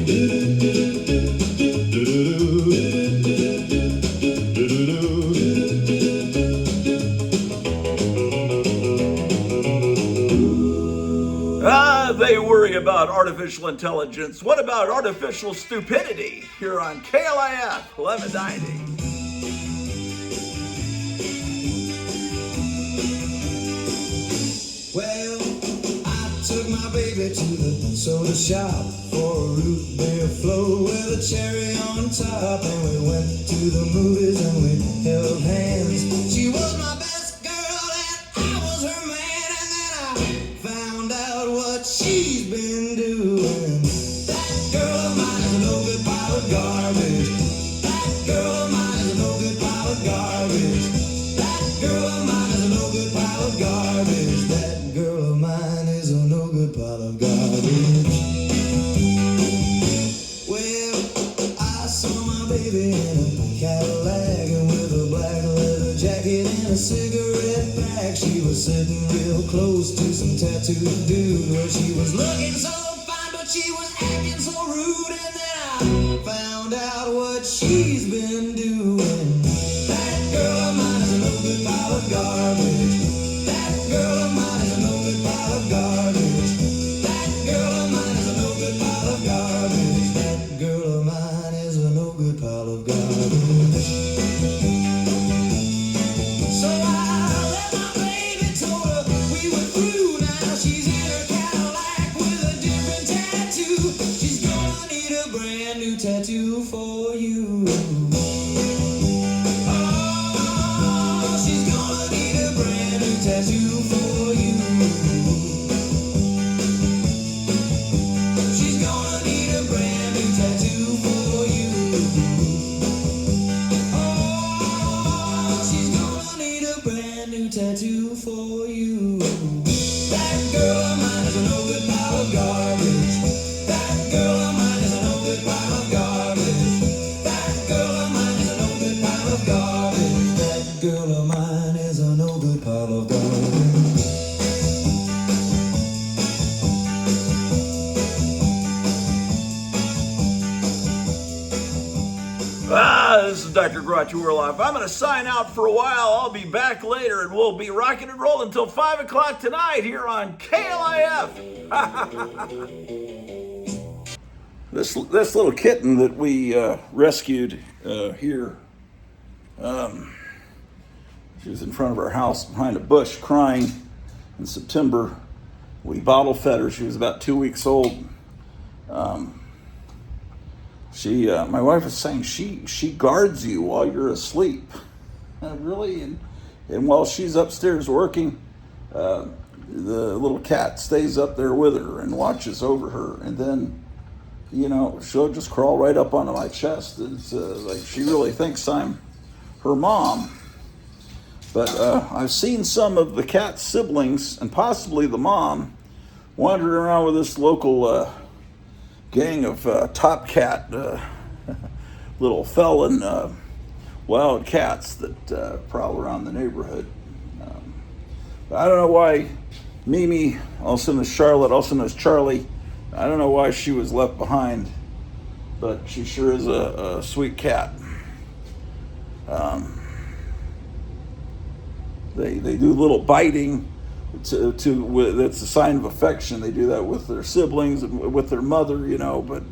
They worry about artificial intelligence. What about artificial stupidity here on KLIF 1190? Well, I took my baby to the soda shop for a root beer float with a cherry on top, and we went to the movies and we held hands. She was my best girl and I was her man, and then I found out what she's been doing. That girl of mine is a no good pile of garbage. That girl of mine is a no good pile of garbage. That girl of mine is a no good pile of garbage. That girl of mine is a no good pile of garbage. Well, I saw my baby in a Cadillac and with a black leather jacket and a cigarette pack. She was sitting real close to some tattooed dude where she was looking so fine, but she was acting so rude. And then I found out what she's been doing. That girl of mine is a no good pile of garbage. That girl of mine is a no good pile of garbage. That girl of mine is a no good pile of garbage. That girl of mine is a no good pile of garbage. So I let my baby told her we were through. Now she's in her Cadillac with a different tattoo. She's gonna need a brand new tattoo for you. Oh, she's gonna need a brand new tattoo for you. She's gonna need a brand new tattoo for you. Oh, she's gonna need a brand new tattoo for you. That girl of mine is a no good pile of garbage. That girl of mine is a no good pile of garbage. That girl of mine is a no good pile of garbage. That girl of mine is a no good pile of garbage. This is Dr. Grottu Orloff. I'm going to sign out for a while. I'll be back later, and we'll be rocking and rolling until 5 o'clock tonight here on KLIF. This little kitten that we rescued here, she was in front of our house behind a bush crying in September. We bottle fed her. She was about 2 weeks old. My wife was saying she guards you while you're asleep. Really? And while she's upstairs working, the little cat stays up there with her and watches over her. And then you know, she'll just crawl right up onto my chest. It's like she really thinks I'm her mom. But I've seen some of the cat's siblings, and possibly the mom, wandering around with this local gang of top cat, little felon wild cats that prowl around the neighborhood. But I don't know why Mimi, also known as Charlotte, also known as Charlie, I don't know why she was left behind, but she sure is a sweet cat. They do a little biting that's a sign of affection. They do that with their siblings and with their mother, you know, but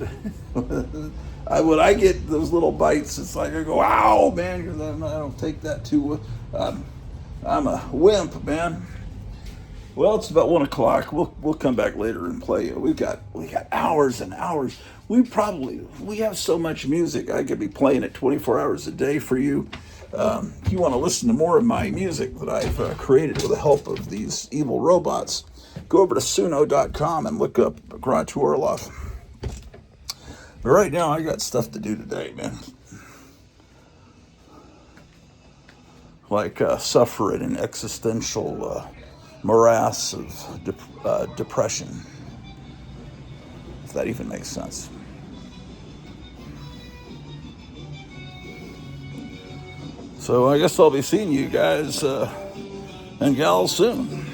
when I get those little bites, it's like I go, ow, man, because I don't take that too, I'm a wimp, man. Well, it's about 1 o'clock. We'll come back later and play. We got hours and hours. We have so much music. I could be playing it 24 hours a day for you. If you want to listen to more of my music that I've created with the help of these evil robots, go over to suno.com and look up Grottu Orloff. But right now, I got stuff to do today, man. Like suffer in an existential morass of depression, if that even makes sense. So I guess I'll be seeing you guys and gals soon.